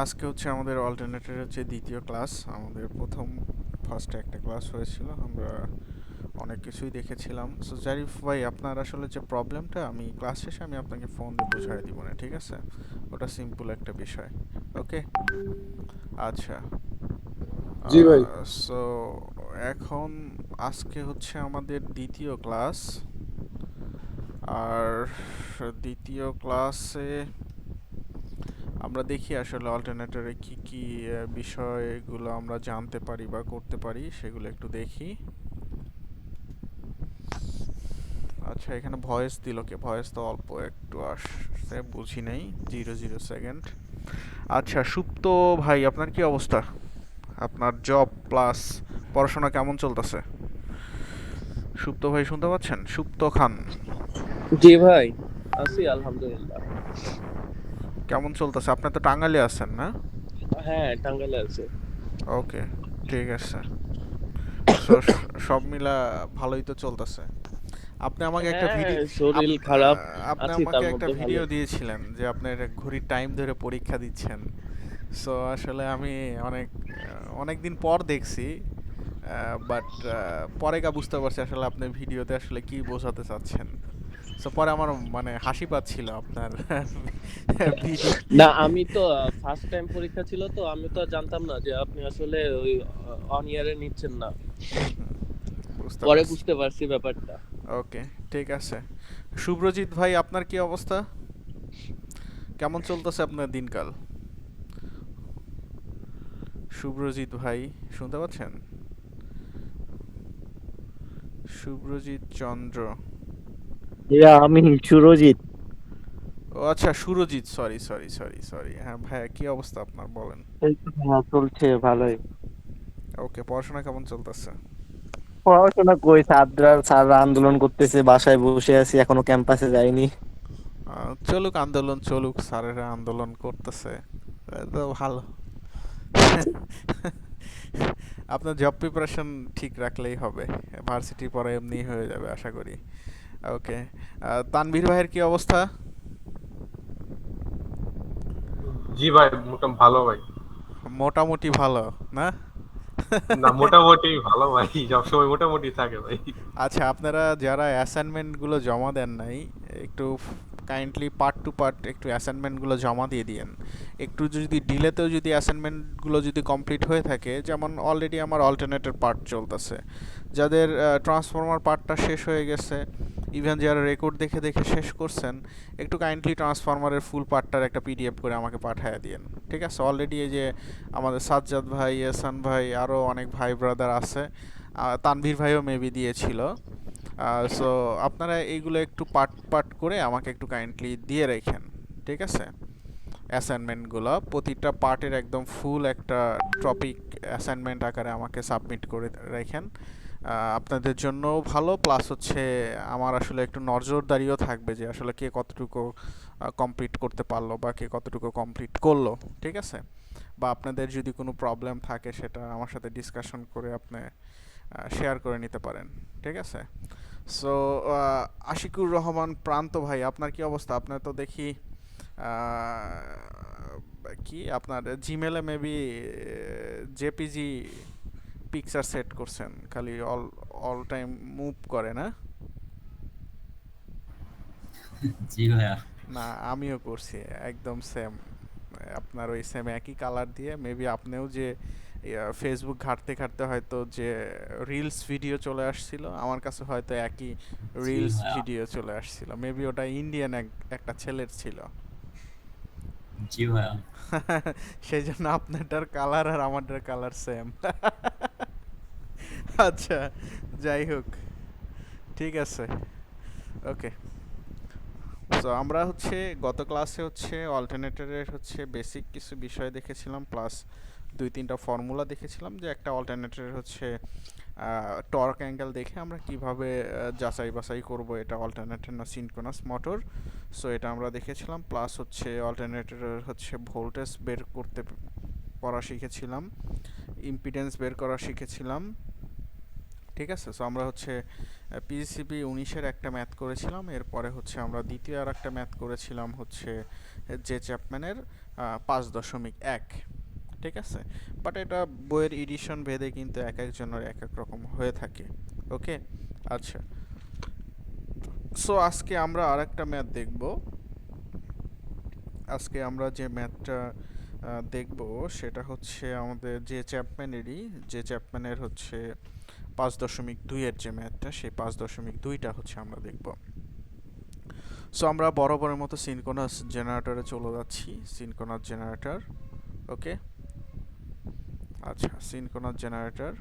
আজকে হচ্ছে আমাদের অল্টারনেটরের যে দ্বিতীয় ক্লাস। আমাদের ফার্স্টে একটা ক্লাস হয়েছিল, আমরা অনেক কিছুই দেখেছিলাম। সো জারিফ ভাই, আপনার আসলে যে প্রবলেমটা, আমি ক্লাস শেষে আমি আপনাকে ফোন দিয়ে বুঝাই দিব না, ঠিক আছে? ওটা সিম্পল একটা বিষয়। ওকে, আচ্ছা। জি ভাই। সো এখন আজকে হচ্ছে আমাদের দ্বিতীয় ক্লাস। আর দ্বিতীয় ক্লাসে আমরা দেখি আসলে অল্টারনেটরে কি কি বিষয়গুলো আমরা জানতে পারি বা করতে পারি, সেগুলো একটু দেখি। আচ্ছা, এখানে ভয়েস দিল কে? ভয়েস তো অল্প একটু আসছে, বুঝি নাই। 00 সেকেন্ড। আচ্ছা, সুপ্ত ভাই, আপনার কি অবস্থা? আপনার জব প্লাস পড়াশোনা কেমন চলতেছে? সুপ্ত ভাই শুনতে পাচ্ছেন? সুপ্ত খান, জি ভাই, আছি আলহামদুলিল্লাহ। কেমন চলতেছে? আপনি তো টাঙ্গাইলে আছেন না? হ্যাঁ, টাঙ্গাইলে আছে। ওকে, ঠিক আছে। সো সব মিলা ভালোই তো চলতেছে। আপনি আমাকে একটা হ্যাঁ, ভিডিও শরীর খারাপ, আপনি আছি আমাকে তার একটা মধ্যে ভিডিও ভালোই। দিয়েছিলেন যে আপনি ঘড়ির টাইম ধরে পরীক্ষা দিচ্ছেন। সো আসলে আমি অনেক দিন পর দেখছি, বাট পরে বুঝতে পারছি আসলে আপনি ভিডিওতে আসলে কি বোঝাতে চাচ্ছেন। সো পরে আমার মানে হাসি পাচ্ছিল আপনার ভিডিও। না, আমি তো ফার্স্ট টাইম পরীক্ষা ছিল, তো আমি তো জানতাম না যে আপনি আসলে ওই অন ইয়ারে নিচ্ছেন না। হুম হুম, বুঝতে পরে পারছি। বুঝতে পারছি ব্যাপারটা। ওকে, ঠিক আছে। শুভ্রজিৎ ভাই, আপনার কি অবস্থা? কেমন চলতেছে আপনার দিনকাল? শুভ্রজিৎ ভাই, শুনতে পাচ্ছেন? শুভ্রজিৎ চন্দ্র। আমি সুরজিৎ। ও আচ্ছা, Surajit, sorry sorry sorry sorry. হ্যাঁ ভাইয়া, কি অবস্থা আপনার, বলেন। এই তো ভাইয়া চলছে ভালোই। ওকে, পড়াশোনা কেমন চলতেছে? পড়াশোনা কই, স্যাররা আন্দোলন করতেছে, বাসায় বসে আছি, এখনো ক্যাম্পাসে যাইনি। চলুক আন্দোলন, চলুক, স্যারেরা আন্দোলন করতেছে, তো ভালো। আপনার জব প্রিপারেশন ঠিক রাখলেই হবে। ভার্সিটির পরে এমনি হয়ে যাবে আশা করি। ওকে, তানভীর ভাইয়ের কি অবস্থা? জি ভাই, মোটামুটি ভালো ভাই। মোটামুটি ভালো, না? না, মোটামুটি ভালো ভাই, সবসময় মোটামুটি থাকে ভাই। আচ্ছা, আপনারা যারা অ্যাসাইনমেন্টগুলো জমা দেন নাই, একটু কাইন্ডলি পার্ট টু পার্ট একটু অ্যাসাইনমেন্টগুলো জমা দিয়ে দিয়েন। একটু যদি ডিলেতেও যদি অ্যাসাইনমেন্টগুলো যদি কমপ্লিট হয়ে থাকে, যেমন অলরেডি আমার অল্টারনেটের পার্ট চলতেছে, যাদের ট্রান্সফর্মার পার্টটা শেষ হয়ে গেছে, ইভেন যারা রেকর্ড দেখে দেখে শেষ করছেন, একটু কাইন্ডলি ট্রান্সফরমারের ফুল পার্টটার একটা পিডিএফ করে আমাকে পাঠিয়ে দিন। ঠিক আছে? অলরেডি এই যে আমাদের সাজ্জাদ ভাই, এহসান ভাই, আরও অনেক ভাই ব্রাদার আছে, তানভীর ভাইও মেবি দিয়েছিল। সো আপনারা এইগুলো একটু পার্ট পার্ট করে আমাকে একটু কাইন্ডলি দিয়ে রেখেন, ঠিক আছে? অ্যাসাইনমেন্টগুলো প্রতিটা পার্টের একদম ফুল একটা টপিক অ্যাসাইনমেন্ট আকারে আমাকে সাবমিট করে রাখেন। আপনাদের জন্য ভালো, প্লাস হচ্ছে আমার আসলে একটু নজরদারিও থাকবে যে আসলে কে কতটুকু কমপ্লিট করতে পারলো বা কে কতটুকু কমপ্লিট করলো, ঠিক আছে? বা আপনাদের যদি কোনো প্রবলেম থাকে, সেটা আমার সাথে ডিসকাশন করে আপনি শেয়ার করে নিতে পারেন, ঠিক আছে? সো আশিকুর রহমান প্রান্ত ভাই, আপনার কি অবস্থা? আপনার তো দেখি কি আপনার জিমেলে মেবি জেপিজি পিকচার সেট করছেন, খালি অল অল টাইম মুভ করে না? জি ভাইয়া। না, আমিও করছি একদম সেম। আপনার ওই সেম একই কালার দিয়ে মেবি আপনিও যে ফেসবুক ঘাঁটতে ঘাঁটতে হয়তো যে রিলস ভিডিও চলে আসছিল, আমার কাছে হয়তো একই জি রিলস ভাইয়া। ভিডিও চলে আসছিল, মেবি ওটা ইন্ডিয়ান একটা ছেলের ছিল। জি ভাইয়া। সেই জন্য আপনারটার কালার আর আমারটার কালার সেম। আচ্ছা, যাই হোক, ঠিক আছে। ওকে, সো আমরা হচ্ছে গত ক্লাসে হচ্ছে অল্টারনেটরের হচ্ছে বেসিক কিছু বিষয় দেখেছিলাম, প্লাস দুই তিনটা ফর্মুলা দেখেছিলাম যে একটা অল্টারনেটরের হচ্ছে টর্ক অ্যাঙ্গেল দেখে আমরা কিভাবে যাচাই বাছাই করব এটা অল্টারনেটর না সিনক্রোনাস মোটর। সো এটা আমরা দেখেছিলাম, প্লাস হচ্ছে অল্টারনেটরের হচ্ছে ভোল্টেজ বের করতে করা শিখেছিলাম, ইম্পিডেন্স বের করা শিখেছিলাম, ঠিক আছে? সো আমরা হচ্ছে পিজিসিপি 19-এর একটা ম্যাথ করেছিলাম, এরপরে হচ্ছে আমরা দ্বিতীয় আর একটা ম্যাথ করেছিলাম হচ্ছে জে চ্যাপম্যানের 5.1, ঠিক আছে? বাট এটা বইয়ের এডিশন ভেদে কিন্তু এক একজনের এক এক রকম হয়ে থাকে। ওকে, আচ্ছা। সো আজকে আমরা আরেকটা ম্যাথ দেখব। আজকে আমরা যে ম্যাথটা দেখব সেটা হচ্ছে আমাদের যে চ্যাপম্যানের হচ্ছে 5.2 এর যে ম্যাথটা, সেই 5.2টা হচ্ছে আমরা দেখব। সো আমরা বরাবরের মতো সিনক্রোনাস জেনারেটরে চলে যাচ্ছি। সিনক্রোনাস জেনারেটর, ওকে, আচ্ছা, সিনক্রোনাস জেনারেটর।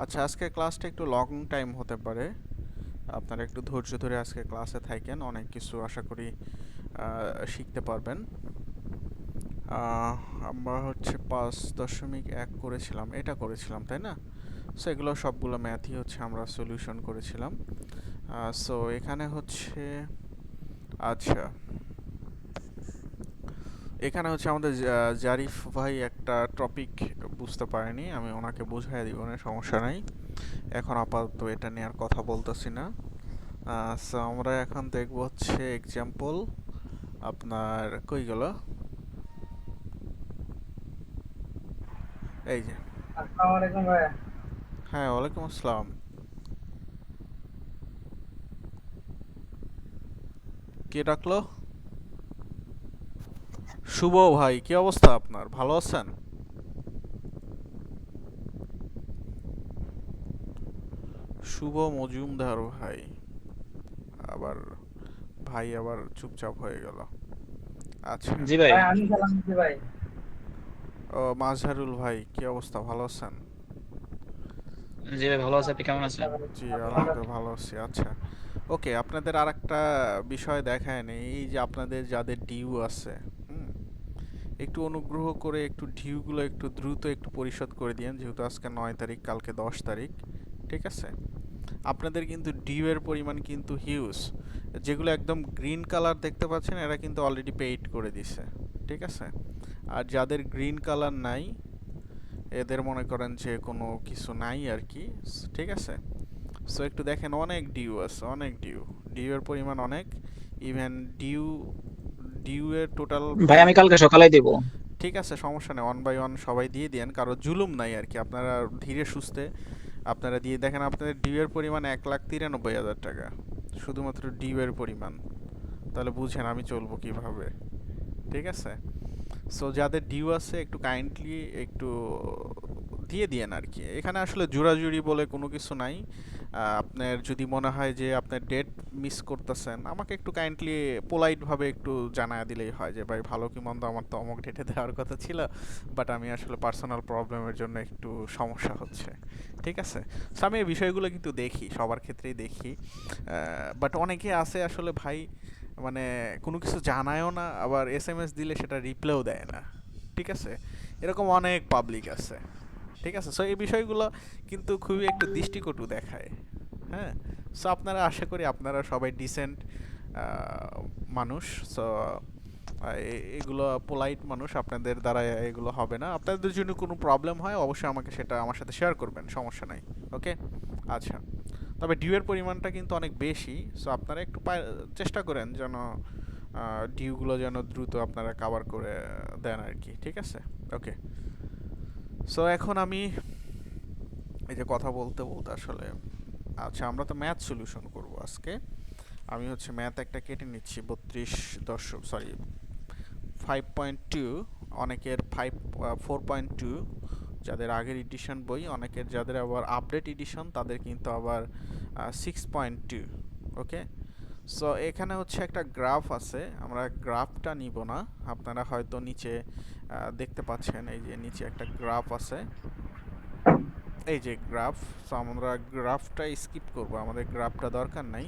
আচ্ছা, আজকে ক্লাসটা একটু লং টাইম হতে পারে, আপনারা একটু ধৈর্য ধরে আজকে ক্লাসে থাকেন, অনেক কিছু আশা করি শিখতে পারবেন। আমরা হচ্ছে 5.1 করেছিলাম, এটা করেছিলাম তাই না? সো এগুলো সবগুলো ম্যাথই হচ্ছে আমরা সলিউশন করেছিলাম। সো এখানে হচ্ছে, আচ্ছা, এখানে হচ্ছে আমাদের জারিফ ভাই একটা টপিক বুঝতে পারেনি, আমি ওনাকে বুঝাই দিব না, সমস্যা নাই। এখন আপাতত এটা নিয়ে আর কথা বলতেছি না। সো আমরা এখন দেখব হচ্ছে এক্সাম্পল, আপনার কই গেল, এই যে। আসসালামু আলাইকুম ভাইয়া। হ্যাঁ, ওয়ালাইকুম আসসালাম। কে ডাকলো? শুভ ভাই, কি অবস্থা আপনার, ভালো আছেন? শুভ মজুমদার ভাই, আবার ভাই আবার চুপচাপ হয়ে গেল। আচ্ছা, জি ভাই। ভাই আমি সালাম দিচ্ছি ভাই। ও মাঝহারুল ভাই, কি অবস্থা, ভালো আছেন? জি ভাই ভালো আছে, আপনি কেমন আছেন? জি, আলহামদুলিল্লাহ ভালো আছি। আচ্ছা, ওকে, আপনাদের আরেকটা বিষয় দেখায় নেই, এই যে আপনাদের যাদের ডিউ আছে, একটু অনুগ্রহ করে একটু ডিউগুলো একটু দ্রুত একটু পরিশোধ করে দিয়েন, যেহেতু আজকে 9 তারিখ, কালকে 10 তারিখ, ঠিক আছে? আপনাদের কিন্তু ডিউ এর পরিমাণ কিন্তু হিউজ। যেগুলো একদম গ্রিন কালার দেখতে পাচ্ছেন এরা কিন্তু অলরেডি পেইড করে দিছে, ঠিক আছে? আর যাদের গ্রিন কালার নাই এদের মনে করেন যে কোনো কিছু নাই আর কি, ঠিক আছে? সো একটু দেখেন, অনেক ডিউ আছে, অনেক ডিউ এর পরিমাণ অনেক। ইভেন ডিউ এর টোটাল, ভাই আমি কালকে সকালে দিব। ঠিক আছে, সমস্যা নেই, 1 বাই 1 সবাই দিয়ে দেন, কারো জুলুম নাই আর কি, আপনারা ধীরে সুস্থে আপনারা দিয়ে দেখেন। আপনাদের ডিউ এর পরিমাণ 1,93,000 টাকা, শুধুমাত্র ডিউ এর পরিমাণ। তাহলে বুঝেন আমি চলবো কিভাবে, ঠিক আছে? সো যাদের ডিউ আছে একটু কাইন্ডলি একটু দিয়ে দিয়েন আর কি। এখানে আসলে জোড়াজুড়ি বলে কোনো কিছু নাই। আপনার যদি মনে হয় যে আপনার ডেট মিস করতেছেন, আমাকে একটু কাইন্ডলি পোলাইটভাবে একটু জানায় দিলেই হয় যে ভাই ভালো কি মন্দ আমার তো অমুক ডেটে দেওয়ার কথা ছিল, বাট আমি আসলে পার্সোনাল প্রবলেমের জন্য একটু সমস্যা হচ্ছে, ঠিক আছে? সো আমি এই বিষয়গুলো কিন্তু দেখি, সবার ক্ষেত্রেই দেখি, বাট অনেকে আছে আসলে ভাই মানে কোনো কিছু জানায়ও না, আবার এসএমএস দিলে সেটা রিপ্লাইও দেয় না, ঠিক আছে? এরকম অনেক পাবলিক আছে, ঠিক আছে? সো এই বিষয়গুলো কিন্তু খুবই একটু দৃষ্টিকটু দেখায়, হ্যাঁ? সো আপনারা, আশা করি আপনারা সবাই ডিসেন্ট মানুষ, সো এগুলো পোলাইট মানুষ, আপনাদের দ্বারা এগুলো হবে না। আপনাদের যদি কোনো প্রবলেম হয় অবশ্যই আমাকে সেটা আমার সাথে শেয়ার করবেন, সমস্যা নাই, ওকে? আচ্ছা, তবে ডিউয়ের পরিমাণটা কিন্তু অনেক বেশি, সো আপনারা একটু চেষ্টা করেন যেন ডিউগুলো যেন দ্রুত আপনারা কভার করে দেন আর কি, ঠিক আছে? ওকে, সো এখন আমি এই যে কথা বলতে বলতে আসলে, আচ্ছা, আমরা তো ম্যাথ সলিউশন করব আজকে। আমি হচ্ছে ম্যাথ একটা কেটে নিচ্ছি, 5.2, অনেকের 4.2, যাদের আগের এডিশন বই, অনেকের যাদের আবার আপডেট এডিশন তাদের কিন্তু আবার 6.2, ওকে? সো এখানে হচ্ছে একটা গ্রাফ আছে, আমরা গ্রাফটা নিব না, আপনারা হয়তো নিচে দেখতে পাচ্ছেন, এই যে নিচে একটা গ্রাফ আছে, এই যে গ্রাফ। সো আমরা গ্রাফটা স্কিপ করব, আমাদের গ্রাফটা দরকার নাই,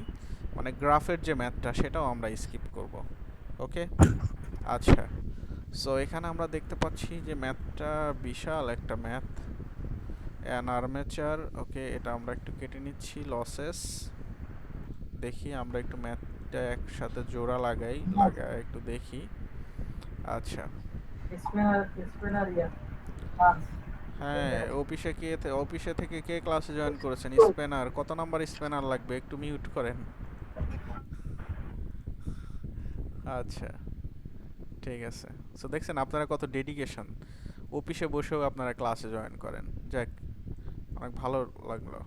মানে গ্রাফের যে ম্যাথটা সেটাও আমরা স্কিপ করব, ওকে? আচ্ছা, সো এখানে আমরা দেখতে পাচ্ছি যে ম্যাথটা বিশাল একটা ম্যাথ, অ্যান আর্মেচার, ওকে? এটা আমরা একটু কেটে নিচ্ছি, লসেস। দেখি আমরা একটু ম্যাথটা একসাথে জোড়া লাগাই একটু দেখি। আচ্ছা, স্পিনার ইয়া। হ্যাঁ হ্যাঁ, অফিসে থেকে কে ক্লাসে জয়েন করেছেন? স্প্যানার, কত নাম্বার স্প্যানার লাগবে? একটু মিউট করেন। আচ্ছা, ঠিক আছে। সো দেখছেন আপনারা কত ডেডিকেশন, অফিসে বসেও আপনারা ক্লাসে জয়েন করেন। যাক, অনেক ভালো লাগলো।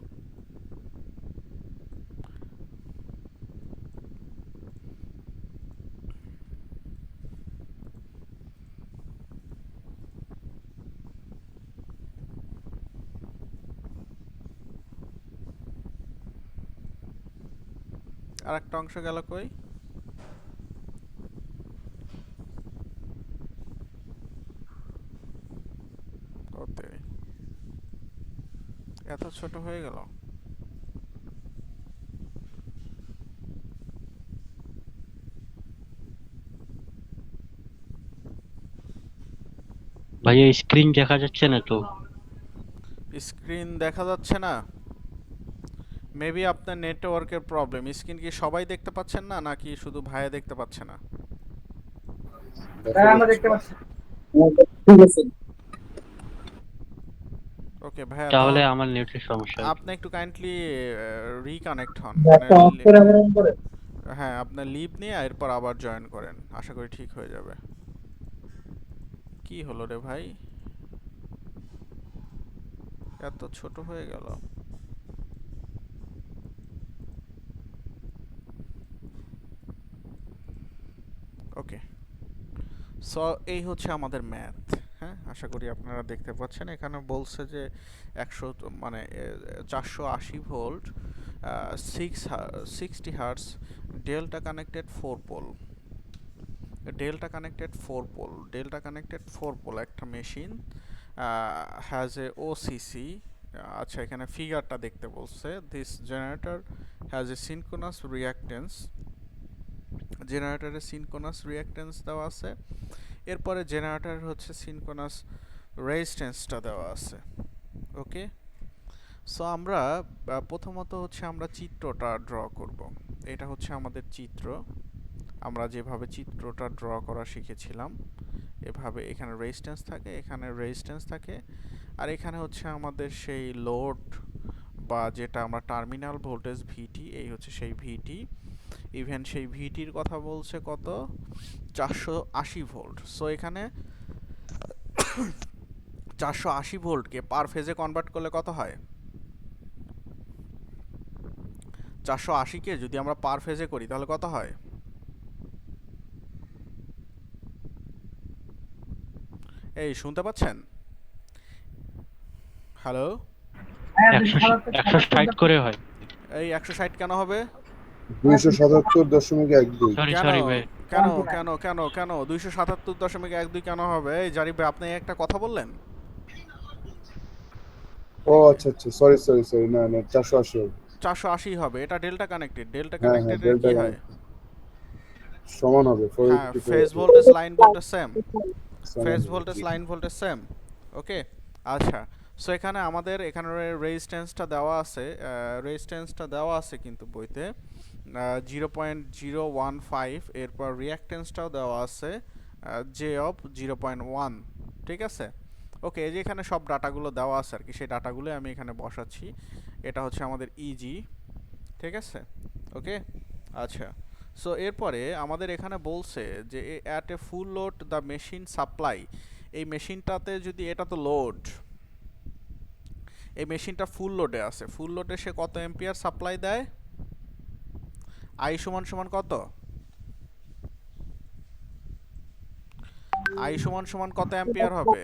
আর একটা অংশ গেল কই? ওতে এত ছোট হয়ে গেল। ভাইয়া স্ক্রিন দেখা যাচ্ছে না তো। স্ক্রিন দেখা যাচ্ছে না? মেবি আপনার নেটওয়ার্কের প্রবলেম। স্ক্রিন কি সবাই দেখতে পাচ্ছেন না, নাকি শুধু ভাইয়া দেখতে পাচ্ছে না? হ্যাঁ আমরা দেখতে পাচ্ছি। ঠিক আছে। ওকে ভাইয়া, তাহলে আমার নেটের সমস্যা। আপনি একটু কাইন্ডলি রিকানেক্ট হন। একটা অফ করে আবরণ করে হ্যাঁ, আপনার লিভ নিয়ে এরপর আবার জয়েন করেন, আশা করি ঠিক হয়ে যাবে। কি হলো রে ভাই, এত ছোট হয়ে গেল? ওকে, সো এই হচ্ছে আমাদের ম্যাথ। হ্যাঁ, আশা করি আপনারা দেখতে পাচ্ছেন। এখানে বলছে যে 480 volt, 60 hertz, delta connected 4 pole. Delta connected 4 pole একটা মেশিন হ্যাজ এ ওসিসি। আচ্ছা, এখানে ফিগারটা দেখতে বলছে। This generator has a synchronous reactance. জেনারেটরের সিনক্রোনাস রিঅ্যাক্টেন্স দেওয়া আছে। এরপরে জেনারেটর হচ্ছে সিনক্রোনাস রেজিস্ট্যান্সটা দেওয়া আছে। ওকে, সো আমরা প্রথমত হচ্ছে আমরা চিত্রটা ড্র করব। এটা হচ্ছে আমাদের চিত্র। আমরা যেভাবে চিত্রটা ড্র করা শিখেছিলাম, এভাবে এখানে রেজিস্ট্যান্স থাকে, এখানে রেজিস্ট্যান্স থাকে, আর এখানে হচ্ছে আমাদের সেই লোড বা যেটা আমরা টার্মিনাল ভোল্টেজ ভিটি, এই হচ্ছে সেই ভিটি। ইভেন সেই ভিটির কথা বলছে কত, 480 ভোল্ট। সো এখানে 480 ভোল্টকে পার ফেজে কনভার্ট করলে কত হয়? 480কে যদি আমরা পার ফেজে করি তাহলে কত হয়? এই শুনতে পাচ্ছেন? হ্যালো, 160 করে হয়। এই 160 কেন হবে? 277.12 সরি কেন সরি ভাই। কেন কেন কেন কেন 277.12 কেন হবে? এই জারিফ ভাই, আপনি একটা কথা বললেন। ও আচ্ছা আচ্ছা, সরি সরি সরি, না না 480 হবে। 480 হবে, এটা ডেল্টা কানেক্টেড। ডেল্টা হ্যাঁ হ্যাঁ, কানেক্টেড এর ডেল্টা কি হয়? সমান হবে হ্যাঁ, 484 phase voltage line voltage same. সমান ফেজ হবে। Voltage line voltage same. Okay, আচ্ছা। সো এখানে আমাদের এখানে রেজিস্ট্যান্সটা দেওয়া আছে, কিন্তু বইতে 0.015। এরপর রিঅ্যাক্টেন্সটাও দেওয়া আছে জে অফ 0.1। ঠিক আছে, ওকে। এই যে এখানে সব ডাটাগুলো দেওয়া আছে আর কি, সেই ডাটাগুলো আমি এখানে বসাচ্ছি। এটা হচ্ছে আমাদের ইজি, ঠিক আছে। ওকে, আচ্ছা। সো এরপরে আমাদের এখানে বলছে যে at a full load the machine supply. এই মেশিনটাতে যদি, এটা তো লোড, এই মেশিনটা ফুল লোডে আছে। ফুল লোডে সে কত এম্পিয়ার সাপ্লাই দেয়? আই সমান সমান কত? আই সমান সমান কত অ্যাম্পিয়ার হবে?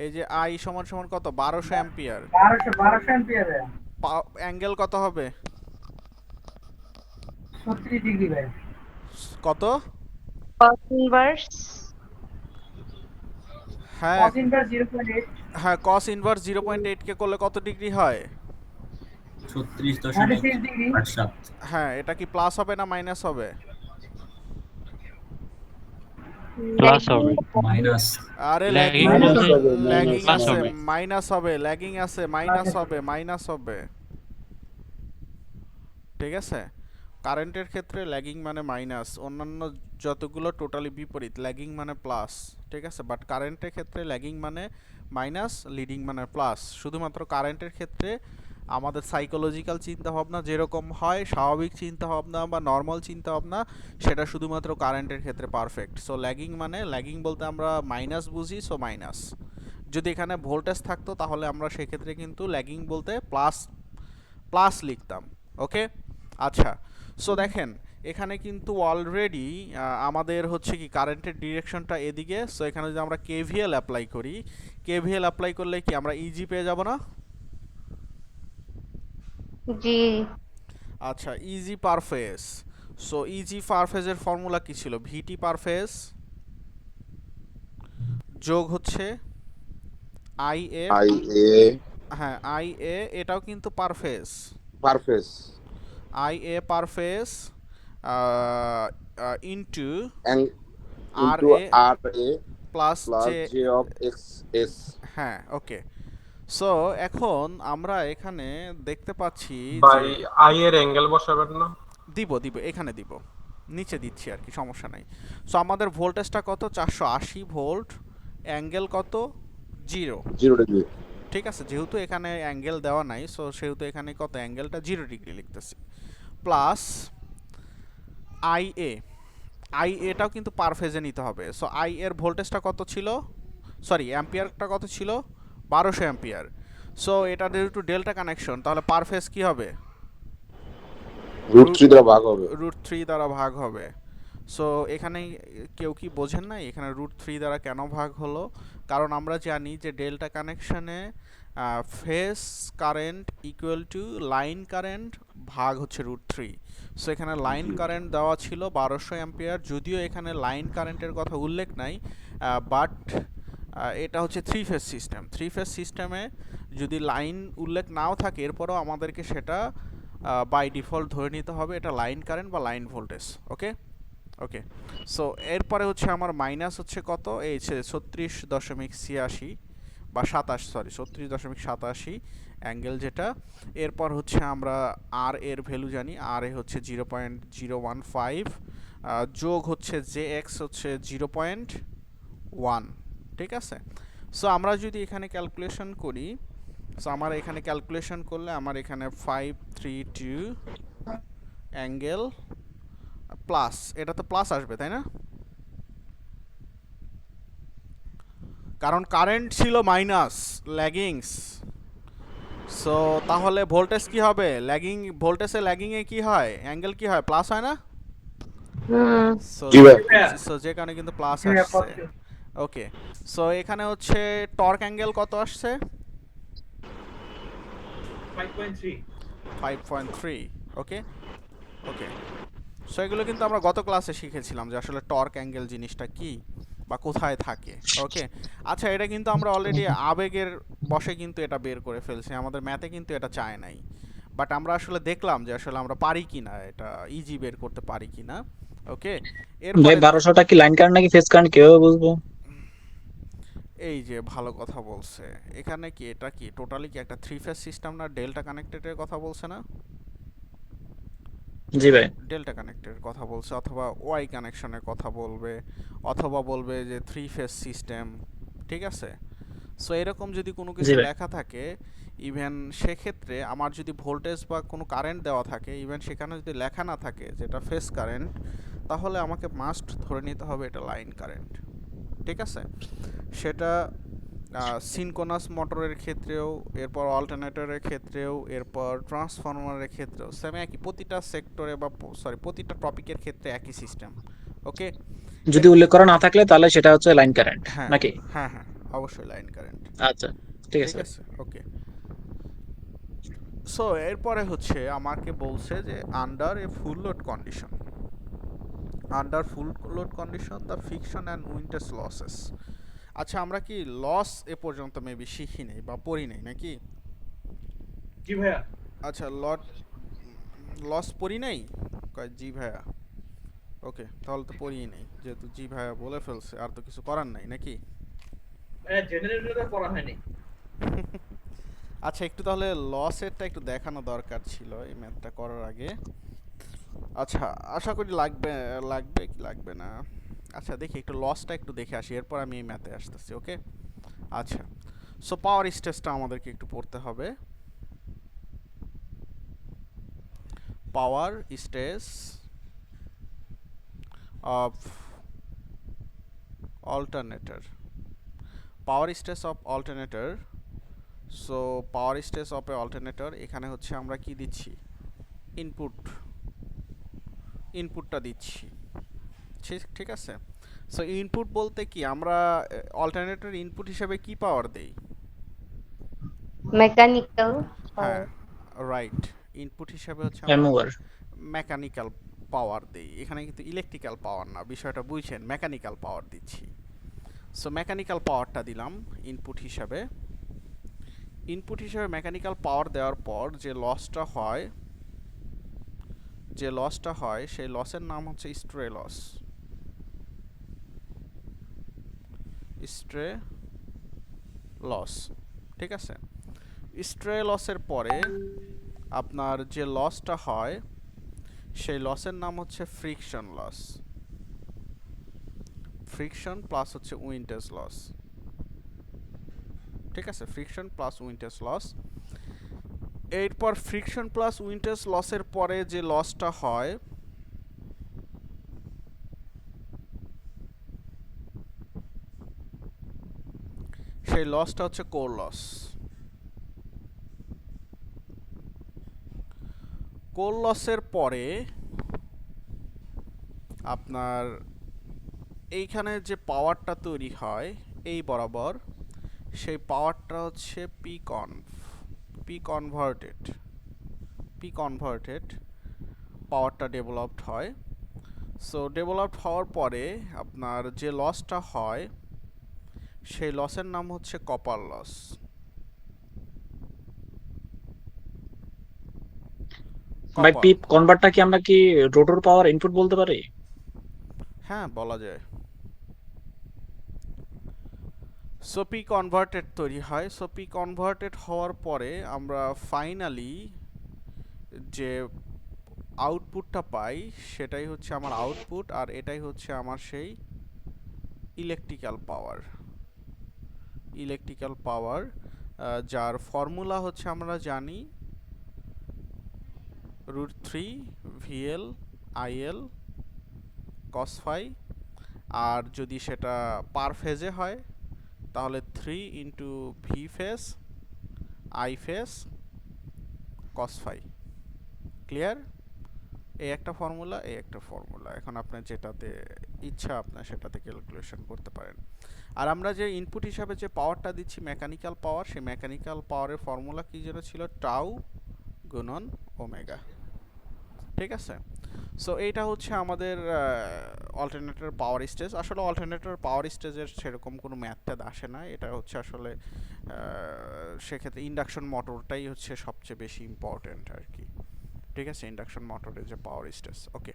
এই যে আই সমান সমান কত? 1200 অ্যাম্পিয়ার। 1200 অ্যাম্পিয়ার ভাই। অ্যাঙ্গেল কত হবে? 36 ডিগ্রি ভাই। কত? cos inverse হ্যাঁ cos inverse 0.8 হ্যাঁ, cos ইনভার্স 0.8 কে করলে কত ডিগ্রি হয়? 36 ডিগ্রি। 36.87। হ্যাঁ, এটা কি প্লাস হবে না মাইনাস হবে? প্লাস হবে। মাইনাস। আরে ল্যাগিং ল্যাগিং বলতে ল্যাগিং প্লাস আছে, হবে। মাইনাস হবে, ল্যাগিং আছে, মাইনাস হবে, মাইনাস হবে। ঠিক আছে, কারেন্টের ক্ষেত্রে ল্যাগিং মানে মাইনাস, অন্যান্য যতগুলো টোটালি বিপরীত। ল্যাগিং মানে প্লাস, ঠিক আছে। বাট কারেন্টের ক্ষেত্রে ল্যাগিং মানে মাইনাস, লিডিং মানে প্লাস। শুধুমাত্র কারেন্টের ক্ষেত্রে আমাদের সাইকোলজিক্যাল চিন্তাভাবনা যেরকম হয়, স্বাভাবিক চিন্তাভাবনা বা নর্মাল চিন্তাভাবনা, সেটা শুধুমাত্র কারেন্টের ক্ষেত্রে পারফেক্ট। সো ল্যাগিং মানে, ল্যাগিং বলতে আমরা মাইনাস বুঝি, সো মাইনাস। যদি এখানে ভোল্টেজ থাকতো তাহলে আমরা সেক্ষেত্রে কিন্তু ল্যাগিং বলতে প্লাস প্লাস লিখতাম। ওকে, আচ্ছা। সো দেখেন এখানে কিন্তু অলরেডি আমাদের হচ্ছে কি কারেন্টের ডিরেকশনটা এদিকে। সো এখানে যদি আমরা কেভিএল অ্যাপ্লাই করি, কেভিএল অ্যাপ্লাই করলে কি আমরা ইজি পেয়ে যাব না? জি। আচ্ছা, EG per phase. So EG per ফেজের ফর্মুলা কি ছিল? ভিটি পার ফেজ যোগ হচ্ছে আই এ। হ্যাঁ, আই এ এটাও কিন্তু per phase, I A per phase into R A plus J of X. হ্যাঁ, ওকে। সো এখন আমরা এখানে দেখতে পাচ্ছি ভাই আই এর অ্যাঙ্গেল বসাবেন না? দিব এখানে দিব, নিচে দিচ্ছি আর কি, সমস্যা নাই। সো আমাদের ভোল্টেজটা কত? 480 ভোল্ট, অ্যাঙ্গেল কত? 0 ডিগ্রি। ঠিক আছে, যেহেতু এখানে অ্যাঙ্গেল দেওয়া নাই, সো সেহেতু এখানে কত? অ্যাঙ্গেলটা 0 ডিগ্রি লিখতেছি। প্লাস আই এটাও কিন্তু পার ফেজে নিতে হবে। সো আই এর ভোল্টেজটা কত ছিল? সরি, অ্যাম্পিয়ারটা কত ছিল? 1200 অ্যাম্পিয়ার। সো এটা যেহেতু ডেল্টা কানেকশন, তাহলে পার ফেজ কি হবে? √3 দ্বারা ভাগ হবে। সো এখানে কেউ কি বোঝেন না এখানে √3 দ্বারা কেন ভাগ হলো? কারণ আমরা জানি যে ডেল্টা কানেকশনে phase current equal to line current ভাগ হচ্ছে √3। সো এখানে লাইন কারেন্ট দেওয়া ছিল 1200 অ্যাম্পিয়ার, যদিও এখানে লাইন কারেন্টের কথা উল্লেখ নাই, বাট এটা হচ্ছে 3 ফেজ সিস্টেম। 3 ফেজ সিস্টেমে যদি লাইন উল্লেখ নাও থাকে, এরপরও আমাদেরকে সেটা বাই ডিফল্ট ধরে নিতে হবে এটা লাইন কারেন্ট বা লাইন ভোল্টেজ। ওকে, ওকে। সো এরপরে হচ্ছে আমার মাইনাস হচ্ছে কত? এই 36.86 বা 27, সরি 36.87 অ্যাঙ্গেল যেটা। এরপর হচ্ছে আমরা আর এর ভ্যালু জানি, আর এ হচ্ছে 0.015, যোগ হচ্ছে জে এক্স হচ্ছে 0.1। ঠিক আছে। সো আমরা যদি এখানে ক্যালকুলেশন করি, সো আমার এখানে ক্যালকুলেশন করলে আমার এখানে 532 অ্যাঙ্গেল প্লাস, এটা তো প্লাস আসবে তাই না? কারণ কারেন্ট ছিল মাইনাস, ল্যাগিংস। সো তাহলে ভোল্টেজ কি হবে? ল্যাগিং ভোল্টেজে ল্যাগিং এ কি হয়? অ্যাঙ্গেল কি হয়? প্লাস হয় না? সো যে কারণে কিন্তু প্লাস আসছে। ওকে, সো এখানে হচ্ছে টর্ক অ্যাঙ্গেল কত আসছে? 5.3। ওকে, ওকে। সো এগুলো কিন্তু আমরা গত ক্লাসে শিখেছিলাম যে আসলে টর্ক অ্যাঙ্গেল জিনিসটা কি বা কোথায় থাকে। ওকে, আচ্ছা, এটা কিন্তু আমরা অলরেডি আবেগের বশে কিন্তু এটা বের করে ফেলছি, আমাদের ম্যাথে কিন্তু এটা চায় নাই, বাট আমরা আসলে দেখলাম যে আসলে আমরা পারি কিনা, এটা ইজি বের করতে পারি কিনা। ওকে, ভাই 1200টা কি লাইন কারেন্ট নাকি ফেজ কারেন্ট কিভাবে বুঝবো? এই যে ভালো কথা বলছে, এখানে কি এটা কি টোটালি কি একটা 3 ফেজ সিস্টেম না? ডেল্টা কানেক্টেডের কথা বলছে না? জি ভাই, ডেল্টা কানেক্টের কথা বলছে, অথবা ওয়াই কানেকশনের কথা বলবে, অথবা বলবে যে 3 ফেজ সিস্টেম। ঠিক আছে। সো এরকম যদি কোনো কিছু লেখা থাকে, ইভেন সেক্ষেত্রে আমার যদি ভোল্টেজ বা কোনো কারেন্ট দেওয়া থাকে, ইভেন সেখানে যদি লেখা না থাকে যেটা ফেজ কারেন্ট, তাহলে আমাকে মাস্ট ধরে নিতে হবে এটা লাইন কারেন্ট। ঠিক আছে। সেটা সিনকোনাস মোটরের ক্ষেত্রেও, এরপর অল্টারনেটরের ক্ষেত্রেও, এরপর ট্রান্সফরমারের ক্ষেত্রেও সেম একই, প্রতিটা সেক্টরে বা সরি প্রতিটা টপিকের ক্ষেত্রে একই সিস্টেম। ওকে, যদি উল্লেখ করা না থাকলে তাহলে সেটা হচ্ছে লাইন কারেন্ট নাকি? হ্যাঁ হ্যাঁ, অবশ্যই লাইন কারেন্ট। আচ্ছা, ঠিক আছে। ওকে, সো এরপরে হচ্ছে আমাকে বলছে যে under A full load condition, under full load condition the friction and windage losses. আচ্ছা, আমরা কি লস এ পর্যন্ত মেবি শিখি নাই বা পড়ি নাই নাকি? জি ভাইয়া। আচ্ছা, লস পড়ি নাই? কয় জি ভাইয়া। ওকে, তাহলে তো পড়িই নাই, যেহেতু জি ভাইয়া বলে ফেলছে, আর তো কিছু করার নাই নাকি? জেনারেটরটা পড়া হয়নি। আচ্ছা, একটু তাহলে লসেরটা একটু দেখানো দরকার ছিল এই ম্যাথটা করার আগে। আচ্ছা, আশা করি লাগবে কি লাগবে না। আচ্ছা, দেখি একটু লসটা একটু দেখে আসি, এরপর আমি এই ম্যাথে আসতেছি। ওকে, আচ্ছা। সো পাওয়ার স্টেজটা আমাদেরকে একটু পড়তে হবে। Power stage of alternator, power stage of alternator। So power stage of a alternator, এখানে হচ্ছে আমরা কি দিচ্ছি, ইনপুটটা দিচ্ছি, ঠিক আছে। সো ইনপুট বলতে কি, আমরা অল্টারনেটর ইনপুট হিসেবে কি পাওয়ার দেই? Mechanical হ্যাঁ, power. রাইট। ইনপুট হিসেবে হচ্ছে আমরা এমওয়ার মেকানিক্যাল পাওয়ার দেই। এখানে কিন্তু ইলেকট্রিক্যাল পাওয়ার না, বিষয়টা বুঝছেন, মেকানিক্যাল পাওয়ার দিচ্ছি। সো মেকানিক্যাল পাওয়ারটা দিলাম ইনপুট হিসাবে। ইনপুট হিসাবে মেকানিক্যাল পাওয়ার দেওয়ার পর যে লসটা হয় সেই লসের নাম হচ্ছে স্ট্রে লস, ঠিক আছে। স্ট্রে লসের পরে আপনার যে লসটা হয় সেই লসের নাম হচ্ছে ফ্রিকশন লস, ফ্রিকশন প্লাস হচ্ছে উইন্ডেজ লস, ঠিক আছে। Friction plus windage loss. এরপর ফ্রিকশন প্লাস উইন্ডেজ লসের পরে যে লসটা হয় সেই লসটা হচ্ছে কোর লস। কোর লসের পরে আপনার এইখানে যে পাওয়ারটা তৈরি হয় এই বরাবর, সেই পাওয়ারটা হচ্ছে পি কনভার্টেড পাওয়ারটা ডেভেলপড হয়। সো ডেভেলপড হওয়ার পরে আপনার যে লসটা হয় সেই লসের নাম হচ্ছে কপার লস। ভাই পিপ কনভার্টটা কি আমরা কি রোটর পাওয়ার ইনপুট বলতে পারি? হ্যাঁ, বলা যায়। সো পি কনভার্টেড তৈরি হয়। সো পি কনভার্টেড হওয়ার পরে আমরা ফাইনালি যে আউটপুটটা পাই সেটাই হচ্ছে আমার আউটপুট, আর এটাই হচ্ছে আমার সেই ইলেকট্রিক্যাল পাওয়ার, যার ফর্মুলা হচ্ছে আমরা জানি √3 VL IL cos phi, আর যদি সেটা পার ফেজে হয় তাহলে 3 into V phase I phase cos phi। Clear? এই একটা ফর্মুলা, এই একটা ফর্মুলা। এখন আপনার যেটাতে ইচ্ছা আপনার সেটাতে ক্যালকুলেশন করতে পারেন। আর আমরা যে ইনপুট হিসাবে যে পাওয়ারটা দিচ্ছি মেকানিক্যাল পাওয়ার, সেই মেকানিক্যাল পাওয়ারের ফর্মুলা কি যেন ছিল, টাউ গুণন ওমেগা, ঠিক আছে। সো এইটা হচ্ছে আমাদের অল্টারনেটর পাওয়ার স্টেজ। আসলে অল্টারনেটর পাওয়ার স্টেজের সেরকম কোনো ম্যাথ আসে না, এটা হচ্ছে আসলে সেক্ষেত্রে ইন্ডাকশন মোটরটাই হচ্ছে সবচেয়ে বেশি ইম্পর্টেন্ট আর কি, ঠিক আছে, ইন্ডাকশন মোটরের যে পাওয়ার স্টেজ। ওকে,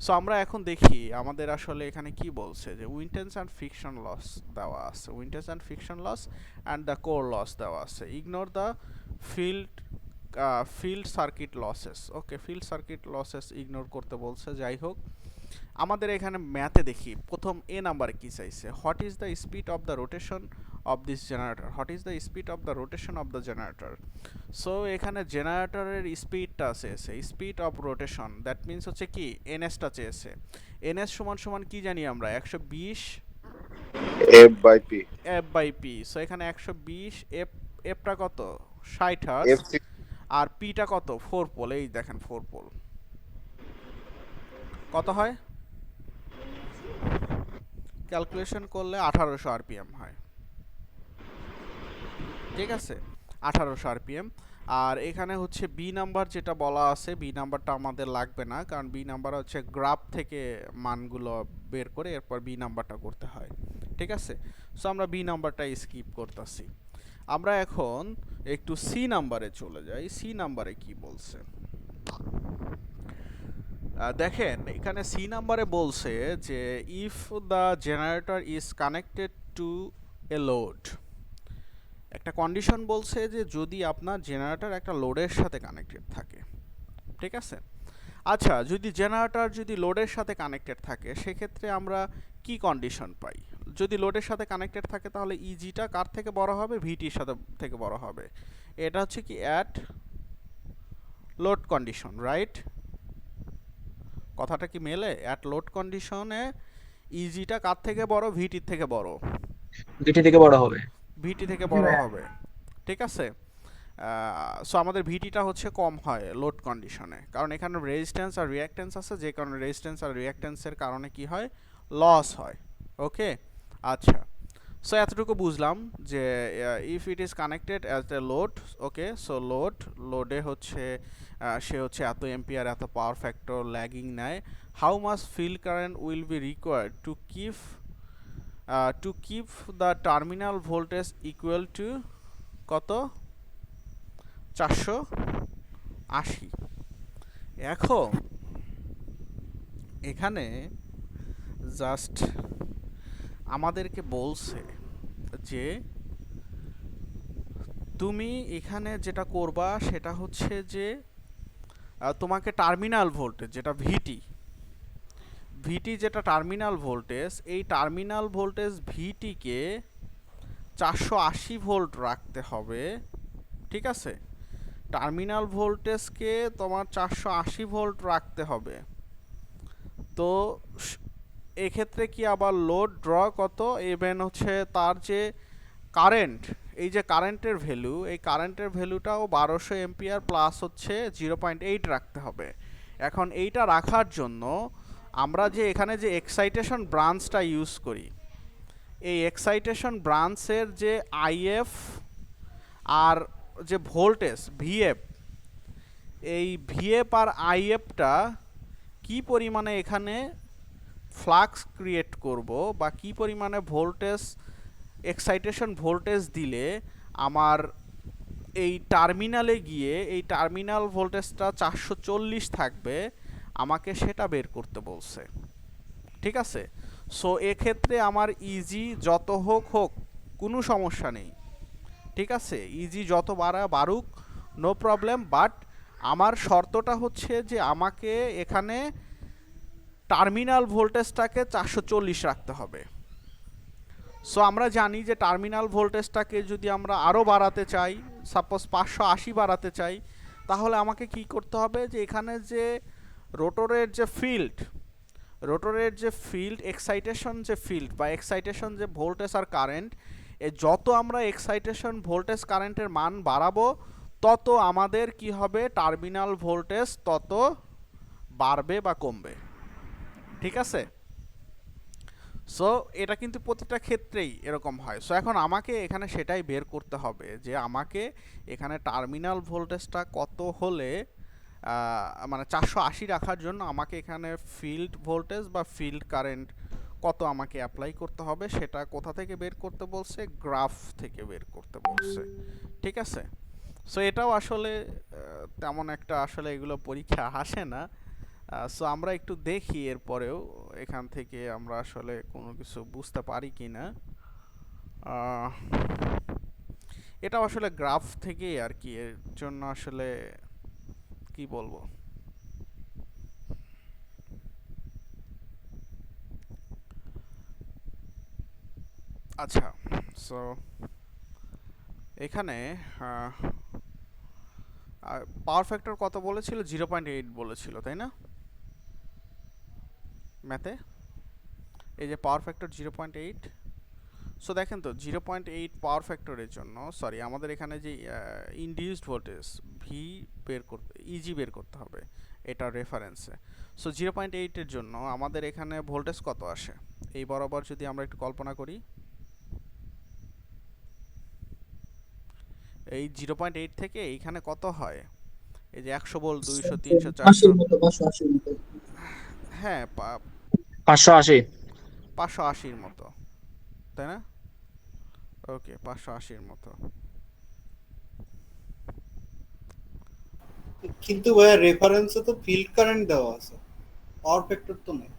সো আমরা এখন দেখি আমাদের আসলে এখানে কি বলছে, যে উইন্ডেজ অ্যান্ড ফ্রিকশন লস দেওয়া আছে, windage and friction loss and the core loss দেওয়া আছে। Ignore the field circuit losses. Okay, field circuit losses ignore করতে বলছে। যাই হোক, আমাদের এখানে ম্যাথে দেখি প্রথম এ নাম্বারে কি চাইছে, what is the speed of the rotation of this generator, what is the speed of the rotation of the generator. So এখানে জেনারেটরের স্পিডটা চেয়েছে, speed of rotation, that means হচ্ছে কি এনএসটা চেয়েছে। এনএস সমান সমান কি জানি আমরা, 120 F/P। সো এখানে 120 এফটা কত, 60 হার্টজ, আর পিটা কত, 4 পোল। এই দেখেন 4 পোল কত হয়, ক্যালকুলেশন করলে 1800 আরপিএম হয়, ঠিক আছে, 1800 আরপিএম। আর এখানে হচ্ছে বি নাম্বার যেটা বলা আছে, বি নাম্বারটা আমাদের লাগবে না, কারণ বি নাম্বার হচ্ছে গ্রাফ থেকে মানগুলো বের করে এরপর বি নাম্বারটা করতে হয়, ঠিক আছে। সো আমরা বি নাম্বারটা স্কিপ করতেছি। আমরা এখন একটু সি নাম্বারে চলে যাই। সি নাম্বারে কি বলছে দেখেন, এখানে সি নাম্বারে বলছে যে if the generator is connected to A load, একটা কন্ডিশন বলছে যে যদি আপনার জেনারেটর একটা লোডের সাথে কানেক্টেড থাকে, ঠিক আছে। আচ্ছা, যদি জেনারেটর যদি লোডের সাথে কানেক্টেড থাকে সেক্ষেত্রে আমরা কি কন্ডিশন পাই, যদি লোডের সাথে কানেক্টেড থাকে তাহলে ইজিটা কার থেকে বড় হবে, ভিটির সাথে থেকে বড় হবে। এটা হচ্ছে কি অ্যাট লোড কন্ডিশন, রাইট? কথাটা কি মেলে? অ্যাট লোড কন্ডিশনে ইজিটা কার থেকে বড়, ভিটির থেকে বড়, ভিটি থেকে বড় হবে। ভিটি থেকে বড় হবে, ঠিক আছে? সো আমাদের ভিটিটা হচ্ছে কম হয় লোড কন্ডিশনে, কারণ এখানে রেজিস্ট্যান্স আর রিঅ্যাক্ট্যান্স আছে, যে কারণে রেজিস্ট্যান্স আর রিঅ্যাক্ট্যান্সের কারণে কি হয়, লস হয়। ওকে, আচ্ছা, সো এতটুকু বুঝলাম যে if it is connected as a load, okay, so লোডে হচ্ছে সে হচ্ছে এত এম্পিয়ার এত পাওয়ার ফ্যাক্টর ল্যাগিং নেয়। How much field current will be required to keep the terminal voltage equal to কত, 480। এখন এখানে জাস্ট আমাদেরকে বলছে যে তুমি এখানে যেটা করবা সেটা হচ্ছে যে তোমাকে টার্মিনাল ভোল্টেজ যেটা ভিটি যেটা টার্মিনাল ভোল্টেজ, এই টার্মিনাল ভোল্টেজ ভিটিকে 480 ভোল্ট রাখতে হবে, ঠিক আছে? টার্মিনাল ভোল্টেজকে তোমার 480 ভোল্ট রাখতে হবে। তো এক্ষেত্রে কি আবার লোড ড্র কত, ইভেন হচ্ছে তার যে কারেন্ট, এই যে কারেন্টের ভ্যালু, এই কারেন্টের ভ্যালুটাও 1200 এম্পিয়ার প্লাস হচ্ছে 0.8 রাখতে হবে। এখন এইটা রাখার জন্য আমরা যে এখানে যে এক্সাইটেশন ব্রাঞ্চটা ইউজ করি, এই এক্সাইটেশন ব্রাঞ্চের যে আইএফ আর যে ভোল্টেজ ভিএফ, এই ভিএফ আর আইএফটা কি পরিমাণে এখানে ফ্লাক্স ক্রিয়েট করব বা কি পরিমাণে ভোল্টেজ এক্সাইটেশন ভোল্টেজ দিলে আমার এই টার্মিনালে গিয়ে এই টার্মিনাল ভোল্টেজটা 440 থাকবে, আমাকে সেটা বের করতে বলছে, ঠিক আছে? সো এক্ষেত্রে আমার ইজি যত হোক কোনো সমস্যা নেই, ঠিক আছে? ইজি যত বাড়ুক নো প্রবলেম, বাট আমার শর্তটা হচ্ছে যে আমাকে এখানে টার্মিনাল ভোল্টেজটাকে 440 রাখতে হবে। সো আমরা জানি যে টার্মিনাল ভোল্টেজটাকে যদি আমরা আরও বাড়াতে চাই, সাপোজ 580 বাড়াতে চাই, তাহলে আমাকে কি করতে হবে যে এখানে যে রোটরের যে ফিল্ড এক্সাইটেশন যে ফিল্ড বা এক্সাইটেশন যে ভোল্টেজ আর কারেন্ট, যত আমরা এক্সাইটেশন ভোল্টেজ কারেন্টের মান বাড়াবো তত আমাদের কি হবে, টার্মিনাল ভোল্টেজ তত বাড়বে বা কমবে, ঠিক আছে? সো এটা কিন্তু প্রতিটা ক্ষেত্রেই এরকম হয়। সো এখন আমাকে এখানে সেটাই বের করতে হবে যে আমাকে এখানে টার্মিনাল ভোল্টেজটা কত হলে মানে 480 রাখার জন্য আমাকে এখানে ফিল্ড ভোল্টেজ বা ফিল্ড কারেন্ট কত আমাকে অ্যাপ্লাই করতে হবে, সেটা কোথা থেকে বের করতে বলছে, গ্রাফ থেকে বের করতে বলছে, ঠিক আছে? সো এটাও আসলে তেমন একটা আসলে এগুলো পরীক্ষা আসে না। সো আমরা একটু দেখি এরপরেও এখান থেকে আমরা আসলে কোনো কিছু বুঝতে পারি কি না। এটাও আসলে গ্রাফ থেকেই আর কি, এর জন্য আসলে কি বলবো। আচ্ছা, সো এখানে পাওয়ার ফ্যাক্টর কত বলেছিল, 0.8 বলেছিল, তাই না ম্যাথে? এই যে পাওয়ার ফ্যাক্টর 0.8। সো দেখেন তো 0.8 পাওয়ার ফ্যাক্টরের জন্য, সরি আমাদের এখানে যে ইনডিউসড ভোল্টেজ ভি বের করতে, ইজি বের করতে হবে এটা রেফারেন্সে। সো 0.8 এর জন্য আমাদের এখানে ভোল্টেজ কত আসে, এই বরাবর যদি আমরা একটু কল্পনা করি, এই 0.8 থেকে এইখানে কত হয়, এই যে 100 ভোল্ট 200 300 400, হ্যাঁ 580 মতো, তাই না? ওকে, 580 মতো। কিন্তু ভাইয়া রেফারেন্সে তো ফিল্ড কারেন্ট দেওয়া আছে, পাওয়ার ফ্যাক্টর তো নেই।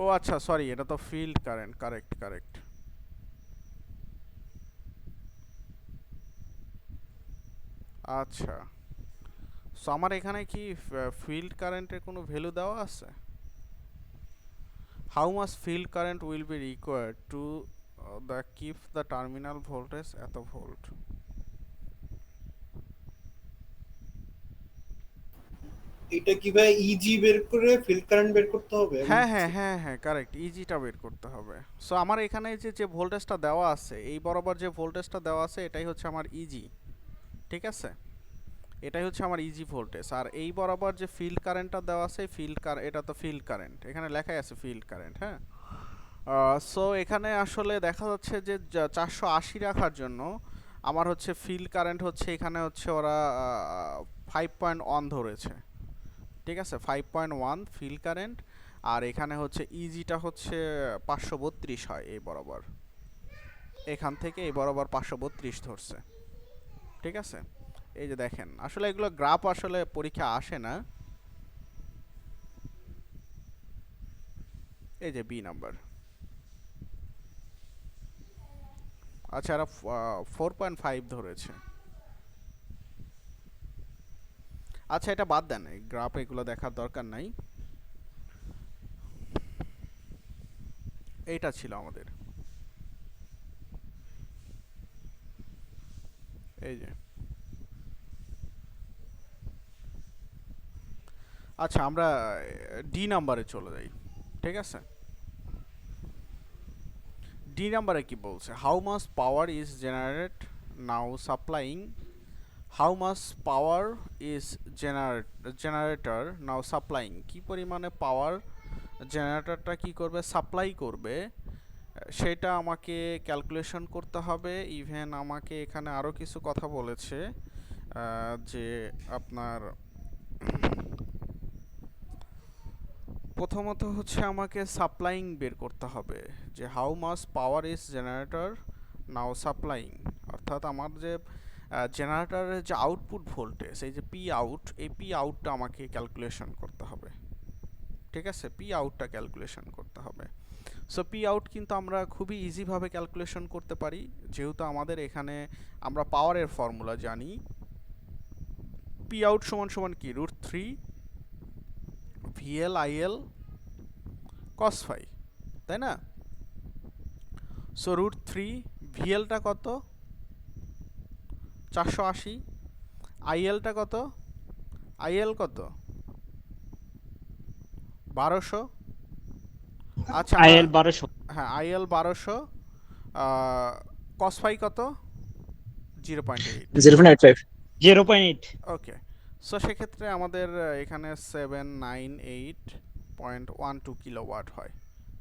ও আচ্ছা, সরি, এটা তো ফিল্ড কারেন্ট, কারেক্ট। আচ্ছা, সো আমার এখানে কি ফিল্ড কারেন্টের কোনো ভ্যালু দেওয়া আছে? How much field current will be required to the keep the terminal voltage এত ভোল্ট। এটা কি ভাই ইজি বের করে ফিল্ড কারেন্ট বের করতে হবে? হ্যাঁ হ্যাঁ হ্যাঁ হ্যাঁ কারেক্ট, ইজিটা বের করতে হবে। সো আমার এখানে যে ভোল্টেজটা দেওয়া আছে, এই বরাবর যে ভোল্টেজটা দেওয়া আছে এটাই হচ্ছে আমার ইজি, ঠিক আছে? এটাই হচ্ছে আমার ইজি ভোল্টেজ। আর এই বরাবর যে ফিল্ড কারেন্টটা দেওয়া আছে এটা তো ফিল্ড কারেন্ট, এখানে লেখাই আছে ফিল্ড কারেন্ট। হ্যাঁ, সো এখানে আসলে দেখা যাচ্ছে যে 480 রাখার জন্য আমার হচ্ছে ফিল্ড কারেন্ট হচ্ছে এখানে হচ্ছে ওরা 5.1 ধরেছে, ঠিক আছে? 5.1 ফিল্ড কারেন্ট। আর এখানে হচ্ছে ইজিটা হচ্ছে 532 হয় এই বরাবর, এখান থেকে এই বরাবর 532 ধরছে, ঠিক আছে? এই যে দেখেন, আসলে এগুলো গ্রাফ আসলে পরীক্ষা আসে না। এই যে বি নাম্বার, আচ্ছা এরা 4.5 ধরেছে। আচ্ছা এটা বাদ দেন, এই গ্রাফ এগুলো দেখার দরকার নাই। এইটা ছিল আমাদের, এই যে। আচ্ছা আমরা ডি নাম্বারে চলে যাই, ঠিক আছে? ডি নাম্বারে কি বলছে? How much power is generate now supplying, how much power is generator now supplying, কি পরিমাণে পাওয়ার জেনারেটরটা কি করবে, সাপ্লাই করবে, সেটা আমাকে ক্যালকুলেশন করতে হবে। ইভেন আমাকে এখানে আরও কিছু কথা বলেছে, যে আপনার প্রথমত হচ্ছে আমাকে সাপ্লাইং বের করতে হবে, যে how much power is generator now supplying, অর্থাৎ আমার যে জেনারেটরের যে আউটপুট ভোল্টেজ, এই যে পি আউট, এই পি আউটটা আমাকে ক্যালকুলেশন করতে হবে, ঠিক আছে? পি আউটটা ক্যালকুলেশন করতে হবে। সো পি আউট কিন্তু আমরা খুবই ইজিভাবে ক্যালকুলেশন করতে পারি, যেহেতু আমাদের এখানে আমরা পাওয়ারের ফর্মুলা জানি। পি আউট সমান সমান কি, √3 ভিএল আইএল কস ফাই, তাই না? সো √3 ভিএলটা কত, 480, আইএলটা কত, আইএল কত, 1200। আচ্ছা আইএল 1200, হ্যাঁ আইএল 1200, কস ফাই কত, 0.8, 0.8। ওকে। সো সেক্ষেত্রে আমাদের এখানে 798.12 কিলোওয়াট হয়,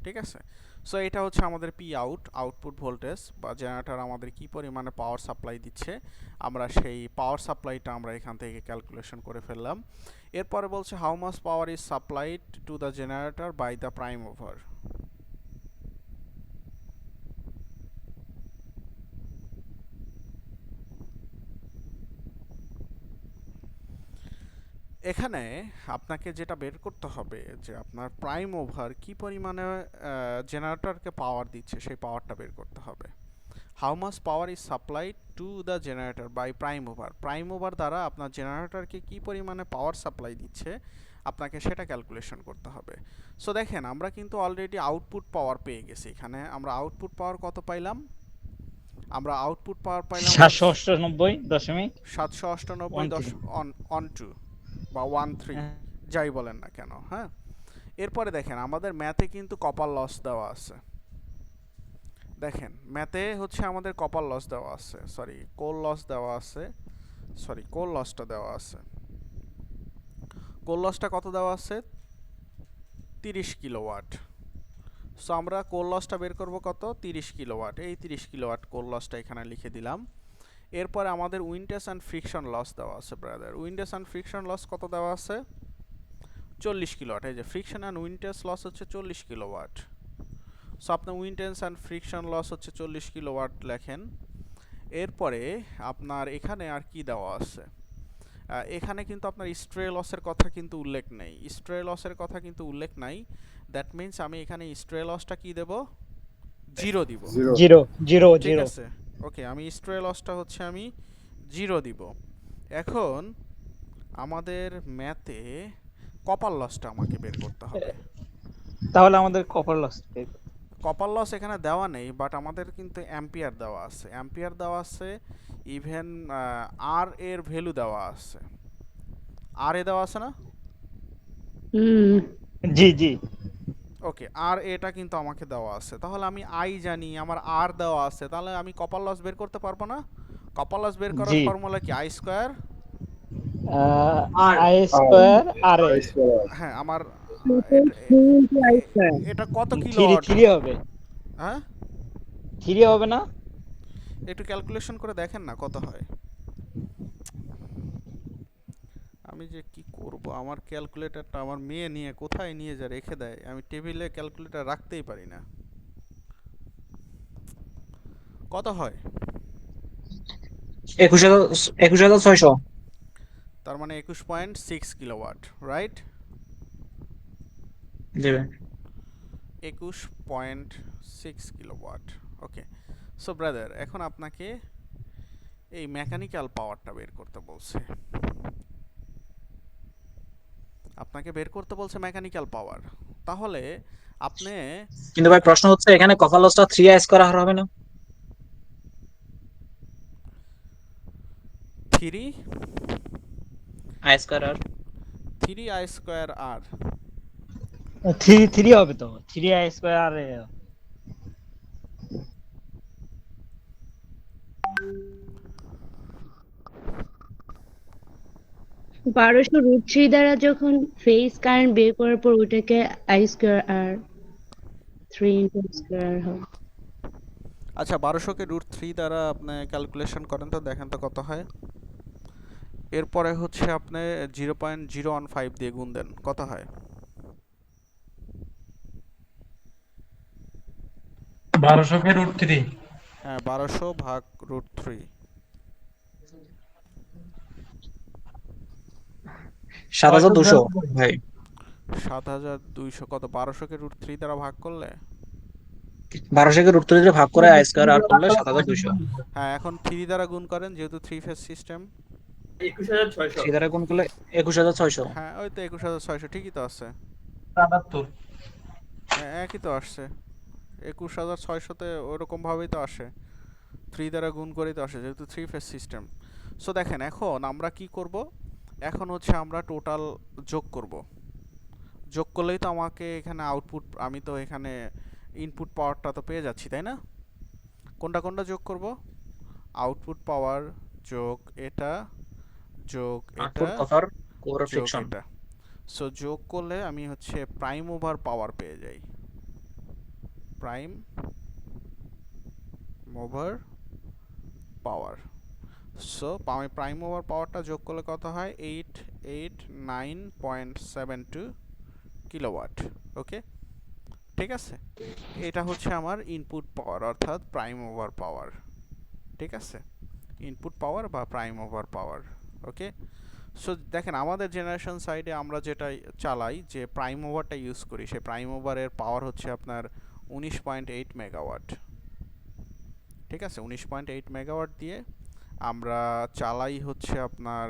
ঠিক আছে? সো এটা হচ্ছে আমাদের পি আউট, আউটপুট ভোল্টেজ, বা জেনারেটর আমাদের কি পরিমাণে পাওয়ার সাপ্লাই দিচ্ছে, আমরা সেই পাওয়ার সাপ্লাইটা আমরা এখান থেকে ক্যালকুলেশন করে ফেললাম। এরপরে বলছে how much power is supplied to the generator by the prime mover. এখানে আপনাকে যেটা বের করতে হবে যে আপনার প্রাইম ওভার কি পরিমাণে জেনারেটরকে পাওয়ার দিচ্ছে, সেই পাওয়ারটা বের করতে হবে। How much power is supplied to the generator by prime mover, prime mover দ্বারা আপনার জেনারেটরকে কি পরিমাণে পাওয়ার সাপ্লাই দিচ্ছে আপনাকে সেটা ক্যালকুলেশন করতে হবে। সো দেখেন আমরা কিন্তু অলরেডি আউটপুট পাওয়ার পেয়ে গেছি। এখানে আমরা আউটপুট পাওয়ার কত পাইলাম, আমরা আউটপুট পাওয়ার পাইলাম 798.12 বা 13 যাই বলেন না কেন। হ্যাঁ, এরপরে দেখেন আমাদের ম্যাথে কিন্তু কপার লস দেওয়া আছে, দেখেন ম্যাথে হচ্ছে আমাদের কপার লস দেওয়া আছে, সরি কোল লস দেওয়া আছে, সরি কোল লসটা দেওয়া আছে। কোল লসটা কত দেওয়া আছে, 30 কিলোওয়াট। সো আমরা কোল লসটা বের করব কত, 30 কিলোওয়াট। এই 30 কিলোওয়াট কোল লসটা এখানে লিখে দিলাম। এরপরে আমাদের উইন্ডেজ অ্যান্ড ফ্রিকশন লস দেওয়া আছে brother. Windage and friction loss কত দেওয়া আছে, 40 কিলোওয়াট। এই যে ফ্রিকশন অ্যান্ড উইন্ডেজ লস হচ্ছে 40 কিলোওয়াট। সো আপনার উইন্ডেজ অ্যান্ড ফ্রিকশন লস হচ্ছে 40 কিলোওয়াট লেখেন। এরপরে আপনার এখানে আর কি দেওয়া আছে, এখানে কিন্তু আপনার স্ট্রে লসের কথা কিন্তু উল্লেখ নেই, স্ট্রে লসের কথা কিন্তু উল্লেখ নাই। দ্যাট মিন্স আমি এখানে স্ট্রে লসটা কি দেব, 0 দিব, 0 ঠিক আছে? ওকে, আমি স্ট্রে লসটা হচ্ছে আমি 0 দিব। এখন আমাদের ম্যাথে কপার লসটা আমাকে বের করতে হবে। তাহলে আমাদের কপার লস। কপার লস এখানে দেওয়া নেই, বাট আমাদের কিন্তু অ্যাম্পিয়ার দেওয়া আছে, অ্যাম্পিয়ার দেওয়া আছে, ইভেন আর এর ভ্যালু দেওয়া আছে, আর এ দেওয়া আছে না? জি জি। ওকে, আর এটা কিন্তু আমাকে দেওয়া আছে, তাহলে আমি আই জানি, আমার আর দেওয়া আছে, তাহলে আমি কপার লস বের করতে পারবো না? কপার লস বের করার জি। ফর্মুলা কি? আই স্কোয়ার, আই স্কয়ার আর এ হ্যাঁ আমার I square. এটা কত থ্রি কিলোওয়াট? থ্রি হবে, হ্যাঁ, থ্রি হবে না? একটু ক্যালকুলেশন করে দেখেন না কত হয়। আমি যে কি করব, আমার ক্যালকুলেটরটা আমার মেয়ে নিয়ে কোথায় নিয়ে যা রেখে দেয়, আমি টেবিলে ক্যালকুলেটর রাখতেই পারি না। কত হয়? 21,600। তার মানে 21.6 কিলোওয়াট, রাইট? জি ভাই। 21.6 কিলোওয়াট। ওকে, সো ব্রাদার, এখন আপনাকে এই মেকানিক্যাল পাওয়ারটা বের করতে বলছে, আপনাকে বের করতে বলছে মেকানিক্যাল পাওয়ার। তাহলে আপনি কিন্তু ভাই প্রশ্ন হচ্ছে এখানে কপার লসটা 3 আইস করা হবে না? 3 I square R 3 I square R three three হবে তো, 3 আই স্কয়ার আর এ। 1200√3 দ্বারা যখন ফেজ কারেন্ট বের করার পর ওটাকে I square R 3 into I square হবে। আচ্ছা, 1200 কে √3 দ্বারা আপনি ক্যালকুলেশন করেন তো, দেখেন তো কত হয়। এরপরে হচ্ছে আপনি 0.015 দিয়ে গুণ দেন, কত হয়? 1200 কে √3। হ্যাঁ, 1200 ভাগ √3, 7,200 ভাই। 7200 কত? 1200 কে √3 দ্বারা ভাগ করলে, 1200 কে √3 দিয়ে ভাগ করে আই স্কয়ার আর করলে 7,200। হ্যাঁ এখন 3 দ্বারা গুণ করেন, যেহেতু 3 ফেজ সিস্টেম। 21600। 3 দ্বারা গুণ করলে 21,600। হ্যাঁ, ওই তো 21600, ঠিকই তো আছে। 77। হ্যাঁ, একই তো আসছে, 21600 তে ওরকম ভাবেই তো আসে, 3 দ্বারা গুণ করেই তো আসে, যেহেতু 3 ফেজ সিস্টেম। সো দেখেন, এখন আমরা কি করব, এখন হচ্ছে আমরা টোটাল যোগ করব। যোগ করলেই তো আমাকে এখানে আউটপুট, আমি তো এখানে ইনপুট পাওয়ারটা তো পেয়ে যাচ্ছি, তাই না? কোনটা কোনটা যোগ করব? আউটপুট পাওয়ার যোগ এটা, যোগ আউটপুট এটা, কপার কোর যোগ ফ্রিকশন। এটা। সো যোগ করলে আমি হচ্ছে প্রাইম ওভার পাওয়ার পেয়ে যাই, প্রাইম ওভার পাওয়ার। সো আমি প্রাইম ওভার পাওয়ারটা যোগ করলে কত হয়? 889.72 কিলোওয়াট। ওকে, ঠিক আছে, এটা হচ্ছে আমার ইনপুট পাওয়ার, অর্থাৎ প্রাইম ওভার পাওয়ার। ঠিক আছে, ইনপুট পাওয়ার বা প্রাইম ওভার পাওয়ার। ওকে, সো দেখেন আমাদের জেনারেশন সাইডে আমরা যেটা চালাই, যে প্রাইম ওভারটা ইউজ করি, সেই প্রাইম ওভারের পাওয়ার হচ্ছে আপনার 19.8 মেগাওয়াট। ঠিক আছে, 19.8 মেগাওয়াট দিয়ে আমরা চালাই হচ্ছে আপনার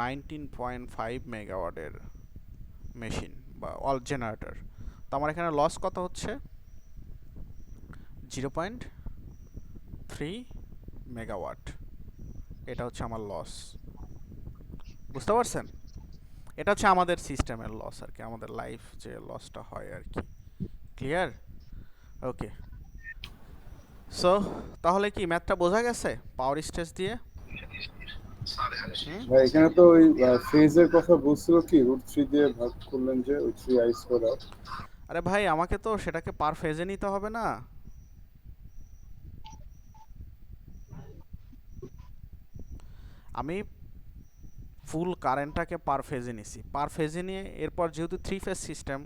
19.5 মেগাওয়াটের মেশিন বা অল জেনারেটর। তো আমার এখানে লস কত হচ্ছে? 0.3 মেগাওয়াট, এটা হচ্ছে আমার লস। বুঝতে পারছেন? এটা হচ্ছে আমাদের সিস্টেমের লস আর কি, আমাদের লাইফ যে লসটা হয় আর কি। ক্লিয়ার? ওকে, সো তাহলে কি ম্যাথটা বোঝা গেছে পাওয়ার স্টেজ দিয়ে? ভাই এখানে তো ওই ফেজের কথা বলছিল কি √3 দিয়ে ভাগ করলেন যে ওই 3 আই স্কয়ার আর। আরে ভাই, আমাকে তো সেটাকে পার ফেজে নিতে হবে না? আমি ফুল কারেন্টটাকে পার ফেজে নিছি, পার ফেজে নিয়ে এরপর যেহেতু 3 ফেজ সিস্টেম,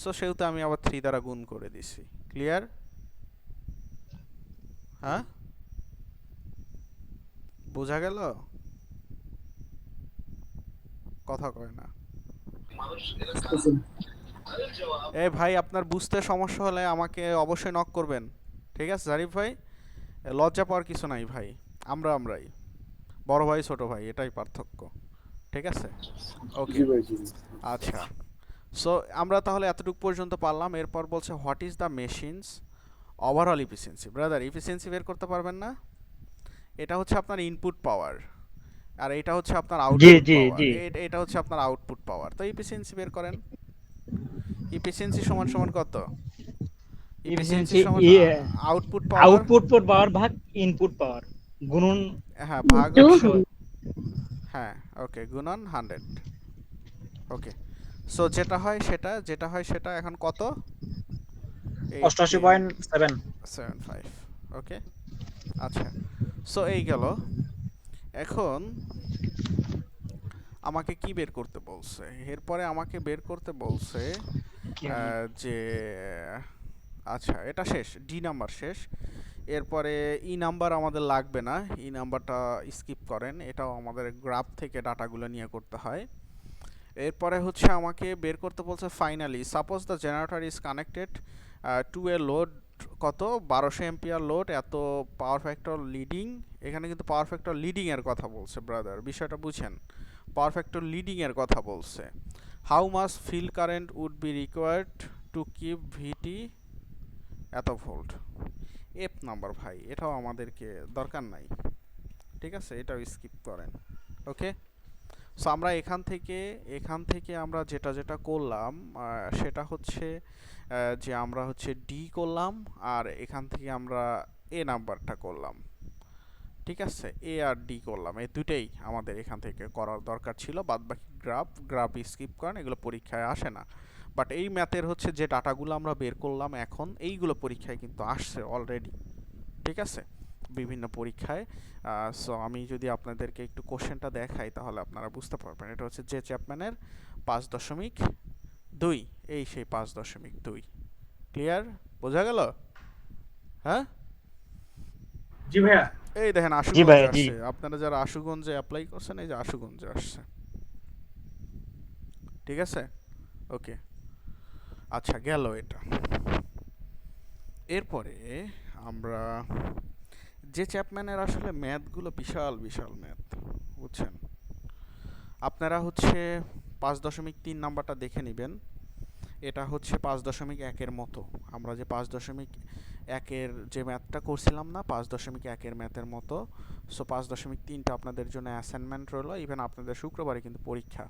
সো সেহেতু আমি আবার 3 দ্বারা গুণ করে দিছি। ক্লিয়ার? হ্যাঁ, বোঝা গেল? কথা কয় না। এ ভাই, আপনার বুঝতে সমস্যা হলে আমাকে অবশ্যই নক করবেন, ঠিক আছে জারিফ ভাই? লজ্জা পাওয়ার কিছু নাই ভাই, আমরাই বড় ভাই ছোট ভাই, এটাই পার্থক্য। ঠিক আছে, ওকে, জি ভাই জি। আচ্ছা। সো আমরা তাহলে এতটুকু পর্যন্ত পারলাম। এরপর বলছে what is the machines overall efficiency. Brother efficiency বের করতে পারবেন না? এটা হচ্ছে আপনার ইনপুট পাওয়ার, আর এটা হচ্ছে আপনার জি আউটপুট জি পাওয়ার। জি এটা হচ্ছে আপনার আউটপুট পাওয়ার। তো ইফিসিয়েন্সি বের করেন। ইফিসিয়েন্সি সমান সমান কত? ইফিসিয়েন্সি সমান আউটপুট পাওয়ার, আউটপুট পাওয়ার ভাগ ইনপুট পাওয়ার গুণন হ্যাঁ, ভাগ 200 হ্যাঁ, ওকে, গুণন 100। ওকে, সো যেটা হয় সেটা এখন কত? 88.7। 75। ওকে, আচ্ছা, সো এই গেল। এখন আমাকে কি বের করতে বলছে? এরপরে আমাকে বের করতে বলছে যে আচ্ছা, এটা শেষ, ডি নাম্বার শেষ। এরপরে ই নাম্বার আমাদের লাগবে না, ই নাম্বারটা স্কিপ করেন, এটাও আমাদের গ্রাফ থেকে ডাটাগুলো নিয়ে করতে হয়। এরপরে হচ্ছে আমাকে বের করতে বলছে finally suppose the generator is connected to A load, কত 1200 এম্পিয়ার লোড, এত পাওয়ার ফ্যাক্টর লিডিং। এখানে কিন্তু পাওয়ার ফ্যাক্টর লিডিং এর কথা বলছে ব্রাদার, বিষয়টা বুঝেন, পাওয়ার ফ্যাক্টর লিডিং এর কথা বলছে। How much field current would be required to keep VT এত ভোল্ট। এফ নাম্বার ভাই, এটাও আমাদেরকে দরকার নাই, ঠিক আছে, এটাও স্কিপ করেন। ওকে, সো আমরা এখান থেকে আমরা যেটা করলাম সেটা হচ্ছে যে আমরা হচ্ছে ডি করলাম, আর এখান থেকে আমরা এ নাম্বারটা করলাম, ঠিক আছে, এ আর ডি করলাম, এই দুটেই আমাদের এখান থেকে করার দরকার ছিল। বাদ বাকি গ্রাফ স্কিপ করেন, এগুলো পরীক্ষায় আসে না। বাট এই ম্যাথের হচ্ছে যে ডাটাগুলো আমরা বের করলাম এখন, এইগুলো পরীক্ষায় কিন্তু আসছে অলরেডি, ঠিক আছে, বিভিন্ন পরীক্ষায়। সো আমি যদি আপনাদেরকে একটু কোশ্চেনটা দেখাই তাহলে আপনারা বুঝতে পারবেন। এটা হচ্ছে জে চ্যাপম্যানের 5.2, এই সেই 5.2। ক্লিয়ার? বোঝা গেল? হ্যাঁ, জি ভাইয়া। এই দেখেন আশুগঞ্জে আসছে, আপনারা যারা আশুগঞ্জে অ্যাপ্লাই করছেন, এই যে আশুগঞ্জে আসছে, ঠিক আছে, ওকে, আচ্ছা, গেল এটা। এরপরে আমরা যে চ্যাপম্যানের আসলে ম্যাথগুলো বিশাল বিশাল ম্যাথ, বুঝছেন। আপনারা হচ্ছে 5.3 নাম্বারটা দেখে নেবেন। এটা হচ্ছে 5.1 মতো, আমরা যে 5.1 যে ম্যাথটা করছিলাম না, 5.1 ম্যাথের মতো। সো 5.3টা আপনাদের জন্য অ্যাসাইনমেন্ট রইলো, ইভেন আপনাদের শুক্রবারে কিন্তু পরীক্ষা,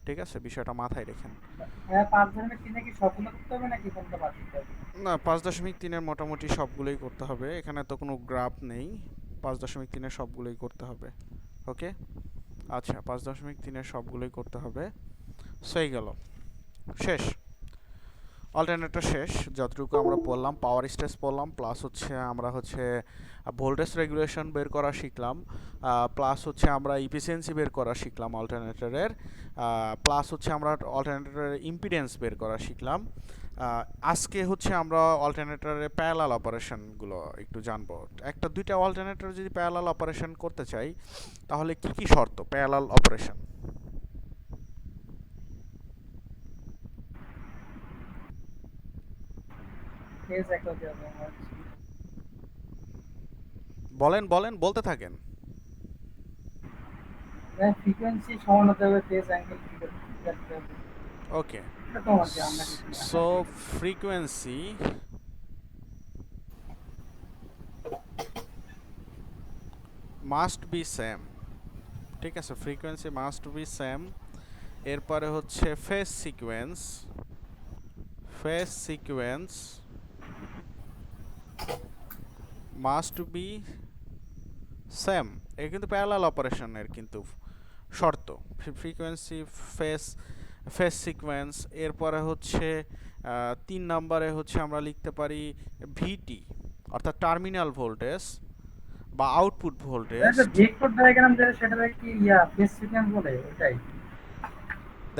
ঠিক আছে, বিষয়টা মাথায় রেখেন। না, 5.3-এর মোটামুটি সবগুলোই করতে হবে, এখানে তো কোনো গ্রাফ নেই, 5.3-এর সবগুলোই করতে হবে। ওকে, আচ্ছা, 5.3-এর সবগুলোই করতে হবে। সেই গেল, শেষ, অল্টারনেটর শেষ। যতটুকু আমরা পড়লাম, পাওয়ার স্টেজ পড়লাম, প্লাস হচ্ছে আমরা হচ্ছে ভোল্টেজ রেগুলেশন বের করা শিখলাম, প্লাস হচ্ছে আমরা ইফিসিয়েন্সি বের করা শিখলাম অল্টারনেটরের, প্লাস হচ্ছে আমরা অল্টারনেটরের ইম্পিডেন্স বের করা শিখলাম। আজকে হচ্ছে আমরা অল্টারনেটরের প্যারালাল অপারেশনগুলো একটু জানবো। একটা দুইটা অল্টারনেটর যদি প্যারালাল অপারেশন করতে চাই তাহলে কি কি শর্ত প্যারালাল অপারেশন? বলেন বলেন, বলতে থাকেন। ফ্রিকোয়েন্সি সমান হতে হবে, ফেজ অ্যাঙ্গেল রাখতে হবে। Okay, so frequency must be same, ঠিক আছে, ফ্রিকোয়েন্সি মাস্ট বি সেম। এরপরে হচ্ছে phase sequence must be same. এ কিন্তু প্যারালাল অপারেশনের কিন্তু শর্ত, ফ্রিকোয়েন্সি ফেজ সিকোয়েন্স। এরপরে হচ্ছে 3 নম্বরে হচ্ছে আমরা লিখতে পারি ভিটি, অর্থাৎ টার্মিনাল ভোল্টেজ বা আউটপুট ভোল্টেজ। ভেক্টর ডায়াগ্রাম যেটা, সেটাকে কি ফেজ সিকোয়েন্স বলে, ওটাই।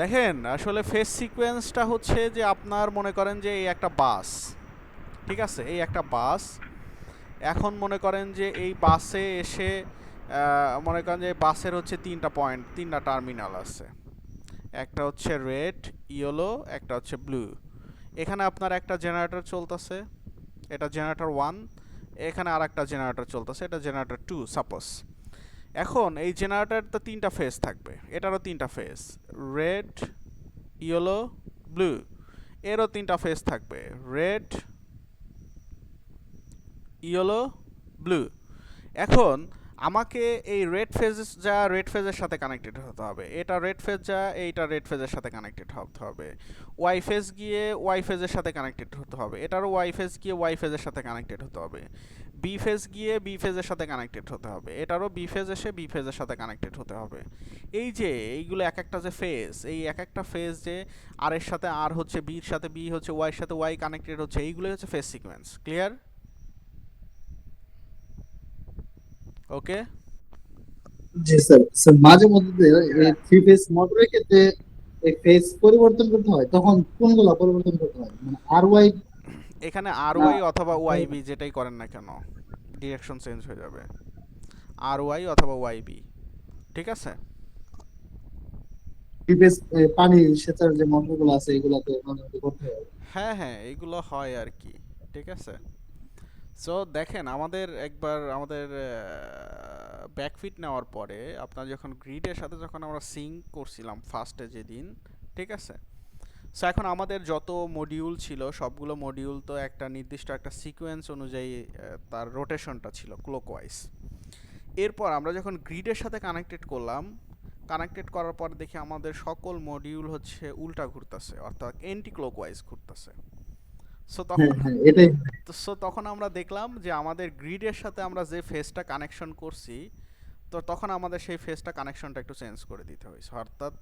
দেখেন, আসলে ফেজ সিকোয়েন্সটা হচ্ছে যে আপনার মনে করেন যে এই একটা বাস, ঠিক আছে, এই একটা বাস, এখন মনে করেন যে এই বাসে এসে মনে করেন যে বাসের হচ্ছে 3টা পয়েন্ট, 3টা টার্মিনাল আছে, একটা হচ্ছে রেড, ইয়েলো, একটা হচ্ছে ব্লু। এখানে আপনার একটা জেনারেটর চলতেছে, এটা জেনারেটর 1, এখানে আর একটা জেনারেটর চলতেছে, এটা জেনারেটর 2 সাপোজ। এখন এই জেনারেটর তো 3টা ফেজ থাকবে, এটারও 3টা ফেজ, রেড, ইয়েলো, ব্লু, এরও 3টা ফেজ থাকবে, রেড, ইয়েলো, ব্লু। এখন আমাকে এই রেড ফেজ যা রেড ফেজের সাথে কানেক্টেড হতে হবে, এটা রেড ফেজ যা এইটা রেড ফেজের সাথে কানেক্টেড হতে হবে, ওয়াই ফেজ গিয়ে ওয়াই ফেজের সাথে কানেক্টেড হতে হবে, এটারও ওয়াই ফেজ গিয়ে ওয়াই ফেজের সাথে কানেক্টেড হতে হবে, বি ফেজ গিয়ে বি ফেজের সাথে কানেক্টেড হতে হবে, এটারও বি ফেজ এসে বি ফেজের সাথে কানেক্টেড হতে হবে। এই যে এইগুলো এক একটা যে ফেজ, এই এক একটা ফেজ যে আর এর সাথে আর হচ্ছে, বির সাথে বি হচ্ছে, ওয়াই এর সাথে ওয়াই কানেক্টেড হচ্ছে, এইগুলোই হচ্ছে ফেজ সিকোয়েন্স। ক্লিয়ার? ওকে, জি স্যার। স্যার মাঝে মধ্যে এই থ্রি ফেজ মোটরের ক্ষেত্রে এই ফেজ পরিবর্তন করতে হয়, তখন কোনগুলো পরিবর্তন করতে হয়, মানে আর ওয়াই এখানে আর ওয়াই অথবা ওয়াই বি যেটাই করেন না কেন ডিরেকশন চেঞ্জ হয়ে যাবে, আর ওয়াই অথবা ওয়াই বি। ঠিক আছে? থ্রি ফেজ পানি সেচার যে মোটরগুলো আছে এগুলাতে মাঝে মধ্যে করতে হয়। হ্যাঁ হ্যাঁ, এইগুলো হয় আর কি। ঠিক আছে, সো দেখেন আমাদের একবার আমাদের ব্যাকফিট নেওয়ার পরে আপনার যখন গ্রিডের সাথে যখন আমরা সিঙ্ক করছিলাম ফার্স্টে যেদিন, ঠিক আছে, সো এখন আমাদের যত মডিউল ছিল সবগুলো মডিউল তো একটা নির্দিষ্ট একটা সিকোয়েন্স অনুযায়ী তার রোটেশনটা ছিল ক্লকওয়াইজ। এরপর আমরা যখন গ্রিডের সাথে কানেক্টেড করলাম, কানেক্টেড করার পর দেখি আমাদের সকল মডিউল হচ্ছে উল্টা ঘুরতেছে, অর্থাৎ এন্টি ক্লকওয়াইজ ঘুরতেছে। সো তখন এটাই তখন আমরা দেখলাম যে আমাদের গ্রিডের সাথে আমরা যে ফেজটা কানেকশন করছি, তো তখন আমাদের সেই ফেজটা কানেকশনটা একটু চেঞ্জ করে দিতে হয়েছে, অর্থাৎ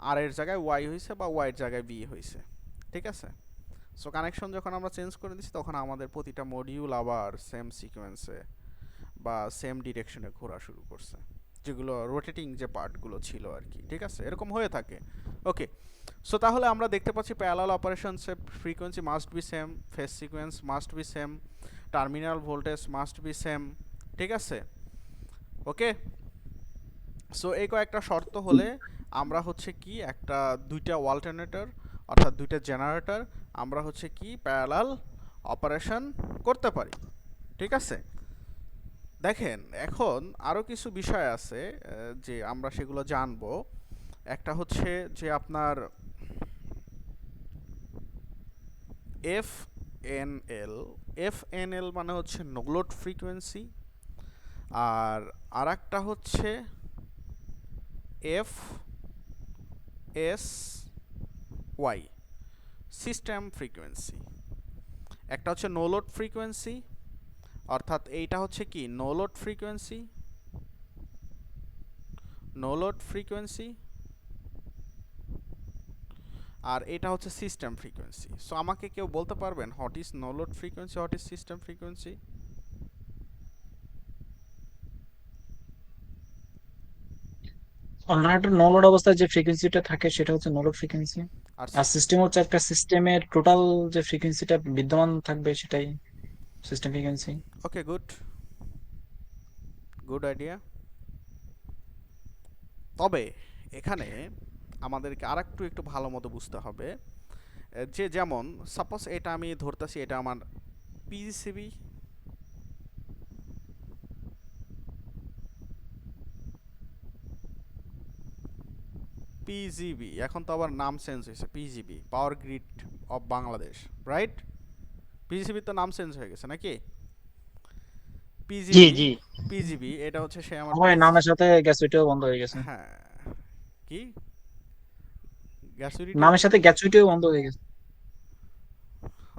আর এর জায়গায় ওয়াই হয়েছে বা ওয়াই এর জায়গায় বি হয়েছে। ঠিক আছে, সো কানেকশন যখন আমরা চেঞ্জ করে দিচ্ছি তখন আমাদের প্রতিটা মডিউল আবার সেম সিকোয়েন্সে বা সেম ডিরেকশনে ঘোরা শুরু করছে, যেগুলো রোটেটিং যে পার্টগুলো ছিল আর কি। ঠিক আছে, এরকম হয়ে থাকে। ওকে, সো তাহলে আমরা দেখতে পাচ্ছি প্যারালাল অপারেশনসে frequency must be same, phase sequence must be same, terminal voltage must be same. ঠিক আছে, ওকে, সো এই কয়েকটা শর্ত হলে আমরা হচ্ছে কি একটা দুইটা অল্টারনেটর অর্থাৎ দুইটা জেনারেটর আমরা হচ্ছে কি প্যারালাল অপারেশন করতে পারি। ঠিক আছে, দেখেন এখন আরও কিছু বিষয় আছে যে আমরা সেগুলো জানবো। একটা হচ্ছে যে আপনার এফএনএল মানে হচ্ছে নো লোড ফ্রিকোয়েন্সি, আর আরেকটা হচ্ছে এফএসওয়াই সিস্টেম ফ্রিকোয়েন্সি। একটা হচ্ছে নো লোড ফ্রিকোয়েন্সি, অর্থাৎ এইটা হচ্ছে কি no load frequency, no load frequency, আর এটা হচ্ছে সিস্টেম ফ্রিকোয়েন্সি। সো আমাকে কেউ বলতে পারবেন what is no load frequency, what is system frequency? Alternator no load অবস্থায় যে ফ্রিকোয়েন্সিটা থাকে সেটা হচ্ছে নো লোড ফ্রিকোয়েন্সি, আর সিস্টেম হচ্ছে একটা সিস্টেমের টোটাল যে ফ্রিকোয়েন্সিটা বিদ্যমান থাকবে সেটাই system frequency. Okay, good good idea. তবে এখানে আমাদেরকে আরেকটু একটু ভালো মতো বুঝতে হবে যে যেমন সাপোজ এটা আমি ধরতেছি এটা আমার পিজিসিবি, পিজিবি, এখন তো আবার নাম চেঞ্জ হয়েছে, PGB power grid of Bangladesh, right? PGCB তো নাম চেঞ্জ হয়ে গেছে নাকি? জি জি পিজিবি এটা হচ্ছে সে আমার আমার নামের সাথে গ্যাসুইটিও বন্ধ হয়ে গেছে, হ্যাঁ, কি গ্যাসুরিটি? নামের সাথে গ্যাসুইটিও বন্ধ হয়ে গেছে।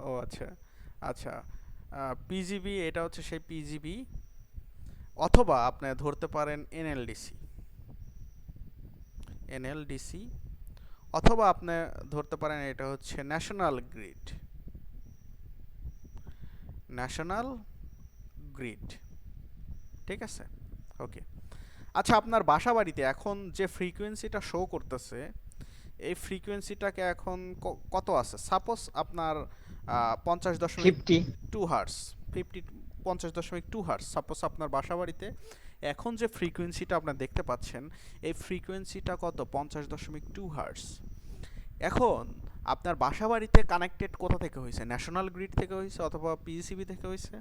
ও আচ্ছা আচ্ছা, পিজিবি এটা হচ্ছে সেই পিজিবি, অথবা আপনি ধরতে পারেন এনএলডিসি, এনএলডিসি, অথবা আপনি ধরতে পারেন এটা হচ্ছে ন্যাশনাল গ্রিড, ন্যাশনাল গ্রিড। ঠিক আছে, ওকে। আচ্ছা, আপনার বাসা বাড়িতে এখন যে ফ্রিকোয়েন্সিটা শো করতেছে এই ফ্রিকোয়েন্সিটাকে এখন কত আছে? সাপোজ আপনার 50.2 হার্টস, 50.2 হার্টস সাপোজ আপনার বাসা বাড়িতে এখন যে ফ্রিকোয়েন্সিটা আপনারা দেখতে পাচ্ছেন এই ফ্রিকোয়েন্সিটা কত? 50.2 হার্টস। এখন আপনার বাসা বাড়িতে কানেক্টেড কোথা থেকে হয়েছে? ন্যাশনাল গ্রিড থেকে হয়েছে অথবা পিজিসিবি থেকে হয়েছে,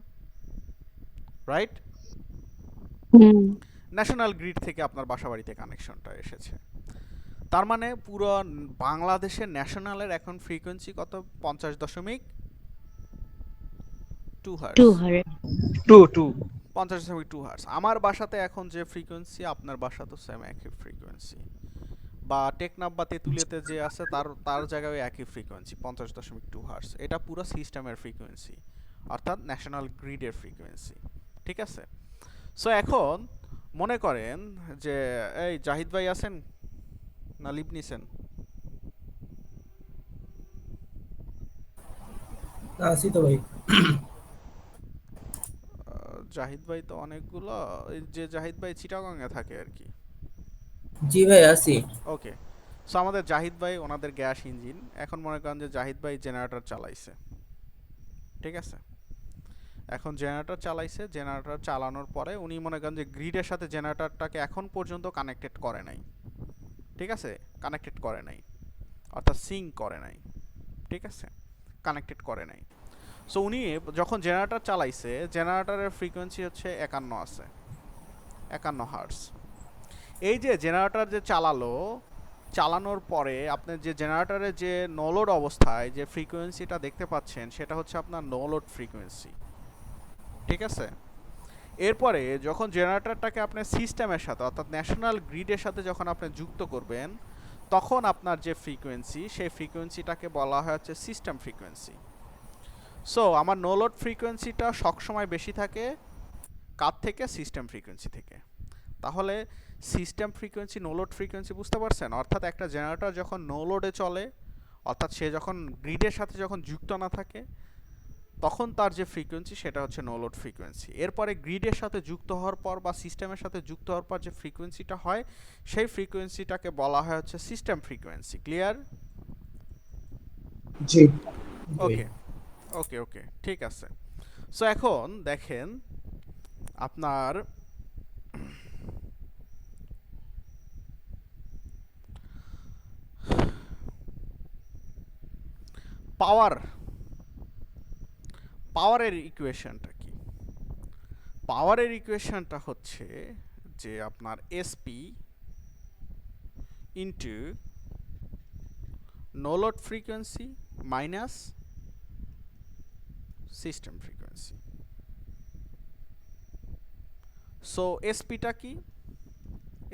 রাইট? ন্যাশনাল গ্রিড থেকে আপনার বাসা বাড়িতে কানেকশনটা এসেছে। তার মানে পুরো বাংলাদেশের ন্যাশনালের এখন ফ্রিকোয়েন্সি কত? 50.2 হার্টজ। 50.2 হার্টজ। আমার বাসাতে এখন যে ফ্রিকোয়েন্সি, আপনার বাসাতেও সেম একই ফ্রিকোয়েন্সি, বা টেকনাফ বা তেতুলিয়াতে যে আছে তার জায়গায় একই ফ্রিকোয়েন্সি 50.2 হার্টজ। এটা পুরো সিস্টেমের ফ্রিকোয়েন্সি, অর্থাৎ ন্যাশনাল গ্রিডের ফ্রিকোয়েন্সি। ঠিক আছে? সো এখন মনে করেন যে এই জাহিদ ভাই আছেন না লিভ নিছেন? আছি তো ভাই। জাহিদ ভাই তো অনেকগুলো, এই যে জাহিদ ভাই চিটাগং এ থাকে আর কি। জি ভাই আছি। ওকে, সো আমাদের জাহিদ ভাই ওনাদের গ্যাস ইঞ্জিন, এখন মনে করেন যে জাহিদ ভাই জেনারেটর চালাইছে। ঠিক আছে? এখন জেনারেটর চালাইছে, জেনারেটর চালানোর পরে উনি মনে করেন যে গ্রিডের সাথে জেনারেটরটাকে এখন পর্যন্ত কানেক্টেড করে নাই। ঠিক আছে? কানেক্টেড করে নাই, অর্থাৎ সিঙ্ক করে নাই। ঠিক আছে? কানেক্টেড করে নাই। সো উনি যখন জেনারেটর চালাইছে, জেনারেটরের ফ্রিকোয়েন্সি হচ্ছে 51 আছে, 51 হার্টজ। এই যে জেনারেটর যে চালানোর পরে আপনার যে জেনারেটরের যে নো লোড অবস্থায় যে ফ্রিকোয়েন্সিটা দেখতে পাচ্ছেন, সেটা হচ্ছে আপনার নো লোড ফ্রিকোয়েন্সি। ঠিক আছে? এরপরে যখন জেনারেটরটাকে আপনি সিস্টেমের সাথে, অর্থাৎ ন্যাশনাল গ্রিডের সাথে যখন আপনি যুক্ত করবেন, তখন আপনার যে ফ্রিকোয়েন্সি, সেই ফ্রিকোয়েন্সিটাকে বলা হয় হচ্ছে সিস্টেম ফ্রিকোয়েন্সি। সো আমার নো লোড ফ্রিকোয়েন্সিটা সবসময় বেশি থাকে কার থেকে? সিস্টেম ফ্রিকোয়েন্সি থেকে। তাহলে system frequency, no load frequency বুঝতে পারছেন? অর্থাৎ একটা জেনারেটর যখন নো লোডে চলে, অর্থাৎ সে যখন গ্রিডের সাথে যখন যুক্ত না থাকে, তখন তার যে ফ্রিকোয়েন্সি সেটা হচ্ছে নো লোড ফ্রিকোয়েন্সি। এরপরে গ্রিডের সাথে যুক্ত হওয়ার পর বা সিস্টেমের সাথে যুক্ত হওয়ার পর যে ফ্রিকোয়েন্সিটা হয়, সেই ফ্রিকোয়েন্সিটাকে বলা হয় হচ্ছে সিস্টেম ফ্রিকোয়েন্সি। ক্লিয়ার? জি। ওকে ওকে ওকে, ঠিক আছে। সো এখন দেখেন আপনার পাওয়ারের ইকুয়েশনটা কি? পাওয়ারের ইকুয়েশনটা হচ্ছে যে আপনার SP into no load frequency minus system frequency. So এসপিটা কি?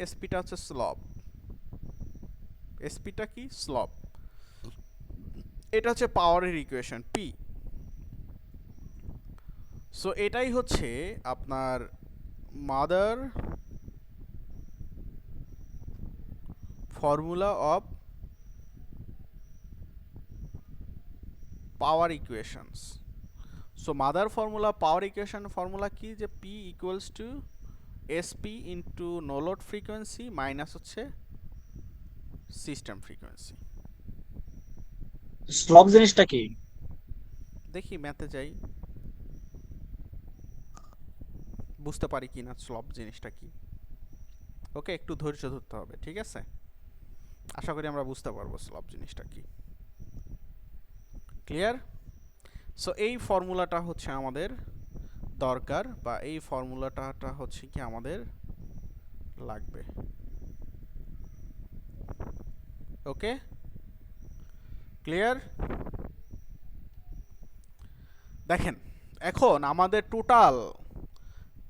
এসপিটা হচ্ছে স্লপ। এসপিটা কি? স্লপ। এটা হচ্ছে পাওয়ারের ইকুয়েশন পি। সো এটাই হচ্ছে আপনার mother formula of power equations. So mother formula power equation formula কি? যে P equals to SP into no load frequency minus হচ্ছে সিস্টেম ফ্রিকোয়েন্সি। স্লপ জিনিসটা কি? দেখি ম্যাথে যাই, বুঝতে পারি কিনা স্লপ জিনিসটা কি। ওকে, একটু ধৈর্য ধরতে হবে। ঠিক আছে? আশা করি আমরা বুঝতে পারবো স্লপ জিনিসটা কি। ক্লিয়ার? সো এই ফর্মুলাটা হচ্ছে আমাদের দরকার, বা এই ফর্মুলাটা হচ্ছে কি আমাদের লাগবে। ওকে, ক্লিয়ার? দেখেন এখন আমাদের টোটাল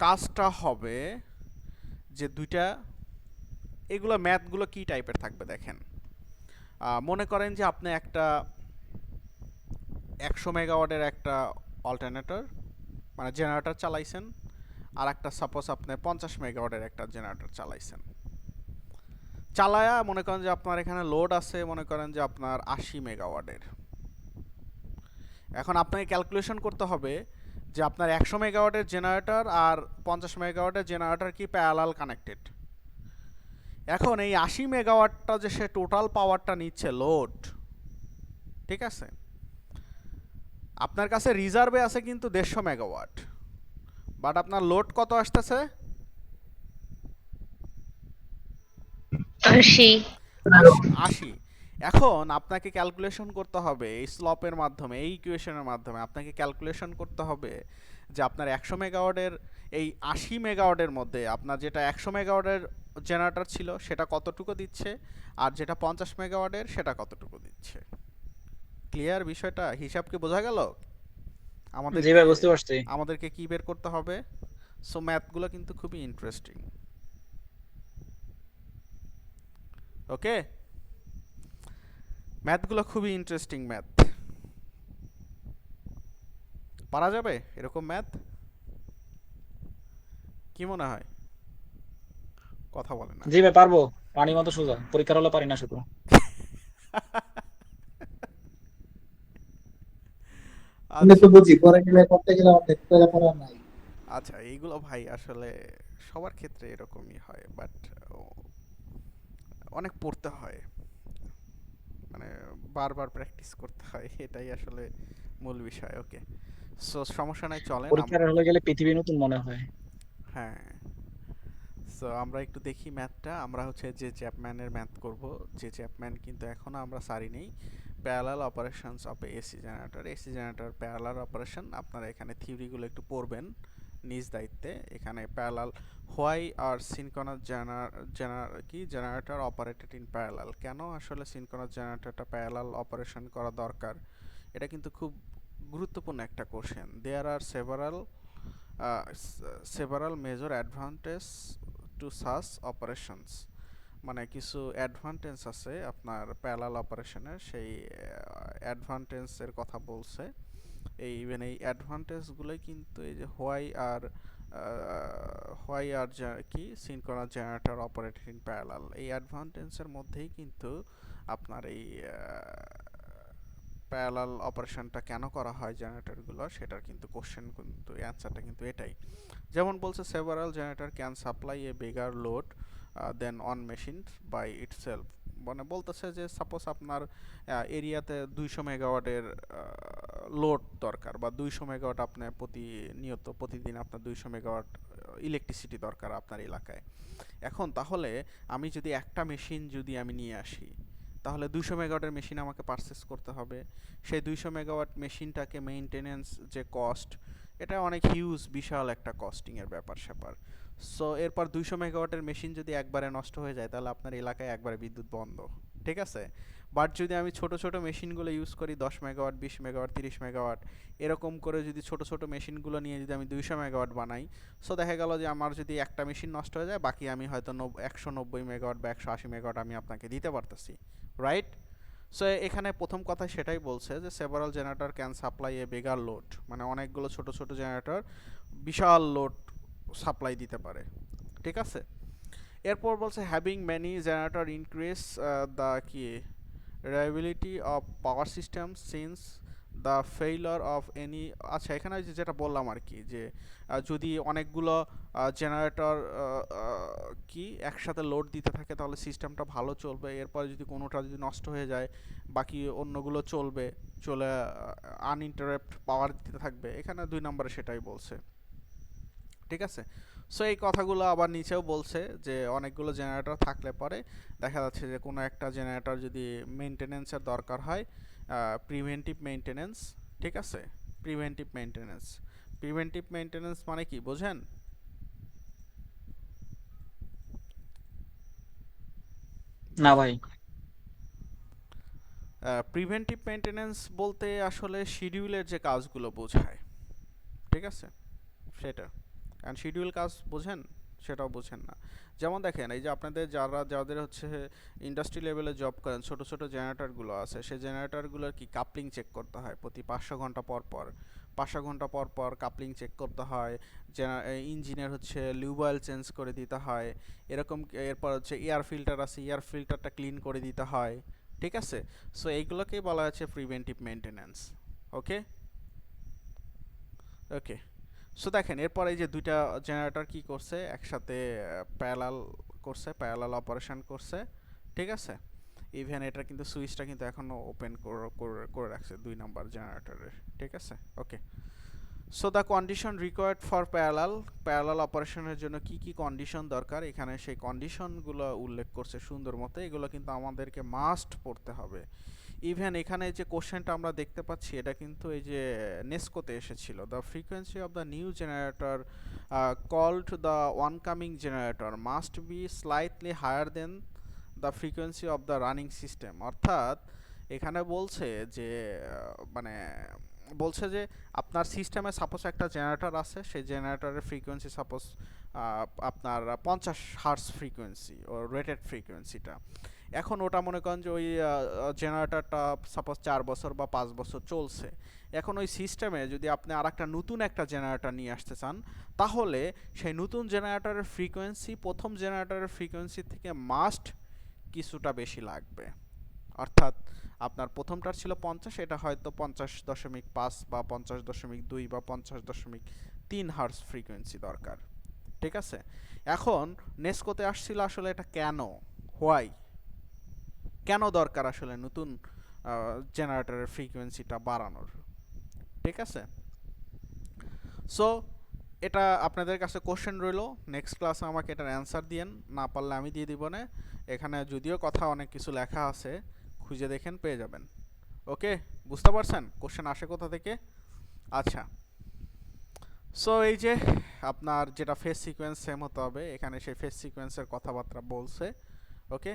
কাজটা হবে যে দুইটা, এগুলো ম্যাথগুলো কি টাইপের থাকবে দেখেন। মনে করেন যে আপনি একটা 100 মেগাওয়াটের একটা অল্টারনেটর মানে জেনারেটর চালাইছেন, আর একটা সাপোজ আপনি 50 মেগাওয়াটের একটা জেনারেটর চালাইছেন। চালায়া মনে করেন যে আপনার এখানে লোড আছে মনে করেন যে আপনার 80 মেগাওয়াটের। এখন আপনাকে ক্যালকুলেশন করতে হবে যে আপনার 100 মেগাওয়াটের জেনারেটর আর 50 মেগাওয়াটের জেনারেটর কি প্যারালাল কানেক্টেড। এখন এই 80 মেগাওয়াটটা যে সে টোটাল পাওয়ারটা নিচ্ছে লোড, ঠিক আছে, আপনার কাছে রিজার্ভে আছে কিন্তু 150 মেগাওয়াট, বাট আপনার লোড কত আসতেছে? 80। এখন আপনাকে ক্যালকুলেশন করতে হবে এই স্লপের মাধ্যমে, এই ইকুয়েশনের মাধ্যমে আপনাকে ক্যালকুলেশন করতে হবে যে আপনার 100 মেগাওয়াটের এই 80 মেগাওয়াটের মধ্যে আপনার যেটা 100 মেগাওয়াটের জেনারেটর ছিল সেটা কতটুকু দিচ্ছে, আর যেটা 50 মেগাওয়াটের সেটা কতটুকু দিচ্ছে। ক্লিয়ার বিষয়টা? হিসাব কি বোঝা গেল? জি ভাই বুঝতে পারছি। আমাদেরকে কি বের করতে হবে? সো ম্যাথগুলো কিন্তু খুবই ইন্টারেস্টিং। ওকে, ম্যাথগুলো খুবই ইন্টারেস্টিং ম্যাথ। পারা যাবে এরকম ম্যাথ? কি মনে হয়? কথা বলে না। জি ভাই পারবো, পানি মতো সোজা, পরীক্ষার হলে পারি না শুধু। আমি তো বুঝি পরে গেলে করতে গেলে অর্ধেক করে পড়া নাই। আচ্ছা, এইগুলো ভাই আসলে সবার ক্ষেত্রে এরকমই হয়, বাট অনেক পড়তে হয়, মানে বারবার প্র্যাকটিস করতে হয়, এটাই আসলে মূল বিষয়। ওকে, সো সমস্যা নাই, চলেন পরীক্ষার হলে গেলে পৃথিবী নতুন মনে হয়। হ্যাঁ, সো আমরা একটু দেখি ম্যাথটা। আমরা হচ্ছে যে চ্যাপম্যানের ম্যাথ করব। যে চ্যাপম্যান কিন্তু এখনো আমরা সারি নেই। Parallel operations of AC generator. AC generator parallel operation, আপনারা এখানে থিওরিগুলো একটু পড়বেন নিজ দায়িত্বে। এখানে parallel, why are synchronous generator operated in parallel, কেন আসলে সিনক্রোনাস জেনারেটরটা প্যারালাল অপারেশন করা দরকার, এটা কিন্তু খুব গুরুত্বপূর্ণ একটা question. There are several major advantage to such operations, মানে কিছু অ্যাডভান্টেজ আছে আপনার প্যারালাল অপারেশনের, সেই অ্যাডভান্টেজের কথা বলছে। ইভেন এই অ্যাডভান্টেজগুলোই কিন্তু এই যে হোয়াই আর কি synchronous generator operated in parallel, এই অ্যাডভান্টেজের মধ্যেই কিন্তু আপনার এই প্যারালাল অপারেশনটা কেন করা হয় জেনারেটরগুলো, সেটার কিন্তু কোশ্চেন, কিন্তু অ্যান্সারটা কিন্তু এটাই। যেমন বলছে several generator can supply a bigger load than on machine by itself, মানে বলতেছে যে সাপোজ আপনার এরিয়াতে 200 মেগাওয়াটের লোড দরকার, বা 200 মেগাওয়াট আপনার প্রতিদিন আপনার 200 মেগাওয়াট ইলেকট্রিসিটি দরকার আপনার এলাকায়। এখন তাহলে আমি যদি একটা মেশিন যদি আমি নিয়ে আসি, তাহলে 200 মেগাওয়াটের মেশিন আমাকে পারচেস করতে হবে। সেই 200 মেগাওয়াট মেশিনটাকে মেইনটেনেন্স যে কস্ট, এটা অনেক হিউজ, বিশাল একটা কস্টিংয়ের ব্যাপার স্যাপার। সো এরপর 200 মেগাওয়াটের মেশিন যদি একবারে নষ্ট হয়ে যায়, তাহলে আপনার এলাকায় একবারে বিদ্যুৎ বন্ধ, ঠিক আছে? বাট যদি আমি ছোট ছোট মেশিনগুলো ইউজ করি, 10 মেগাওয়াট, 20 মেগাওয়াট, 30 মেগাওয়াট, এরকম করে যদি ছোট ছোট মেশিনগুলো নিয়ে যদি আমি 200 মেগাওয়াট বানাই, সো দেখা গেল যে আমার যদি একটা মেশিন নষ্ট হয়ে যায়, বাকি আমি হয়তো 190 মেগাওয়াট বা 180 মেগাওয়াট আমি আপনাকে দিতে পারতেছি, রাইট? সো এখানে প্রথম কথা সেটাই বলছে যে several generator can supply a bigger load, মানে অনেকগুলো ছোট ছোট জেনারেটর বিশাল লোড সাপ্লাই দিতে পারে, ঠিক আছে? এরপর বলছে having many generator increase the কি reliability of power system since the failure of any, আচ্ছা এখানে যেটা বললাম আর কি, যে যদি অনেকগুলো জেনারেটর কি একসাথে লোড দিতে থাকে, তাহলে সিস্টেমটা ভালো চলবে। এরপরে যদি কোনোটা যদি নষ্ট হয়ে যায়, বাকি অন্যগুলো চলে আনইন্টারাপ্ট পাওয়ার দিতে থাকবে। এখানে 2 নম্বরে সেটাই বলছে, ঠিক আছে? সো এই কথাগুলো আবার নিচেও বলছে যে অনেকগুলো জেনারেটর থাকলে পরে দেখা যাচ্ছে যে কোনো একটা জেনারেটর যদি মেনটেনেন্সের দরকার হয়, প্রিভেন্টিভ মেনটেনেন্স, ঠিক আছে? প্রিভেন্টিভ মেনটেনেন্স মানে কি বোঝেন? না ভাই। প্রিভেন্টিভ মেনটেনেন্স বলতে আসলে শিডিউলের যে কাজগুলো বোঝায়, ঠিক আছে? সেটা, কারণ শিডিউল কাজ বোঝেন, সেটাও বোঝেন না। যেমন দেখেন, এই যে আপনাদের যাদের হচ্ছে ইন্ডাস্ট্রি লেভেলে জব করেন, ছোট ছোট জেনারেটরগুলো আছে, সেই জেনারেটরগুলোর কি কাপলিং চেক করতে হয় প্রতি 500 ঘন্টা পর পর। 500 ঘন্টা পর পর কাপলিং চেক করতে হয়, ইঞ্জিনের হচ্ছে লিউব অয়েল চেঞ্জ করে দিতে হয়, এরকম। এরপর হচ্ছে এয়ার ফিল্টার আছে, এয়ার ফিল্টারটা ক্লিন করে দিতে হয়, ঠিক আছে? সো এইগুলোকেই বলা হচ্ছে প্রিভেন্টিভ মেনটেনেন্স। ওকে ওকে, সো দেখেন এরপর এই যে দুইটা জেনারেটর কি করছে, একসাথে প্যারালাল অপারেশন করছে, ঠিক আছে? ইভেন এটা কিন্তু সুইচটা কিন্তু এখনো ওপেন করে রাখছে 2 নাম্বার জেনারেটরের, ঠিক আছে? Okay, so the condition required for parallel অপারেশনের জন্য কি কি কন্ডিশন দরকার, এখানে সেই কন্ডিশনগুলো উল্লেখ করছে সুন্দর মতো। এগুলো কিন্তু আমাদেরকে মাস্ট পড়তে হবে। ইভেন এখানে যে কোশ্চেনটা আমরা দেখতে পাচ্ছি এটা কিন্তু এই যে নেস্কোতে এসেছিল, the frequency of the new generator called the oncoming generator must be slightly higher than the frequency of the running system. অর্থাৎ এখানে বলছে যে মানে বলছে যে আপনার সিস্টেমে সাপোজ একটা জেনারেটর আছে, সেই জেনারেটরের ফ্রিকোয়েন্সি সাপোজ আপনার 50 হার্টজ ফ্রিকোয়েন্সি ও রেটেড ফ্রিকোয়েন্সিটা। এখন ওটা মনে করেন যে ওই জেনারেটরটা সাপোজ 4 বছর বা 5 বছর চলছে। এখন ওই সিস্টেমে যদি আপনি আরেকটা নতুন একটা জেনারেটর নিয়ে আসতে চান, তাহলে সেই নতুন জেনারেটরের ফ্রিকোয়েন্সি প্রথম জেনারেটরের ফ্রিকোয়েন্সি থেকে মাস্ট কিছুটা বেশি লাগবে। অর্থাৎ আপনার প্রথমটার ছিল 50, এটা হয়তো 50.5 বা 50.2 বা 50.3 হার্টজ ফ্রিকোয়েন্সি দরকার। ঠিক আছে, এখন নেস্কোতে আসছিল আসলে এটা কেন, হোয়াই, কেন দরকার আসলে নতুন জেনারেটরের ফ্রিকোয়েন্সিটা বাড়ানোর। ঠিক আছে, সো এটা আপনাদের কাছে কোশ্চেন রইলো, নেক্সট ক্লাসে আমাকে এটার অ্যান্সার দিয়েন, না পারলে আমি দিয়ে দিব না। এখানে যদিও কথা অনেক কিছু লেখা আছে, খুঁজে দেখেন পেয়ে যাবেন। ওকে, বুঝতে পারছেন কোশ্চেন আসে কোথা থেকে? আচ্ছা, সো এই যে আপনার যেটা ফেস সিকোয়েন্স সেম হতে হবে, এখানে সেই ফেস সিকোয়েন্সের কথাবার্তা বলছে। ওকে,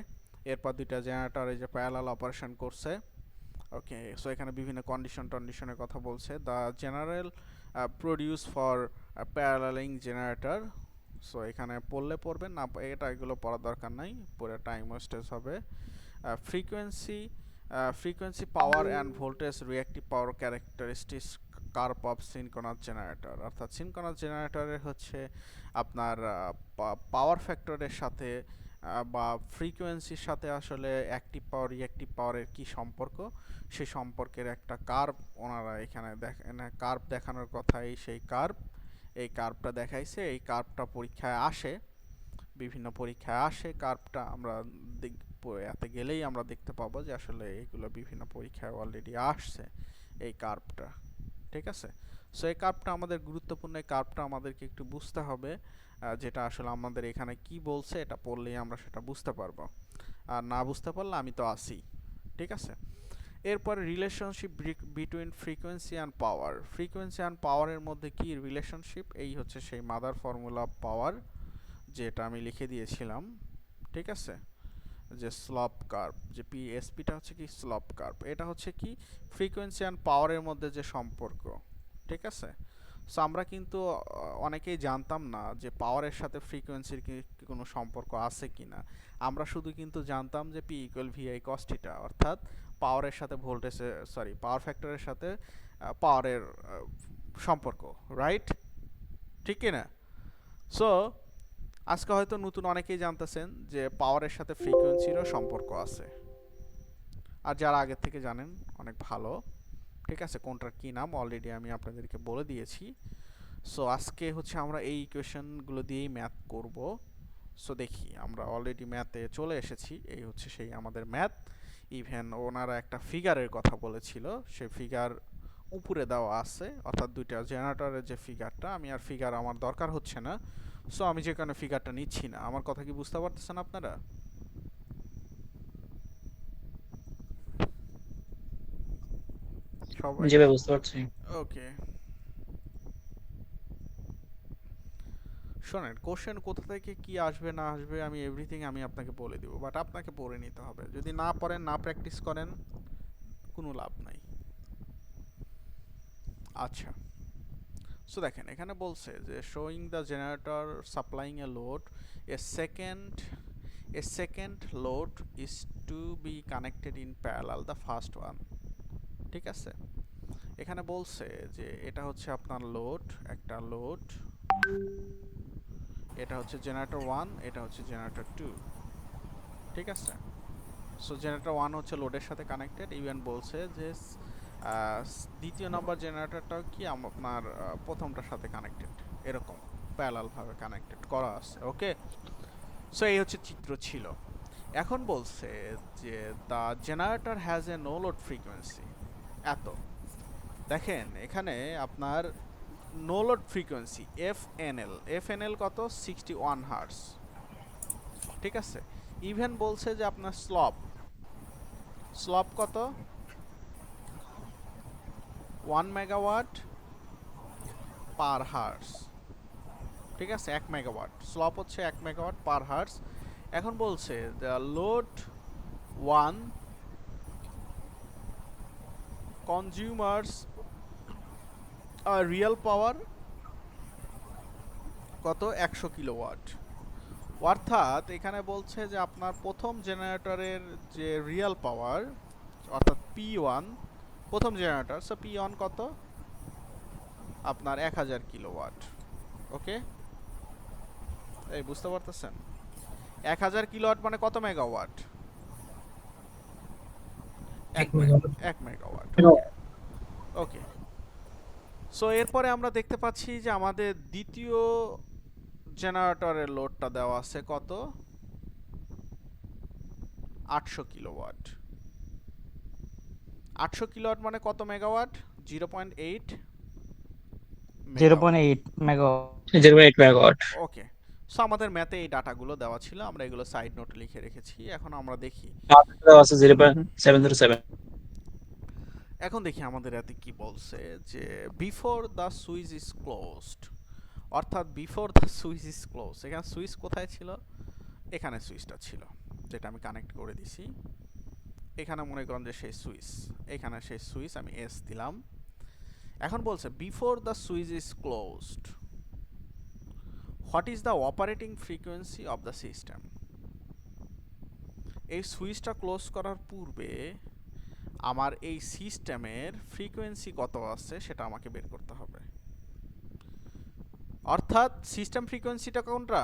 এরপর দুইটা জেনারেটর এই যে প্যারালাল অপারেশন করছে। ওকে, সো এখানে বিভিন্ন কন্ডিশনের কথা বলছে। The general produce for paralleling generator. So এখানে পড়লে পড়বেন, না এগুলো পড়ার দরকার নাই, পরে টাইম ওয়েস্টেজ হবে। Frequency power and voltage reactive power characteristics curve of synchronous generator. অর্থাৎ সিনক্রোনাস জেনারেটরের হচ্ছে আপনার পাওয়ার ফ্যাক্টরের সাথে বা ফ্রিকোয়েন্সির সাথে আসলে অ্যাক্টিভ পাওয়ার রিঅ্যাক্টিভ পাওয়ারের কি সম্পর্ক, সেই সম্পর্কের একটা কার্ভ ওনারা এখানে কার্ভ দেখানোর কথা। সেই এই কার্ভটা দেখাইছে, এই কার্ভটা পরীক্ষায় আসে, বিভিন্ন পরীক্ষায় আসে কার্ভটা। আমরা এতে গেলেই আমরা দেখতে পাবো যে আসলে এগুলো বিভিন্ন পরীক্ষায় অলরেডি আসছে এই কার্ভটা। ঠিক আছে, সো এই কার্ভটা আমাদের গুরুত্বপূর্ণ, এই কার্ভটা আমাদেরকে একটু বুঝতে হবে, যেটা আসলে আমাদের এখানে কি বলছে এটা পড়লেই আমরা সেটা বুঝতে পারবো, আর না বুঝতে পারলে আমি তো আছি। ঠিক আছে, এরপরে relationship between frequency and power. Frequency and পাওয়ারের মধ্যে কি রিলেশনশিপ, এই হচ্ছে সেই মাদার ফর্মুলা অফ পাওয়ার যেটা আমি লিখে দিয়েছিলাম। ঠিক আছে, যে স্লপ কার্ভ, যে পিএসপিটা হচ্ছে কি স্লপ কার্ভ, এটা হচ্ছে কি ফ্রিকোয়েন্সি অ্যান্ড পাওয়ারের মধ্যে যে সম্পর্ক। ঠিক আছে, সো আমরা কিন্তু অনেকেই জানতাম না যে পাওয়ারের সাথে ফ্রিকোয়েন্সির কি কোনো সম্পর্ক আছে কি না। আমরা শুধু কিন্তু জানতাম যে P equal VI cos theta, অর্থাৎ পাওয়ারের সাথে ভোল্টেজের পাওয়ার ফ্যাক্টরের সাথে পাওয়ারের সম্পর্ক, রাইট? ঠিক কি না? সো আজকে হয়তো নতুন অনেকেই জানতেছেন যে পাওয়ারের সাথে ফ্রিকোয়েন্সিরও সম্পর্ক আছে, আর যারা আগের থেকে জানেন অনেক ভালো। ঠিক আছে, কোনটার কী নাম অলরেডি আমি আপনাদেরকে বলে দিয়েছি। সো আজকে হচ্ছে আমরা এই ইকুয়েশনগুলো দিয়েই ম্যাথ করব। সো দেখি, আমরা অলরেডি ম্যাথে চলে এসেছি, এই হচ্ছে সেই আমাদের ম্যাথ। ইভেন ওনারা একটা ফিগারের কথা বলেছিল, সেই ফিগার উপরে দেওয়া আছে, অর্থাৎ দুইটা জেনারেটরের যে ফিগারটা, আমি আর ফিগার আমার দরকার হচ্ছে না, সো আমি যে কারণে ফিগারটা নিচ্ছি না। আমার কথা কি বুঝতে পারতেছেন আপনারা? সবাই জি ভাই, বুঝতে পারছি। ওকে, শোনেন, কোশ্চেন কোথা থেকে কি আসবে না আসবে আমি এভরিথিং আমি আপনাকে বলে দিব, বাট আপনাকে পড়ে নিতে হবে। যদি না পড়েন, না প্র্যাকটিস করেন, কোনো লাভ নাই। আচ্ছা, সো দেখেন এখানে বলছে যে showing the generator supplying a load, a second load is to be connected in parallel the first one. ঠিক আছে, এখানে বলছে যে এটা হচ্ছে আপনার লোড, একটা লোড, এটা হচ্ছে জেনারেটর 1, এটা হচ্ছে জেনারেটর 2। ঠিক আছে, সো জেনারেটর 1 হচ্ছে লোডের সাথে কানেক্টেড। ইভেন বলছে যে দ্বিতীয় নাম্বার জেনারেটরটাও কি আপনার প্রথমটার সাথে কানেক্টেড, এরকম প্যারালাল ভাবে কানেক্টেড করা আছে। ওকে, সো এই হচ্ছে চিত্র ছিল। এখন বলছে যে the generator has a no load frequency এত। দেখেন এখানে আপনার নো লোড ফ্রিকোয়েন্সি এফএনএল কত, 61 হার্টজ। ঠিক আছে, ইভেন বলছে যে আপনার স্লপ স্লপ কত 1 মেগাওয়াট পার হার্স, ঠিক আছে 1 মেগাওয়াট, স্লপ হচ্ছে 1 মেগাওয়াট পার হার্স। এখন বলছে the load 1 consumers real power কত 100 কিলোওয়াট। অর্থাৎ এখানে বলছে যে আপনার প্রথম জেনারেটরের যে রিয়েল পাওয়ার অর্থাৎ P1 প্রথম জেনারেটর, সো P1 কত আপনার 1000 কিলোওয়াট। ওকে, এই বুঝতে পারতেছেন 1000 কিলোওয়াট মানে কত মেগাওয়াট? 1 মেগাওয়াট। ওকে, সো এরপরে আমরা দেখতে পাচ্ছি যে আমাদের দ্বিতীয় জেনারেটরের লোডটা দেওয়া আছে কত 800 কিলোওয়াট। 800 কিলোওয়াট মানে কত মেগাওয়াট? 0.8 মেগাওয়াট। ওকে, সো আমাদের ম্যাথে এই ডাটাগুলো দেওয়া ছিল, আমরা এগুলো সাইড নোটে লিখে রেখেছি। এখন আমরা দেখি, আছে 0.707। এখন দেখি আমাদের এতে কি বলছে যে before the switch is closed, অর্থাৎ before the switch is close, এখানে সুইচ কোথায় ছিল? এখানে সুইচটা ছিল যেটা আমি কানেক্ট করে দিছি। এখানে মনে করেন যে সেই সুইচ, এখানে সেই সুইচ আমি এস দিলাম। এখন বলছে before the switch is closed what is the operating frequency of the system. এই সুইচটা ক্লোজ করার পূর্বে আমার এই সিস্টেমের ফ্রিকোয়েন্সি কত আছে সেটা আমাকে বের করতে হবে। অর্থাৎ সিস্টেম ফ্রিকোয়েন্সিটা কোনটা?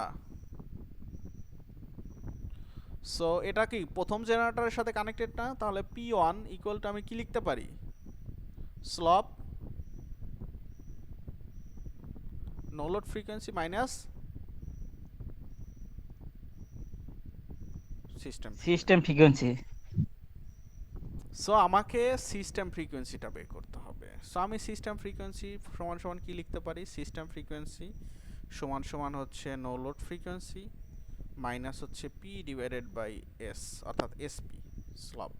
সো এটা কি প্রথম জেনারেটরের সাথে কানেক্টেড না? তাহলে P1 ইকুয়াল টু আমি কি লিখতে পারি? Slope no load frequency minus system frequency. So আমাকে সিস্টেম ফ্রিকোয়েন্সিটা বের করতে হবে। সো আমি সিস্টেম ফ্রিকোয়েন্সি সমান সমান কি লিখতে পারি? সিস্টেম ফ্রিকোয়েন্সি সমান সমান হচ্ছে নো লোড ফ্রিকোয়েন্সি মাইনাস হচ্ছে পি ডিভাইডেড বাই এস অর্থাৎ এসপি স্লপ।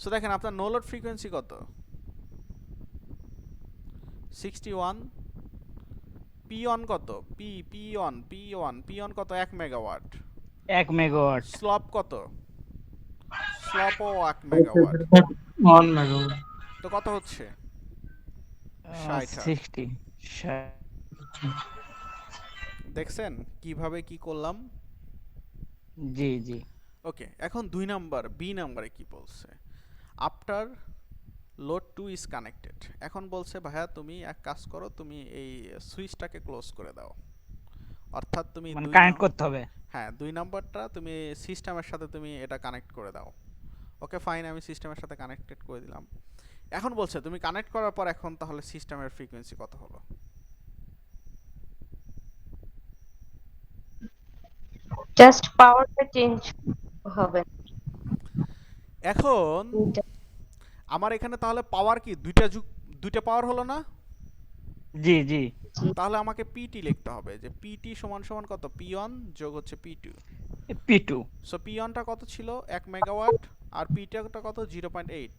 সো দেখেন আপনার নো লোড ফ্রিকোয়েন্সি কত? 61। P1 কত? P1 কত? 1 মেগাওয়াট। 1 মেগাওয়াট। স্লপ কত? স্লপও 1 মেগাওয়াট। 1 মেগাওয়াট। তো কত হচ্ছে? 60। দেখছেন কিভাবে কি করলাম? জি জি। ওকে, এখন 2 নাম্বার বি নাম্বারে কি বলছে? After load 2 is connected. এখন বলছে ভাইয়া তুমি এক কাজ করো, তুমি এই সুইচটাকে ক্লোজ করে দাও। অর্থাৎ তুমি কানেক্ট করতে হবে। হ্যাঁ, 2 নাম্বারটা তুমি সিস্টেমের সাথে তুমি এটা কানেক্ট করে দাও। ওকে ফাইন, আমি সিস্টেমের সাথে কানেক্টেড করে দিলাম। এখন বলছে তুমি কানেক্ট করার পর এখন তাহলে সিস্টেমের ফ্রিকোয়েন্সি কত হলো? জাস্ট পাওয়ারটা চেঞ্জ হবে। এখন আমার এখানে তাহলে পাওয়ার কি দুইটা পাওয়ার হলো না? জি জি। তাহলে আমাকে পিটি লিখতে হবে যে পিটি সমান সমান কত? P1 যোগ হচ্ছে P2। সো P1 টা কত ছিল? 1 মেগাওয়াট আর P2 টা কত? 0.8।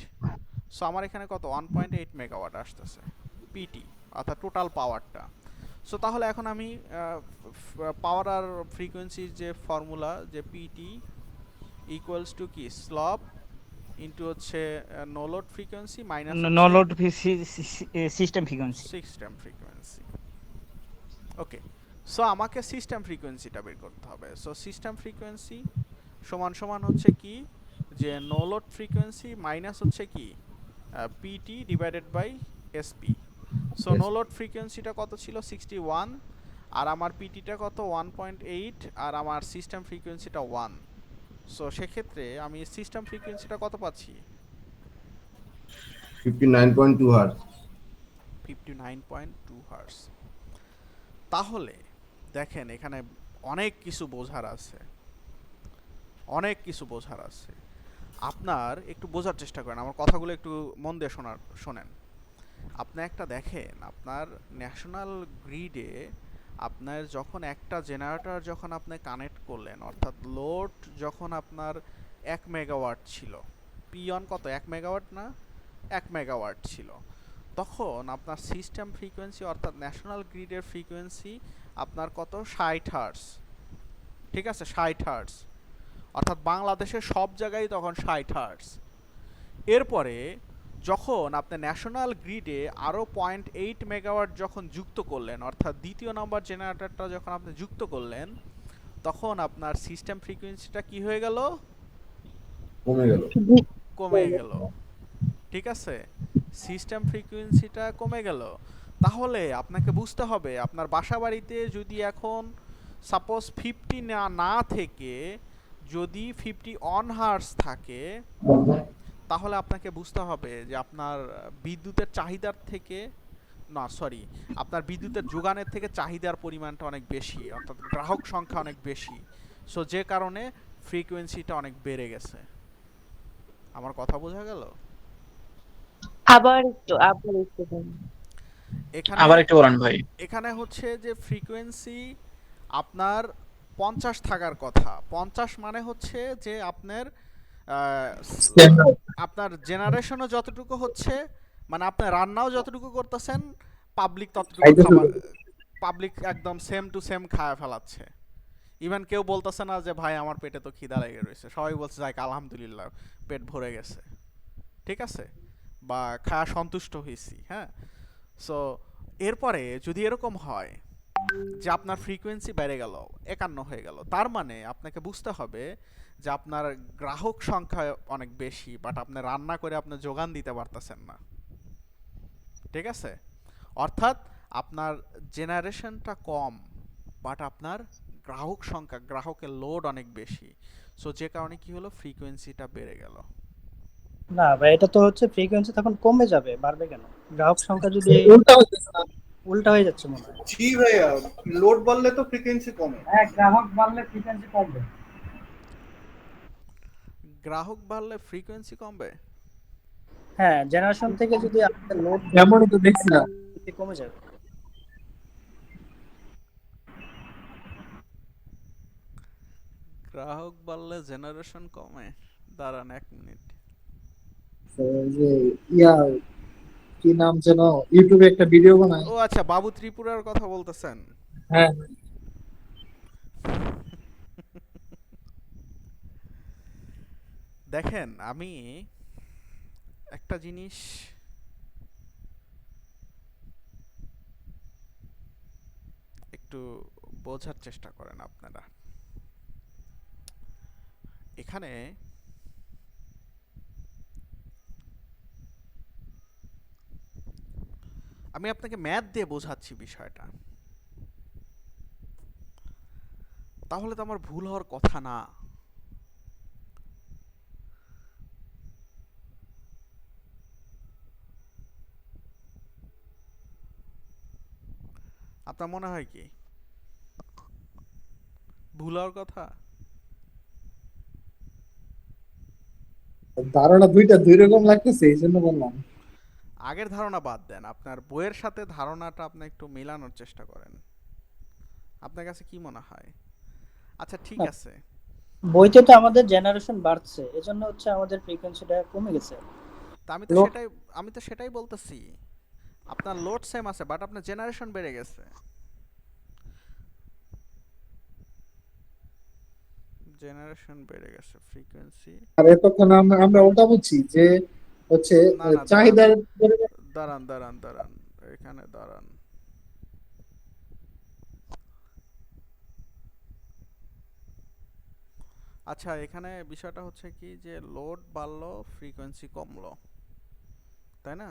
সো আমার এখানে কত? 1.8 মেগাওয়াট আসতেছে পিটি অর্থাৎ টোটাল পাওয়ারটা। সো তাহলে এখন আমি পাওয়ার আর ফ্রিকোয়েন্সির যে ফর্মুলা যে পিটি ইকুয়ালস টু কি? স্লপ ইনটু হচ্ছে no load frequency minus no load system frequency. Okay, so আমাকে সিস্টেম ফ্রিকোয়েন্সিটা বের করতে হবে। সো সিস্টেম ফ্রিকোয়েন্সি সমান সমান হচ্ছে কি? যে নো লোড ফ্রিকোয়েন্সি মাইনাস হচ্ছে কি? PT divided by SP. So no load ফ্রিকোয়েন্সিটা কত ছিল? 61 আর আমার পিটিটা কত? 1.8 আর আমার সিস্টেম ফ্রিকোয়েন্সিটা 1। সো সেক্ষেত্রে আমি সিস্টেম ফ্রিকোয়েন্সিটা কত পাচ্ছি? 59.2 হার্জ। 59.2 হার্জ। তাহলে দেখেন এখানে অনেক কিছু বোঝার আছে। আপনার একটু বোঝার চেষ্টা করেন, আমার কথাগুলো একটু মন দিয়ে শোনেন। আপনি একটা দেখেন আপনার ন্যাশনাল গ্রিডে আপনার যখন একটা জেনারেটর যখন আপনি কানেক্ট করলেন, অর্থাৎ লোড যখন আপনার 1 মেগাওয়াট ছিল। পিয়ন কত 1 মেগাওয়াট না, 1 মেগাওয়াট ছিল। তখন আপনার সিস্টেম ফ্রিকোয়েন্সি অর্থাৎ ন্যাশনাল গ্রিডের ফ্রিকোয়েন্সি আপনার কত 60 হার্টজ, ঠিক আছে 60 হার্টজ, অর্থাৎ বাংলাদেশের সব জায়গায় তখন 60 হার্টজ। এরপরে যখন আপনি ন্যাশনাল গ্রিডে আরও 0.8 মেগাওয়াট যখন যুক্ত করলেন, অর্থাৎ দ্বিতীয় নম্বর জেনারেটরটা যখন আপনি যুক্ত করলেন, তখন আপনার সিস্টেম ফ্রিকোয়েন্সিটা কি হয়ে গেল, কমে গেল, ঠিক আছে সিস্টেম ফ্রিকোয়েন্সিটা কমে গেল। তাহলে আপনাকে বুঝতে হবে আপনার বাসা বাড়িতে যদি এখন সাপোজ 50 না থেকে যদি 51 হার্টজ থাকে, তাহলে আপনাকে বুঝতে হবে যে আপনার বিদ্যুতের চাহিদার থেকে না সরি আপনার বিদ্যুতের যোগানের থেকে চাহিদার পরিমাণটা অনেক বেশি, অর্থাৎ গ্রাহক সংখ্যা অনেক বেশি। সো যে কারণে ফ্রিকোয়েন্সিটা অনেক বেড়ে গেছে। আমার কথা বোঝা গেল? আবার একটু বলুন। আবার একটু বলেন ভাই। এখানে হচ্ছে যে ফ্রিকোয়েন্সি আপনার 50 থাকার কথা। 50 মানে হচ্ছে যে আপনার জেনারেশনও যতটুকু হচ্ছে, মানে আপনি রান্নাও যতটুকু করতেছেন, পাবলিক ততটুকু খাবার, পাবলিক একদম সেম টু সেম খায় ফেলাচ্ছে। ইভেন কেউ বলতেছে না যে ভাই আমার পেটে তো খিদা লেগে রয়েছে, সবাই বলছে যাক আলহামদুলিল্লাহ পেট ভরে গেছে, ঠিক আছে, বা খাওয়া সন্তুষ্ট হয়েছি। হ্যাঁ, সো এরপরে যদি এরকম হয় যে আপনার ফ্রিকোয়েন্সি বেড়ে গেল 51 হয়ে গেল, তার মানে আপনাকে বুঝতে হবে যে আপনার গ্রাহক সংখ্যা অনেক বেশি, বাট আপনি রান্না করে আপনি যোগান দিতে পারতেছেন না, ঠিক আছে। অর্থাৎ আপনার জেনারেশনটা কম, বাট আপনার গ্রাহক সংখ্যা, গ্রাহকের লোড অনেক বেশি। সো যে কারণে কি হলো, ফ্রিকোয়েন্সিটা বেড়ে গেল। না ভাই, এটা তো হচ্ছে ফ্রিকোয়েন্সি তখন কমে যাবে, বাড়বে কেন? গ্রাহক সংখ্যা যদি উল্টা হয়ে যাচ্ছে মনে হয়। জি ভাইয়া, লোড বাড়লে তো ফ্রিকোয়েন্সি কমে। হ্যাঁ, গ্রাহক বাড়লে ফ্রিকোয়েন্সি কমবে। গ্রাহক বাড়লে ফ্রিকোয়েন্সি কমবে? হ্যাঁ, জেনারেশন থেকে যদি আপনাদের লোড এমনই তো দেখছিলাম। কমে যাবে। গ্রাহক বাড়লে জেনারেশন কমে? দাঁড়ান 1 মিনিট। যে ইয়া কি নাম যেন, ইউটিউবে একটা ভিডিও বানায়। ও আচ্ছা, বাবু ত্রিপুরার কথা বলতেছেন? হ্যাঁ, দেখেন আমি একটা জিনিস একটু বোঝার চেষ্টা করেন আপনারা। এখানে আমি আপনাকে ম্যাথ দিয়ে বোঝাচ্ছি বিষয়টা, তাহলে তো আমার ভুল হওয়ার কথা না। আপনার মনে হয় কি ভুল হওয়ার কথা? ধারণা দুই রকম লাগতেছে, এই জন্য বললাম। আগের ধারণা বাদ দেন, আপনার বইয়ের সাথে ধারণাটা আপনি একটু মেলানোর চেষ্টা করেন। আপনার কাছে কি মনে হয়? আচ্ছা ঠিক আছে, বইতে তো আমাদের জেনারেশন বাড়ছে, এজন্য হচ্ছে আমাদের ফ্রিকোয়েন্সিটা কমে গেছে। তা আমি তো সেটাই বলতেছি, আপনার লোড সেম আছে বাট আপনার জেনারেশন বেড়ে গেছে। জেনারেশন বেড়ে গেছে, ফ্রিকোয়েন্সি। আর এতক্ষণ আমরা ওটা বুঝছি যে হচ্ছে চাহিদার। দাঁড়ান এখানে দাঁড়ান। আচ্ছা, এখানে বিষয়টা হচ্ছে কি যে লোড বাড়লো ফ্রিকোয়েন্সি কমলো, তাই না?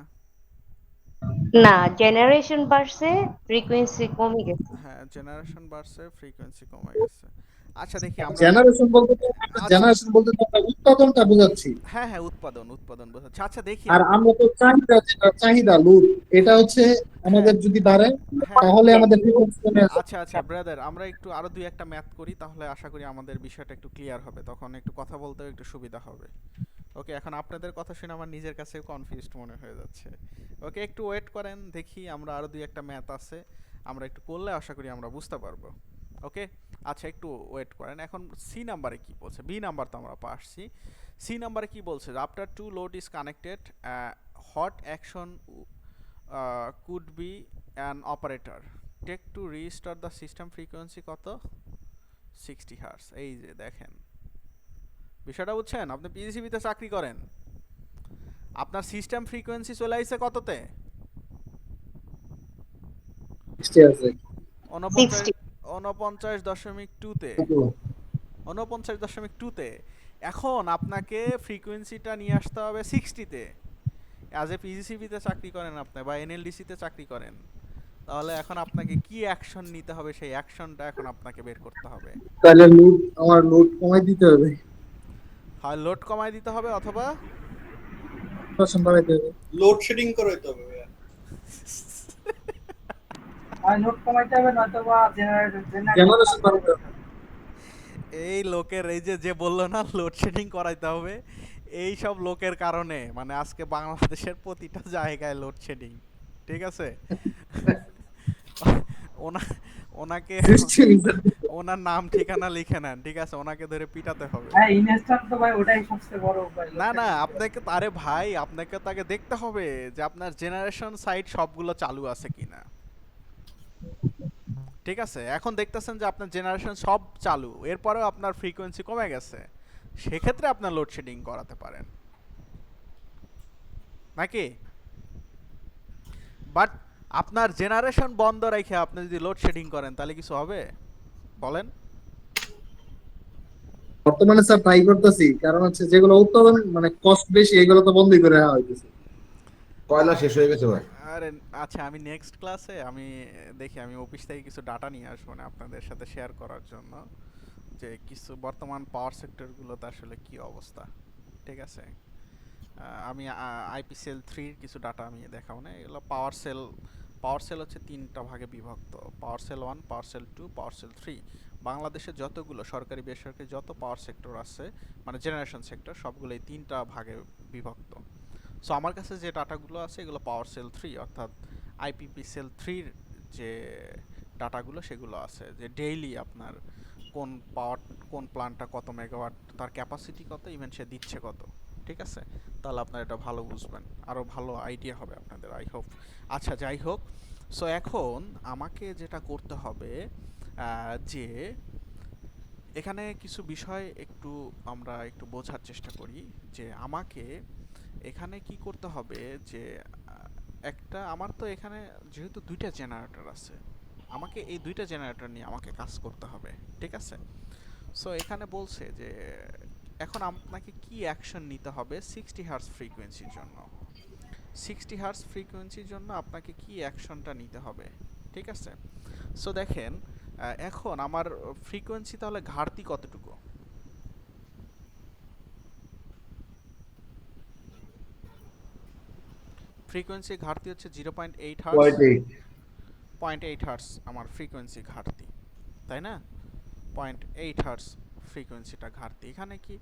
না, জেনারেশন বাড়ছে, ফ্রিকোয়েন্সি কমে গেছে। হ্যাঁ, জেনারেশন বাড়ছে, ফ্রিকোয়েন্সি কমে গেছে। আচ্ছা দেখি আমরা জেনারেশন বলতে তো আমরা উৎপাদনটা বোঝাচ্ছি। হ্যাঁ উৎপাদন বোঝাচ্ছে। আচ্ছা দেখি, আর আমরা তো চাহিদা লোড, এটা হচ্ছে আমাদের যদি বাড়ে তাহলে আমাদের ফ্রিকোয়েন্সি কমে যাবে। আচ্ছা ব্রাদার, আমরা একটু আরো 2-1টা ম্যাথ করি, তাহলে আশা করি আমাদের বিষয়টা একটু ক্লিয়ার হবে, তখন একটু কথা বলতেও একটু সুবিধা হবে। ওকে, এখন আপনাদের কথা শুনে আমার নিজের কাছে কনফিউজড মনে হয়ে যাচ্ছে। ওকে, একটু ওয়েট করেন, দেখি আমরা আরো 2-1টা ম্যাথ আছে, আমরা একটু করলে আশা করি আমরা বুঝতে পারবো। ওকে, আচ্ছা একটু ওয়েট করেন। এখন সি নাম্বারে কি বলছে? বি নাম্বার তো আমরা পাচ্ছি। সি নাম্বারে কি বলছে? After to load is connected what action could be an operator take to restart the system frequency কত? 60 হার্টজ। এই যে দেখেন বিষয়টা বুঝছেন? আপনি পিজিসিবিতে চাকরি করেন, আপনার সিস্টেম ফ্রিকোয়েন্সি চলে আইছে কততে? 49.2তে। 49.2তে। এখন আপনাকে ফ্রিকোয়েন্সিটা নিয়ে আসতে হবে 60তে। অ্যাজ এ পিজিসিবিতে চাকরি করেন আপনি বা এনএলডিসিতে চাকরি করেন, তাহলে এখন আপনাকে কি অ্যাকশন নিতে হবে সেই অ্যাকশনটা এখন আপনাকে বের করতে হবে। তাহলে আমার লোড কমাই দিতে হবে, হয় লোড কমাই দিতে হবে অথবা লোড শেডিং করাইতে হবে। লোড কমাইতে হবে নয়তো বা জেনারেশন বাড়াতে হবে। এই লোকের এই যে বললো না লোডশেডিং করাইতে হবে, এই সব লোকের কারণে মানে আজকে বাংলাদেশের প্রতিটা জায়গায় লোডশেডিং। ঠিক আছে, ওনাকে ওনার নাম ঠিকানা লিখে নেন, ঠিক আছে? ওনাকে ধরে পিটাতে হবে। হ্যাঁ ইনস্ট্যান্ট তো ভাই ওটাই সবচেয়ে বড় উপায়। না আপনাকে, আরে ভাই আপনাকে তাকে দেখতে হবে যে আপনার জেনারেশন সাইট সবগুলো চালু আছে কিনা। ঠিক আছে, এখন দেখতেছেন যে আপনার জেনারেশন সব চালু, এরপরেও আপনার ফ্রিকোয়েন্সি কমে গেছে, সেক্ষেত্রে আপনার লোডশেডিং করাতে পারেন নাকি? বাট আপনার জেনারেশন বন্ধ রেখে আপনি যদি লোডশেডিং করেন তাহলে কিছু হবে? বলেন। বর্তমানে স্যার ট্রাই করতেছি, কারণ হচ্ছে যেগুলো উৎপাদন মানে কস্ট বেশি এগুলো তো বন্ধই করে রাখা হইতেছে। কয়লা শেষ হয়ে গেছে ভাই। আরে আচ্ছা, আমি নেক্সট ক্লাসে আমি দেখি, আমি অফিস থেকে কিছু ডাটা নিয়ে আসবো না আপনাদের সাথে শেয়ার করার জন্য, যে কিছু বর্তমান পাওয়ার সেক্টরগুলোতে আসলে কি অবস্থা। ঠিক আছে, আমি আইপিসেল 3 কিছু ডাটা আমি দেখাবো না। এগুলো পাওয়ার সেল হচ্ছে 3টা ভাগে বিভক্ত: পাওয়ার সেল 1, পাওয়ার সেল 2, পাওয়ার সেল 3। বাংলাদেশে যতগুলো সরকারি বেসরকারি যত পাওয়ার সেক্টর আছে মানে জেনারেশন সেক্টর, সবগুলো এই 3টা ভাগে বিভক্ত। সো আমার কাছে যে ডাটাগুলো আছে এগুলো পাওয়ার সেল 3 অর্থাৎ আইপিপি সেল 3-র যে ডাটাগুলো সেগুলো আছে, যে ডেইলি আপনার কোন প্ল্যান্টটা কত মেগাওয়াট, তার ক্যাপাসিটি কত, ইভেন সে দিচ্ছে কত। ঠিক আছে, তাহলে আপনারা এটা ভালো বুঝবেন, আরও ভালো আইডিয়া হবে আপনাদের, আই হোপ। আচ্ছা যাই হোক, সো এখন আমাকে যেটা করতে হবে যে এখানে কিছু বিষয় আমরা একটু বোঝার চেষ্টা করি, যে আমাকে এখানে কি করতে হবে। যে আমার তো এখানে যেহেতু 2টা জেনারেটর আছে, আমাকে এই 2টা জেনারেটর নিয়ে আমাকে কাজ করতে হবে। ঠিক আছে, সো এখানে বলছে যে এখন আপনাকে কি অ্যাকশন নিতে হবে 60 হার্টজ ফ্রিকোয়েন্সির জন্য। 60 হার্টজ ফ্রিকোয়েন্সির জন্য আপনাকে কি অ্যাকশনটা নিতে হবে। ঠিক আছে, সো দেখেন এখন আমার ফ্রিকোয়েন্সি তাহলে ঘাটতি কতটুকু? ফ্রিকোয়েন্সি ঘাটতি হচ্ছে 0.8 হার্টজ। 0.8 হার্টজ আমার ফ্রিকোয়েন্সি ঘাটতি, তাই না? 0.8 হার্টজ ফ্রিকোয়েন্সিটা ঘাটতি। এখানে কি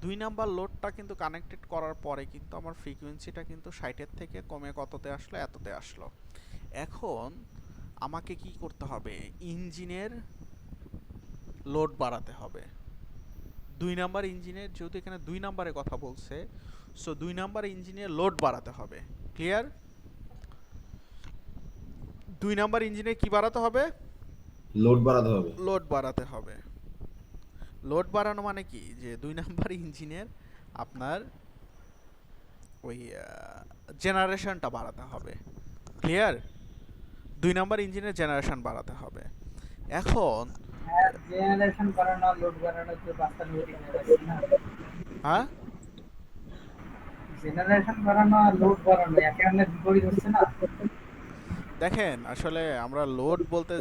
2 নাম্বার লোডটা কিন্তু কানেক্টেড করার পরে কিন্তু আমার ফ্রিকোয়েন্সিটা কিন্তু 60-এর থেকে কমে কততে আসলো? এততে আসলো। এখন আমাকে কি করতে হবে? ইঞ্জিনের লোড বাড়াতে হবে। 2 নাম্বার ইঞ্জিনের, যেহেতু এখানে 2 নাম্বারের কথা বলছে, সো 2 নাম্বার ইঞ্জিনের লোড বাড়াতে হবে। ক্লিয়ার? 2 নাম্বার ইঞ্জিনে কি বাড়াতে হবে? লোড বাড়াতে হবে। লোড বাড়াতে হবে। লোড বাড়ানো মানে কি? যে 2 নাম্বার ইঞ্জিনের আপনার ওই জেনারেশনটা বাড়াতে হবে। ক্লিয়ার? 2 নাম্বার ইঞ্জিনের জেনারেশন বাড়াতে হবে। এখন জেনারেশন বাড়ানো লোড বাড়ানোর যে বাস্তা মিটিং আছে না, হ্যাঁ জেনারেশন বাড়ানো আর লোড বাড়ানো একে অন্যের বিপরীত হচ্ছে না। দেখেন আসলে আমরা লোড বলতে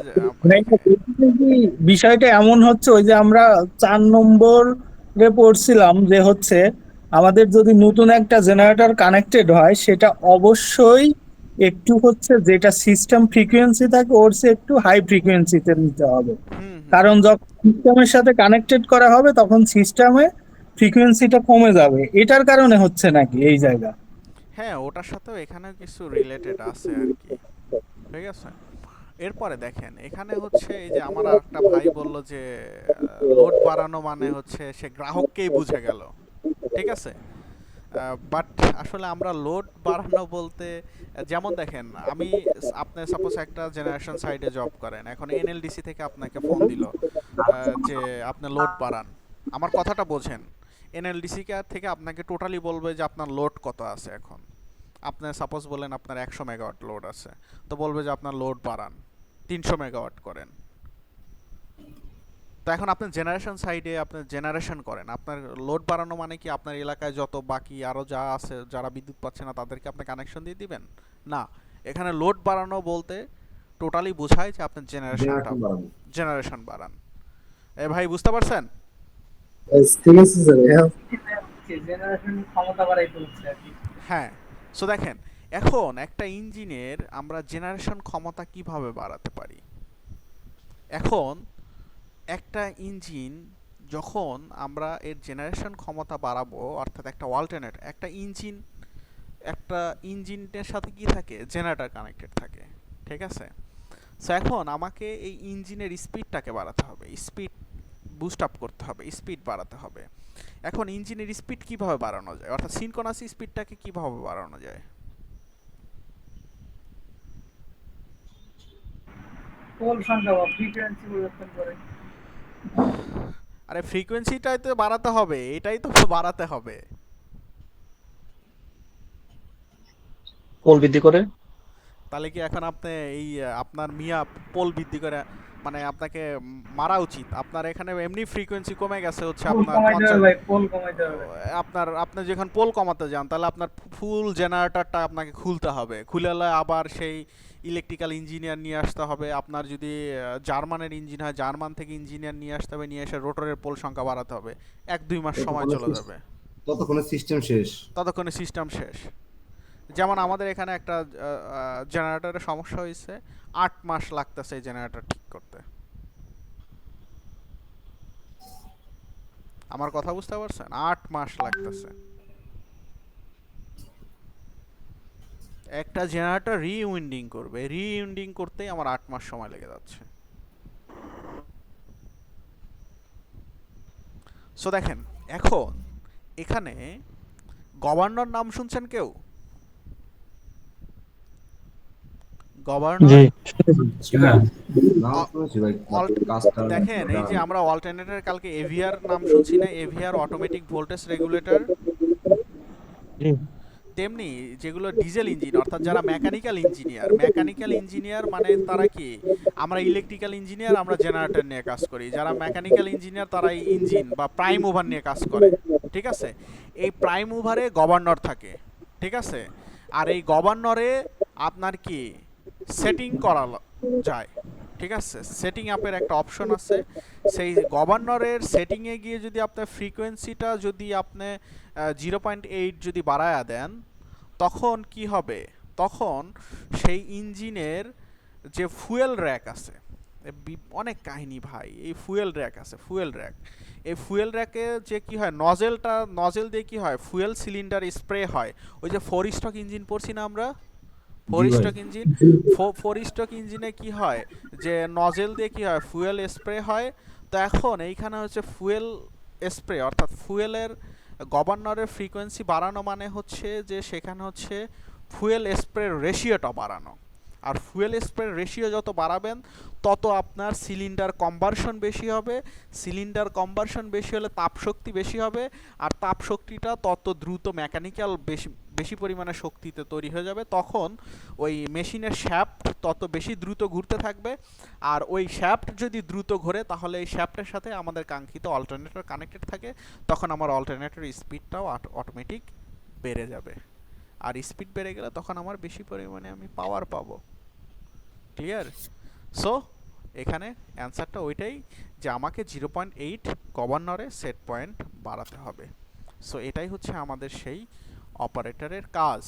বিষয়টা এমন হচ্ছে, ওই যে আমরা 4 নম্বরে পড়ছিলাম যে হচ্ছে আমাদের যদি নতুন একটা জেনারেটর কানেক্টেড হয় সেটা অবশ্যই একটু হচ্ছে যেটা সিস্টেম ফ্রিকোয়েন্সি থাকে ওর চেয়ে একটু হাই ফ্রিকোয়েন্সিতে নিতে হবে, কারণ যখন সিস্টেমের সাথে কানেক্টেড করা হবে তখন সিস্টেমে ফ্রিকোয়েন্সিটা কমে যাবে। এটার কারণে হচ্ছে নাকি এই জায়গা? হ্যাঁ, ওটার সাথেও এখানেও কিছু রিলেটেড আছে আর কি। ঠিক আছে, এরপরে দেখেন এখানে হচ্ছে এই যে আমার একটা ভাই বলল যে লোড বাড়ানো মানে হচ্ছে সে গ্রাহককেই বুঝে গেল, ঠিক আছে? বাট আসলে আমরা লোড বাড়ানো বলতে যেমন দেখেন আপনি সাপোজ একটা জেনারেশন সাইডে জব করেন, এখন এনএলডিসি থেকে আপনাকে ফোন দিল যে আপনি লোড বাড়ান। আমার কথাটা বোঝেন, এনএলডিসি থেকে আপনাকে টোটালি বলবে যে আপনার লোড কত আছে। এখন আপনি সাপোজ বলেন আপনার 100 মেগাওয়াট লোড আছে, তো বলবে যে আপনার লোড বাড়ান 300 মেগাওয়াট করেন। তো এখন আপনি জেনারেশন সাইডে আপনি জেনারেশন করেন, আপনার লোড বাড়ানো মানে কি আপনার এলাকায় যত বাকি আরও যা আছে যারা বিদ্যুৎ পাচ্ছে না তাদেরকে আপনি কানেকশন দিয়ে দিবেন? না, এখানে লোড বাড়ানো বলতে টোটালি বোঝায় যে আপনি জেনারেশন বাড়ান। এ ভাই বুঝতে পারছেন? ঠিক আছে স্যার। জেনারেশন ক্ষমতা বাড়াইতে হচ্ছে আর কি। হ্যাঁ, সো দেখেন এখন একটা ইঞ্জিনের আমরা জেনারেশন ক্ষমতা কিভাবে বাড়াতে পারি। এখন একটা ইঞ্জিন যখন আমরা এর জেনারেশন ক্ষমতা বাড়াবো, অর্থাৎ একটা ইঞ্জিনের সাথে কি থাকে, জেনারেটর কানেক্টেড থাকে, ঠিক আছে? সো এখন আমাকে এই ইঞ্জিনের স্পিডটাকে বাড়াতে হবে, স্পিড বুস্ট আপ করতে হবে, স্পিড বাড়াতে হবে। এখন ইঞ্জিনের স্পিড কিভাবে বাড়ানো যায়, অর্থাৎ সিনক্রোনাস স্পিডটাকে কিভাবে বাড়ানো যায়? পোল সংখ্যা বা ফ্রিকোয়েন্সি পরিবর্তন করে। আরে ফ্রিকোয়েন্সিটাই তো বাড়াতে হবে, এটাই তো বাড়াতে হবে। পোল বৃদ্ধি করে। তাহলে কি এখন আপনি এই আপনার মিয়া পোল বৃদ্ধি করে মানে আপনাকে মারা উচিত? আপনার এখানে এমনি ফ্রিকোয়েন্সি কমে গেছে হচ্ছে আপনার আপনি যখন পোল কমাতে যান তাহলে আপনার ফুল জেনারেটরটা আপনাকে খুলতে হবে, খুলে আবার সেই ইলেকট্রিক্যাল ইঞ্জিনিয়ার নিয়ে আসতে হবে। আপনার যদি জার্মানের ইঞ্জিন হয় জার্মান থেকে ইঞ্জিনিয়ার নিয়ে আসতে হবে, নিয়ে এসে রোটরের পোল সংখ্যা বাড়াতে হবে। 1-2 মাস সময় চলে যাবে, ততক্ষণে সিস্টেম শেষ। যেমন আমাদের এখানে একটা জেনারেটরের সমস্যা হয়েছে, 8 মাস লাগতেছে এই জেনারেটর ঠিক করতে। আমার কথা বুঝতে পারছেন? 8 মাস লাগতেছে একটা জেনারেটর রিউইন্ডিং করবে, রিউইন্ডিং করতেই আমার 8 মাস সময় লেগে যাচ্ছে। সো দেখেন এখন এখানে গভর্নর নাম শুনছেন কেউ? গভর্নর দেখেন এই যে আমরা অল্টারনেটর কালকে এভিআর নাম শুনছি না, এভিআর অটোমেটিক ভোল্টেজ রেগুলেটর। তেমনি যেগুলো ডিজেল ইঞ্জিন অর্থাৎ যারা মেকানিক্যাল ইঞ্জিনিয়ার মানে তারা কি, আমরা ইলেকট্রিক্যাল ইঞ্জিনিয়ার আমরা জেনারেটর নিয়ে কাজ করি, যারা মেকানিক্যাল ইঞ্জিনিয়ার তারা ইঞ্জিন বা প্রাইম মুভার নিয়ে কাজ করে, ঠিক আছে? এই প্রাইম মুভারে গভর্নর থাকে, ঠিক আছে? আর এই গভর্নরে আপনার কি সেটিং করা যায়, ঠিক আছে? সেটিং আপের একটা অপশন আছে, সেই গভর্নরের সেটিংয়ে গিয়ে যদি আপনার ফ্রিকোয়েন্সিটা যদি আপনি 0.8 যদি বাড়ায়া দেন তখন কি হবে, তখন সেই ইঞ্জিনের যে ফুয়েল র্যাক আছে, অনেক কাহিনী ভাই, এই ফুয়েল র্যাক আছে, এই ফুয়েল র্যাকে যে কি হয়, নজেল দিয়ে কি হয়, ফুয়েল সিলিন্ডার স্প্রে হয়। ওই যে 4 স্ট্রোক ইঞ্জিন পড়ছি না আমরা, 4 স্ট্রোক ইঞ্জিনে কি হয় যে নজেল দিয়ে কি হয়, ফুয়েল স্প্রে হয়। তো এখন এইখানে হচ্ছে ফুয়েল স্প্রে অর্থাৎ ফুয়েলের গভর্নরের ফ্রিকোয়েন্সি বাড়ানো মানে হচ্ছে যে সেখানে হচ্ছে ফুয়েল স্প্রে রেশিওটা বাড়ানো। আর ফুয়েল স্প্রে রেশিও যত বাড়াবেন তত আপনার সিলিন্ডার কম্বারশন বেশি হবে, সিলিন্ডার কম্বারশন বেশি হলে তাপশক্তি বেশি হবে, আর তাপশক্তিটা তত দ্রুত মেকানিক্যাল বেশি পরিমাণে শক্তিতে তৈরি হয়ে যাবে। তখন ওই মেশিনের শ্যাফট তত বেশি দ্রুত ঘুরতে থাকবে, আর ওই শ্যাফট যদি দ্রুত ঘোরে তাহলে এই শ্যাফটের সাথে আমাদের কাঙ্ক্ষিত অল্টারনেটর কানেক্টেড থাকে, তখন আমার অল্টারনেটর স্পিডটাও অটোমেটিক বেড়ে যাবে। আর স্পিড বেড়ে গেলে তখন আমার বেশি পরিমাণে আমি পাওয়ার পাবো। ক্লিয়ার? সো এখানে অ্যান্সারটা ওইটাই যে আমাকে 0.8 গভর্নরে সেট পয়েন্ট বাড়াতে হবে। সো এটাই হচ্ছে আমাদের সেই অপারেটরের কাজ,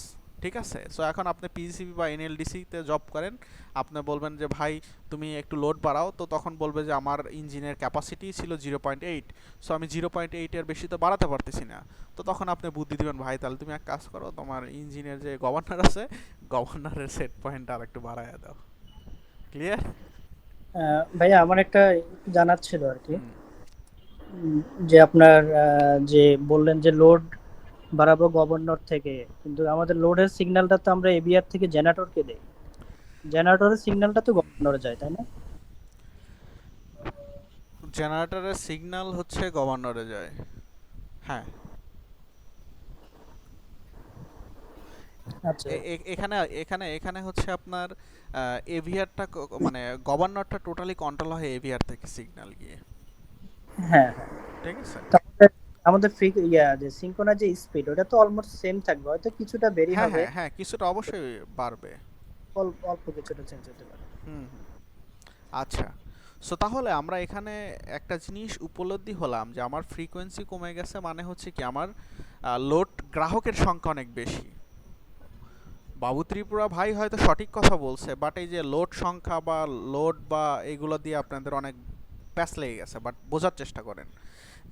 ঠিক আছে? সো এখন আপনি পিজিসিবি বা এনএলডিসিতে জব করেন, আপনি বলবেন যে ভাই তুমি একটু লোড বাড়াও, তো তখন বলবে যে আমার ইঞ্জিনের ক্যাপাসিটি ছিল 0.8, সো আমি 0.8 এর বেশি তো বাড়াতে পারতেছি না। তো তখন আপনি বুদ্ধি দিবেন, ভাই তাহলে তুমি এক কাজ করো, তোমার ইঞ্জিনের যে গভর্নর আছে গভর্নরের সেট পয়েন্ট আর একটু বাড়াইয়া দাও। ক্লিয়ার? ভাইয়া আমার একটা জানার ছিল আর কি, যে আপনার যে বললেন যে লোড বাড়াবো গভর্নর থেকে, কিন্তু আমাদের লোডের সিগন্যালটা তো আমরা এবিআর থেকে জেনারেটরকে দেই, জেনারেটরের সিগন্যালটা তো গভর্নরে যায় তাই না? জেনারেটরের সিগন্যাল হচ্ছে গভর্নরে যায়, হ্যাঁ। আচ্ছা এখানে এখানে এখানে হচ্ছে আপনার এভিআরটা মানে গভর্নরটা টোটালি কন্ট্রোল হয় এভিআর থেকে সিগন্যাল গিয়ে, হ্যাঁ ঠিক আছে? তাহলে আমাদের যে সিঙ্ক্রোনাইজ যে স্পিড ওটা তো অলমোস্ট সেম থাকবে, হয়তো কিছুটা বেরি হ্যাঁ হবে, হ্যাঁ হ্যাঁ, কিছুটা অবশ্যই বাড়বে, অল্প কিছুটা চেঞ্জ হতে পারে। হুম। আচ্ছা, সো তাহলে আমরা এখানে একটা জিনিস উপলব্ধি হলাম যে আমার ফ্রিকোয়েন্সি কমে গেছে, মানে হচ্ছে কি আমার লোড গ্রাহকের সংখ্যা অনেক বেশি। বাবু ত্রিপুরা ভাই হয়তো সঠিক কথা বলছে, বাট এই যে লোড সংখ্যা বা লোড বা এগুলো দিয়ে আপনাদের অনেক প্যাচ লেগে গেছে, বাট বোঝার চেষ্টা করেন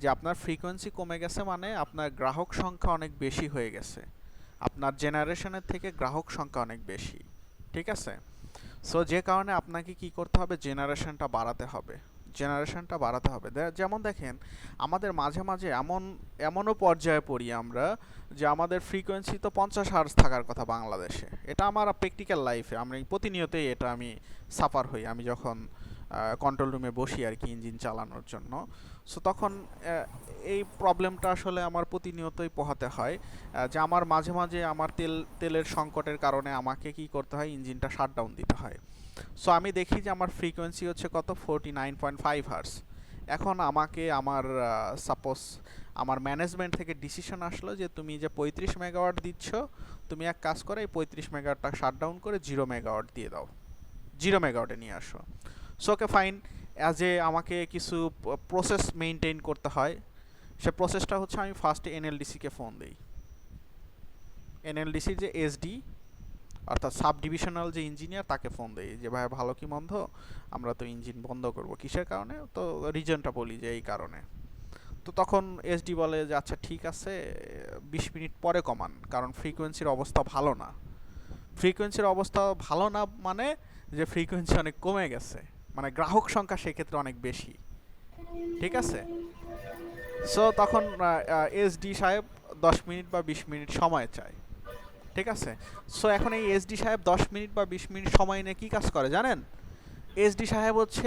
যে আপনার ফ্রিকোয়েন্সি কমে গেছে মানে আপনার গ্রাহক সংখ্যা অনেক বেশি হয়ে গেছে, আপনার জেনারেশনের থেকে গ্রাহক সংখ্যা অনেক বেশি, ঠিক আছে? সো যে কারণে আপনাকে কি করতে হবে, জেনারেশনটা বাড়াতে হবে, জেনারেশনটা বাড়াতে হবে। যেমন দেখেন আমাদের মাঝে মাঝে এমনও পর্যায়ে পড়ি আমরা যে আমাদের ফ্রিকোয়েন্সি তো 50 হার্জ থাকার কথা বাংলাদেশে, এটা আমার প্র্যাকটিক্যাল লাইফে আমি প্রতিনিয়তই এটা আমি সাফার হই, আমি যখন কন্ট্রোল রুমে বসি আর কি ইঞ্জিন চালানোর জন্য। সো তখন এই প্রবলেমটা আসলে আমার প্রতিনিয়তই পোহাতে হয়, যে আমার মাঝে মাঝে আমার তেলের সংকটের কারণে আমাকে কি করতে হয়, ইঞ্জিনটা শাটডাউন দিতে হয়। সো আমি দেখি যে আমার ফ্রিকোয়েন্সি হচ্ছে কত 49.5 হার্জ। এখন আমাকে আমার সাপোজ আমার ম্যানেজমেন্ট থেকে ডিসিশন আসলো যে তুমি যে 35 মেগাওয়াট দিচ্ছ, তুমি এক কাজ করে এই 35 মেগাওয়াটটা শাটডাউন করে 0 মেগাওয়াট দিয়ে দাও, 0 মেগাওয়াটে নিয়ে আসো। So okay fine, as a আমাকে কিছু প্রসেস মেনটেন করতে হয়, সে প্রসেসটা হচ্ছে আমি ফার্স্টে এনএলডিসিকে ফোন দিই, এনএলডিসির যে এসডি অর্থাৎ সাব ডিভিশনাল যে ইঞ্জিনিয়ার তাকে ফোন দেই যে ভাই ভালো কি মন্দ, আমরা তো ইঞ্জিন বন্ধ করব, কিসের কারণে, তো রিজনটা বলি যে এই কারণে। তো তখন এসডি বলে যে আচ্ছা ঠিক আছে 20 মিনিট পরে কমান, কারণ ফ্রিকোয়েন্সির অবস্থা ভালো না। ফ্রিকোয়েন্সির অবস্থা ভালো না মানে যে ফ্রিকোয়েন্সি অনেক কমে গেছে, মানে গ্রাহক সংখ্যা সেক্ষেত্রে অনেক বেশি, ঠিক আছে? সো তখন এসডি সাহেব 10 মিনিট বা 20 মিনিট সময় চায়, ঠিক আছে? সো এখন এই এসডি সাহেব 10 মিনিট বা 20 মিনিট সময় নিয়ে কী কাজ করে জানেন? এসডি সাহেব হচ্ছে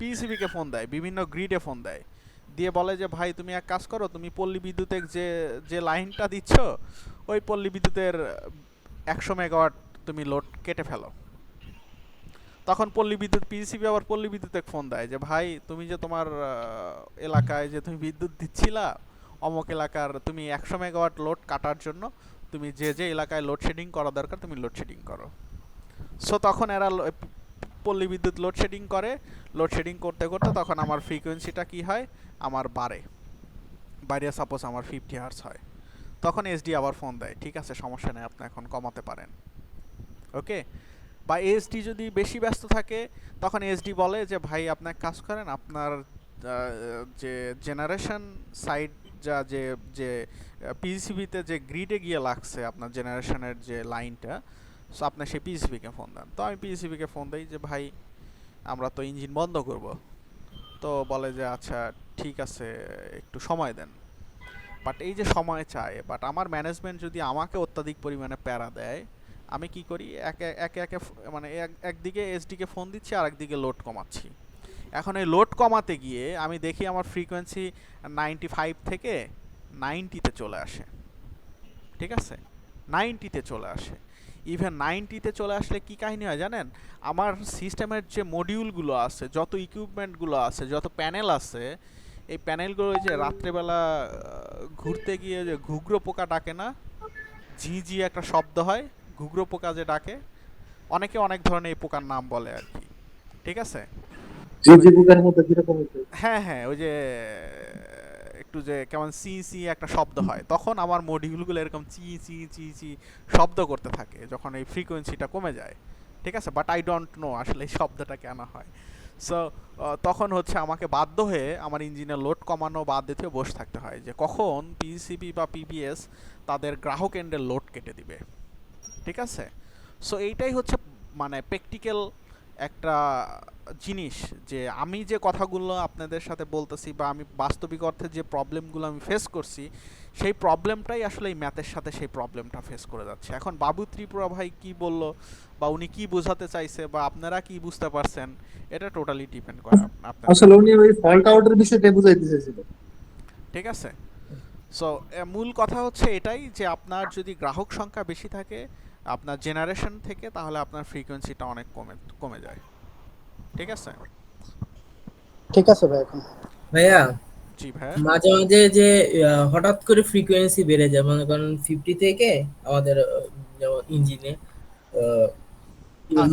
পিজিসিবিকে ফোন দেয়, বিভিন্ন গ্রিডে ফোন দেয়, দিয়ে বলে যে ভাই তুমি এক কাজ করো, তুমি পল্লী বিদ্যুতের যে লাইনটা দিচ্ছ ওই পল্লী বিদ্যুতের 100 মেগাওয়াট তুমি লোড কেটে ফেলো। তখন পল্লী বিদ্যুৎ পিজিসিবি আবার পল্লী বিদ্যুতে ফোন দেয় যে ভাই তুমি যে তোমার এলাকায় যে তুমি বিদ্যুৎ দিচ্ছিলা অমুক এলাকার, তুমি 100 মেগাওয়াট লোড কাটার জন্য তুমি যে এলাকায় লোডশেডিং করা দরকার তুমি লোডশেডিং করো। সো তখন এরা পল্লী বিদ্যুৎ লোডশেডিং করে, লোডশেডিং করতে করতে তখন আমার ফ্রিকোয়েন্সিটা কি হয়, আমার বাইরে সাপোজ আমার 50 হার্জ হয়, তখন এসডি আবার ফোন দেয় ঠিক আছে সমস্যা নেই আপনি এখন কমাতে পারেন, ওকে? বা এসডি যদি বেশি ব্যস্ত থাকে তখন এসডি বলে যে ভাই আপনি এক কাজ করেন, আপনার যে জেনারেশন সাইড যে পিজিসিবিতে যে গ্রিডে গিয়ে লাগছে আপনার জেনারেশনের যে লাইনটা, সো আপনি সেই পিজিসিবিকে ফোন দেন। তো আমি পিজিসিবিকে ফোন দিই যে ভাই আমরা তো ইঞ্জিন বন্ধ করব, তো বলে যে আচ্ছা ঠিক আছে একটু সময় দেন। বাট এই যে সময় চায়, বাট আমার ম্যানেজমেন্ট যদি আমাকে অত্যাধিক পরিমাণে প্যারা দেয়, আমি কি করি একে মানে একদিকে এসডিকে ফোন দিচ্ছি আর একদিকে লোড কমাচ্ছি। এখন এই লোড কমাতে গিয়ে আমি দেখি আমার ফ্রিকোয়েন্সি 95 থেকে 90-তে চলে আসে, ঠিক আছে? 90-তে চলে আসে। ইভেন 90-তে চলে আসলে কি কাহিনী হয় জানেন? আমার সিস্টেমের যে মডিউলগুলো আছে, যত ইকুইপমেন্টগুলো আছে, যত প্যানেল আছে, এই প্যানেলগুলো যে রাত্রেবেলা ঘুরতে গিয়ে যে ঘুঘরো পোকা ডাকে না, ঝি একটা শব্দ হয়, ঘুঘরো পোকা যে ডাকে, অনেকে অনেক ধরনের এই পোকার নাম বলে আর কি, ঠিক আছে? হ্যাঁ হ্যাঁ, ওই যে একটু যে কেমন চি একটা শব্দ হয়, তখন আমার মডিউলগুলো এরকম চি শব্দ করতে থাকে যখন এই ফ্রিকোয়েন্সিটা কমে যায়, ঠিক আছে? বাট আই ডোন্ট নো আসলে এই শব্দটা কেন হয়। সো তখন হচ্ছে আমাকে বাধ্য হয়ে আমার ইঞ্জিনের লোড কমানো বাদ দিতে বসে থাকতে হয় যে কখন পিসিবি বা পিবিএস তাদের গ্রাহক এন্ডের লোড কেটে দিবে, ঠিক আছে? সো এইটাই হচ্ছে মানে প্র্যাকটিক্যাল একটা জিনিস যে আমি যে কথাগুলো আপনাদের সাথে বলতেছি বা আমি বাস্তবিক অর্থে যে প্রবলেমগুলো আমি ফেস করছি সেই প্রবলেমটাই আসলে এই ম্যাথের সাথে সেই প্রবলেমটা ফেস করে যাচ্ছে। এখন বাবু ত্রিপুরা ভাই কি বলল বা উনি কি বোঝাতে চাইছে বা আপনারা কি বুঝতে পারছেন এটা টোটালি ডিপেন্ড করে আপনাদের আসলে উনি ওই ফল্ট আউটের বিষয়টা বুঝাইতে চাইছিল। ঠিক আছে। সো মূল কথা হচ্ছে এটাই যে আপনার যদি গ্রাহক সংখ্যা বেশি থাকে আপনার জেনারেশন থেকে তাহলে আপনার ফ্রিকোয়েন্সিটা অনেক কমে যায়। ঠিক আছে ঠিক আছে ভাই। এখন ভাইয়া জি ভাইয়া মাঝে মাঝে যে হঠাৎ করে ফ্রিকোয়েন্সি বেড়ে যায়, মনে করেন 50 থেকে আমাদের যেমন ইঞ্জিনে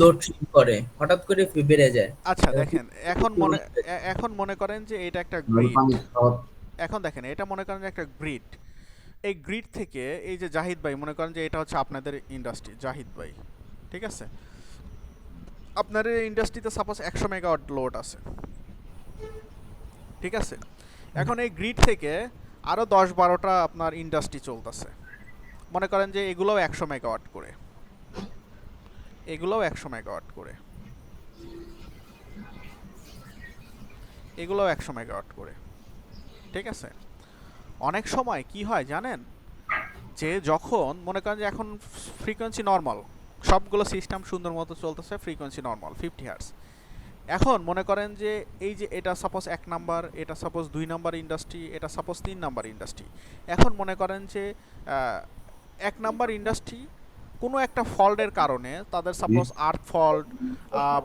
লোড করে হঠাৎ করে বেড়ে যায়। আচ্ছা দেখেন এখন মনে করেন যে এটা একটা গ্রিড। এখন দেখেন এটা মনে করেন যে একটা গ্রিড। এই গ্রিড থেকে এই যে জাহিদ ভাই মনে করেন যে এটা হচ্ছে আপনাদের ইন্ডাস্ট্রি জাহিদ ভাই। ঠিক আছে, আপনার এই ইন্ডাস্ট্রিতে সাপোজ 100 মেগাওয়াট লোড আছে। ঠিক আছে, এখন এই গ্রিড থেকে আরো 10-12টা আপনার ইন্ডাস্ট্রি চলতেছে, মনে করেন যে এগুলোও 100 মেগাওয়াট করে, এগুলোও 100 মেগাওয়াট করে, এগুলোও 100 মেগাওয়াট করে। ঠিক আছে, অনেক সময় কি হয় জানেন, যে যখন মনে করেন যে এখন ফ্রিকোয়েন্সি নর্মাল, সবগুলো সিস্টেম সুন্দর মতো চলতেছে, ফ্রিকোয়েন্সি নর্মাল 50 হার্টজ। এখন মনে করেন যে এই যে এটা সাপোজ 1 নাম্বার, এটা সাপোজ 2 নাম্বার ইন্ডাস্ট্রি, এটা সাপোজ 3 নাম্বার ইন্ডাস্ট্রি। এখন মনে করেন যে 1 নাম্বার ইন্ডাস্ট্রি কোনো একটা ফল্টের কারণে তাদের সাপোজ আর্থ ফল্ট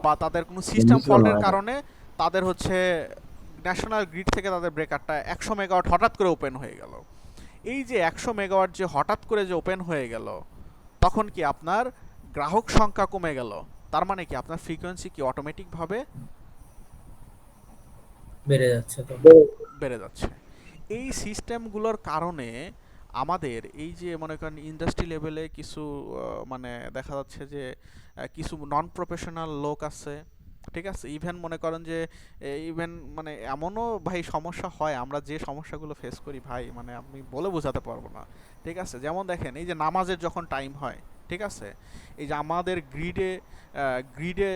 বা তাদের কোনো সিস্টেম ফল্টের কারণে তাদের হচ্ছে ন্যাশনাল গ্রিড থেকে তাদের ব্রেকারটা 100 মেগাওয়াট হঠাৎ করে ওপেন হয়ে গেল। এই যে 100 মেগাওয়াট যে হঠাৎ করে যে ওপেন হয়ে গেল, তখন কি আপনার গ্রাহক সংখ্যা কমে গেল, তার মানে কি আপনার ফ্রিকোয়েন্সি কি অটোমেটিক ভাবে বেড়ে যাচ্ছে। তো বেড়ে যাচ্ছে। এই সিস্টেমগুলোর কারণে আমাদের এই যে মনে করেন ইন্ডাস্ট্রি লেভেলে কিছু মানে দেখা যাচ্ছে যে কিছু নন প্রফেশনাল লোক আছে। ঠিক আছে, ইভেন মনে করেন যে ইভেন মানে এমনও ভাই সমস্যা হয়, আমরা যে সমস্যাগুলো ফেস করি ভাই মানে আমি বলে বোঝাতে পারবো না। ঠিক আছে, যেমন দেখেন এই যে নামাজের যখন টাইম হয়, ঠিক আছে, এই যে আমাদের গ্রিডে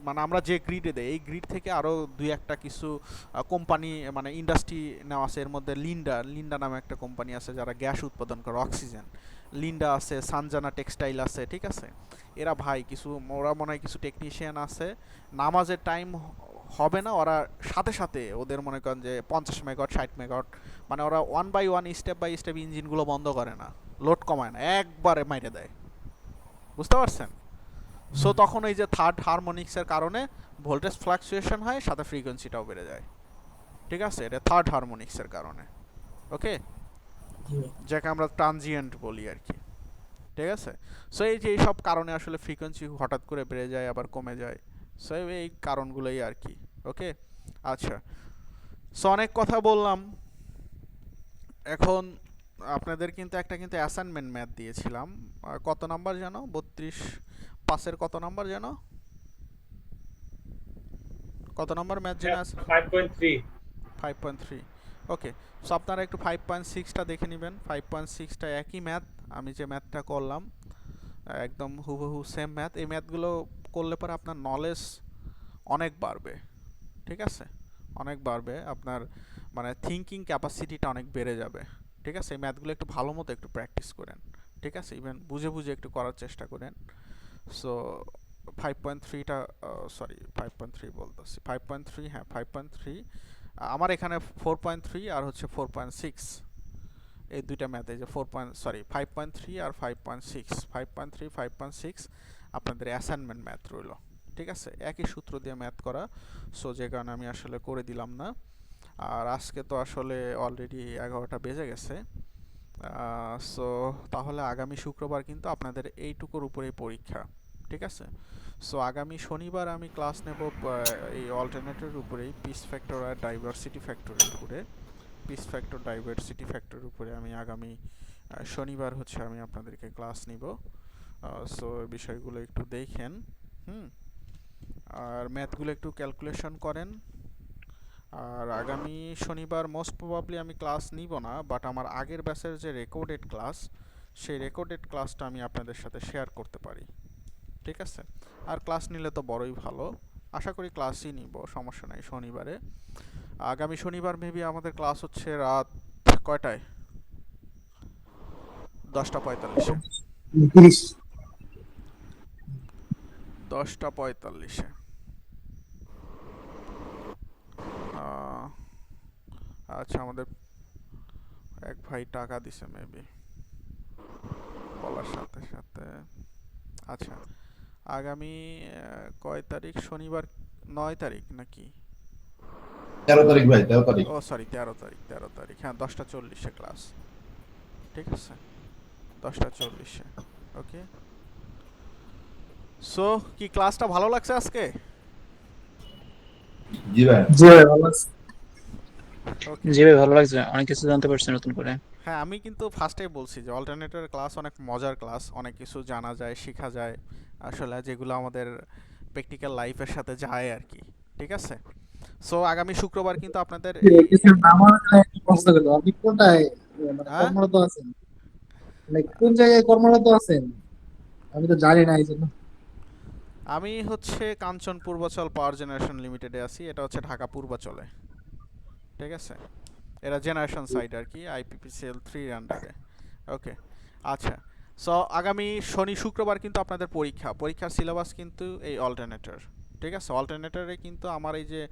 মানে আমরা যে গ্রিডে দেই এই গ্রিড থেকে আরও 2-1টা কিছু কোম্পানি মানে ইন্ডাস্ট্রি নেওয়া আছে। এর মধ্যে লিন্ডা নামে একটা কোম্পানি আছে যারা গ্যাস উৎপাদন করে, অক্সিজেন। লিন্ডা আছে, সানজানা টেক্সটাইল আছে। ঠিক আছে, এরা ভাই কিছু ওরা মনে হয় কিছু টেকনিশিয়ান আছে, নামাজের টাইম হবে না ওরা সাথে সাথে ওদের মনে করেন যে 50 মেগাওয়াট 60 মেগাওয়াট মানে ওরা 1 বাই 1 স্টেপ বাই স্টেপ ইঞ্জিনগুলো বন্ধ করে না, লোড কমায় না, একবারে মাইরে দেয়। বুঝতে পারছেন? সো তখন এই যে থার্ড হারমোনিক্সের কারণে ভোল্টেজ ফ্লাকচুয়েশন হয়, সাথে ফ্রিকোয়েন্সিটাও বেড়ে যায়। ঠিক আছে, এটা থার্ড হারমোনিক্সের কারণে। ওকে, যাকে আমরা ট্রানজিয়েন্ট বলি আর কি। ঠিক আছে, সো এই যে এইসব কারণে আসলে ফ্রিকোয়েন্সি হঠাৎ করে বেড়ে যায় আবার কমে যায়। সো এই কারণগুলোই আর কি। ওকে, আচ্ছা, সো অনেক কথা বললাম। এখন আপনাদের কিন্তু অ্যাসাইনমেন্ট ম্যাথ দিয়েছিলাম, কত নাম্বার যেন 32 পাসের কত নাম্বার যেন, কত নাম্বার ম্যাথ যেন আছে 5.3। ওকে, সো আপনারা একটু 5.6টা দেখে নেবেন। 5.6টা একই ম্যাথ, আমি যে ম্যাথটা করলাম একদম হুবহু সেম ম্যাথ। এই ম্যাথগুলো করলে পরে আপনার নলেজ অনেক বাড়বে। ঠিক আছে, অনেক বাড়বে, আপনার মানে থিঙ্কিং ক্যাপাসিটিটা অনেক বেড়ে যাবে। ঠিক আছে, এই ম্যাথগুলো একটু ভালো মতো একটু প্র্যাকটিস করেন। ঠিক আছে, ইভেন বুঝে বুঝে একটু করার চেষ্টা করেন। সো 5.3টা সরি 5.3 বলতেছি 5.3, হ্যাঁ 5.3, আমার এখানে 4.3 আর হচ্ছে 4.6, এই দুইটা ম্যাথে যে 5.3 আর 5.6, 5.3 5.6 আপনাদের অ্যাসাইনমেন্ট ম্যাথ রইল। ঠিক আছে, একই সূত্র দিয়ে ম্যাথ করা, সো যে কারণে আমি আসলে করে দিলাম না। আর আজকে তো আসলে অলরেডি 11টা বেজে গেছে। সো তাহলে আগামী শুক্রবার কিন্তু আপনাদের এইটুকুর উপরেই পরীক্ষা। ঠিক আছে, সো আগামী শনিবার আমি ক্লাস নেব এই অল্টারনেটিভের উপরেই, পিস ফ্যাক্টর আর ডাইভার্সিটি ফ্যাক্টরের উপরে। পিস ফ্যাক্টর ডাইভার্সিটি ফ্যাক্টরের উপরে আমি আগামী শনিবার হচ্ছে আমি আপনাদেরকে ক্লাস নিব। সো বিষয়গুলো একটু দেখেন, আর ম্যাথগুলো একটু ক্যালকুলেশন করেন। আর আগামী শনিবার মোস্ট প্রবাবলি আমি ক্লাস নিব না, বাট আমার আগের ব্যাচের যে রেকর্ডেড ক্লাস, সেই রেকর্ডেড ক্লাসটা আমি আপনাদের সাথে শেয়ার করতে পারি। ঠিক আছে? আর ক্লাস নিলে তো বড়ই ভালো, আশা করি ক্লাসই নিব, সমস্যা নাই শনিবারে। আগামী শনিবার মেবি আমাদের ক্লাস হচ্ছে রাত কয়টায়? 10:45-এ। 10:45-এ। আচ্ছা, আমাদের এক ভাই টাকা দিছে মেবি বলার সাথে সাথে। আচ্ছা, আগামী কয় তারিখ? শনিবার 9 তারিখ নাকি? 13 তারিখ ভাই, 13 তারিখ। ও সরি, 13 তারিখ, 13 তারিখ। হ্যাঁ, 10:40-এ ক্লাস, ঠিক আছে? 10:40-এ। ওকে, সো কি ক্লাসটা ভালো লাগছে আজকে? জি ভাই, ভালো আছে। জি ভাই, ভালো লাগছে, অনেক কিছু জানতে পারছি নতুন করে। হ্যাঁ, আমি কিন্তু ফার্স্টেই বলছি যে অল্টারনেটর ক্লাস অনেক মজার ক্লাস, অনেক কিছু জানা যায়, শেখা যায় আসলে, যেগুলো আমাদের প্র্যাকটিক্যাল লাইফের সাথে যায় আর কি, ঠিক আছে? সো আগামী শুক্রবার কিন্তু আপনাদের আমার একটা প্রশ্ন করলো, আপনি কোনটায় মানে হ্যাঁ? কর্মরত আছেন? মানে কোন জায়গায় কর্মরত আছেন? আমি তো জানি না এই জন্য। আমি হচ্ছে কাঞ্চন পূর্বাচল পাওয়ার জেনারেশন লিমিটেডে আছি, এটা হচ্ছে ঢাকা পূর্বাচলে, ঠিক আছে? এরা জেনারেশন সাইট আর কি, IPPCL 3 আন্ডারে। ওকে, আচ্ছা। সো আগামী শনি শুক্রবার কিন্তু আপনাদের পরীক্ষার সিলেবাস কিন্তু এই অল্টারনেটর, ঠিক আছে? অল্টারনেটরে কিন্তু আমার এই যে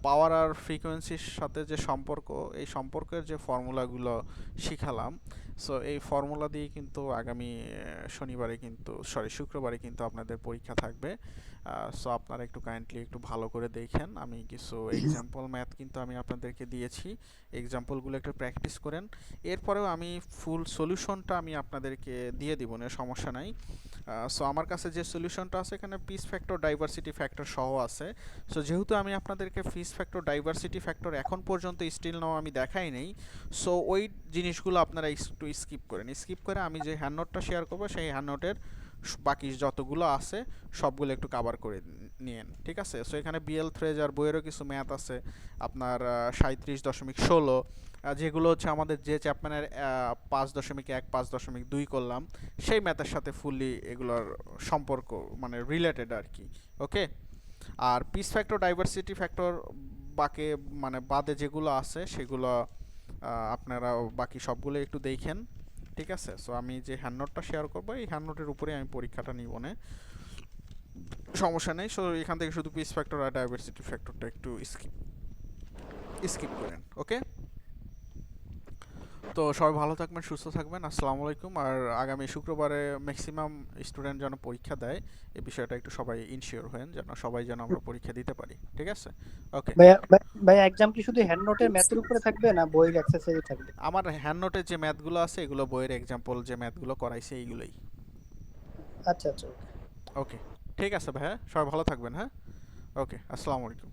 পাওয়ার আর ফ্রিকোয়েন্সির সাথে যে সম্পর্ক, এই সম্পর্কের যে ফর্মুলাগুলো শিখালাম, সো এই ফর্মুলা দিয়ে কিন্তু আগামী শনিবারে কিন্তু শুক্রবারে কিন্তু আপনাদের পরীক্ষা থাকবে। সো আপনারা একটু কাইন্ডলি একটু ভালো করে দেখেন, আমি কিছু এক্সাম্পল ম্যাথ কিন্তু আমি আপনাদেরকে দিয়েছি, এক্সাম্পলগুলো একটু প্র্যাকটিস করেন। এরপরেও আমি ফুল সলিউশনটা আমি আপনাদেরকে দিয়ে দিব না, সমস্যা নাই। সো আমার কাছে যে সলিউশনটা আছে এখানে পিস ফ্যাক্টর, ডাইভার্সিটি ফ্যাক্টর সহ আছে। সো যেহেতু আমি আপনাদেরকে পিস ফ্যাক্টর, ডাইভার্সিটি ফ্যাক্টর এখন পর্যন্ত স্টিল নাও আমি দেখাই নেই, সো ওই জিনিসগুলো আপনারা একটু স্কিপ করে আমি যে হ্যান্ড নোটটা শেয়ার করবো সেই হ্যান্ড নোটের বাকি যতগুলো আছে সবগুলো একটু কভার করে নিয়েন, ঠিক আছে? সো এখানে বিএল থ্রেজার বইয়েরও কিছু ম্যাথ আছে আপনার 37.16, যেগুলো হচ্ছে আমাদের যে চ্যাপম্যানের 5.1, 5.2 করলাম সেই ম্যাথের সাথে ফুললি এগুলোর সম্পর্ক মানে রিলেটেড আর কি। ওকে, আর পিস ফ্যাক্টর, ডাইভার্সিটি ফ্যাক্টর বাকি মানে বাদে যেগুলো আছে সেগুলো আপনারা বাকি সবগুলো একটু দেখেন, ঠিক আছে? সো আমি যে হ্যান্ড নোটটা শেয়ার করবো এই হ্যান্ড নোটের উপরে আমি পরীক্ষাটা নিব না, সমস্যা নেই। সো এখান থেকে শুধু পিস ফ্যাক্টর আর ডাইভার্সিটি ফ্যাক্টরটা একটু স্কিপ করেন। ওকে, তো সবাই ভালো থাকবেন, সুস্থ থাকবেন, আসসালামু আলাইকুম। আর আগামী শুক্রবারে ম্যাক্সিমাম স্টুডেন্ট যেন পরীক্ষা দেয় এই বিষয়টা একটু সবাই ইনশিওর হন, যেন সবাই যেন আমরা পরীক্ষা দিতে পারি, ঠিক আছে? ওকে ভাই এক্সাম কি শুধু হ্যান্ড নোটের ম্যাথের উপরে থাকবে না বইয়ের এক্সারসাইজ থাকবে? আমার হ্যান্ড নোটের যে ম্যাথগুলো আছে এগুলো বইয়ের এক্সাম্পল যে ম্যাথগুলো করাইছে এইগুলোই। আচ্ছা আচ্ছা, ওকে, ঠিক আছে ভাইয়া, সবাই ভালো থাকবেন। হ্যাঁ, ওকে, আসসালামু আলাইকুম।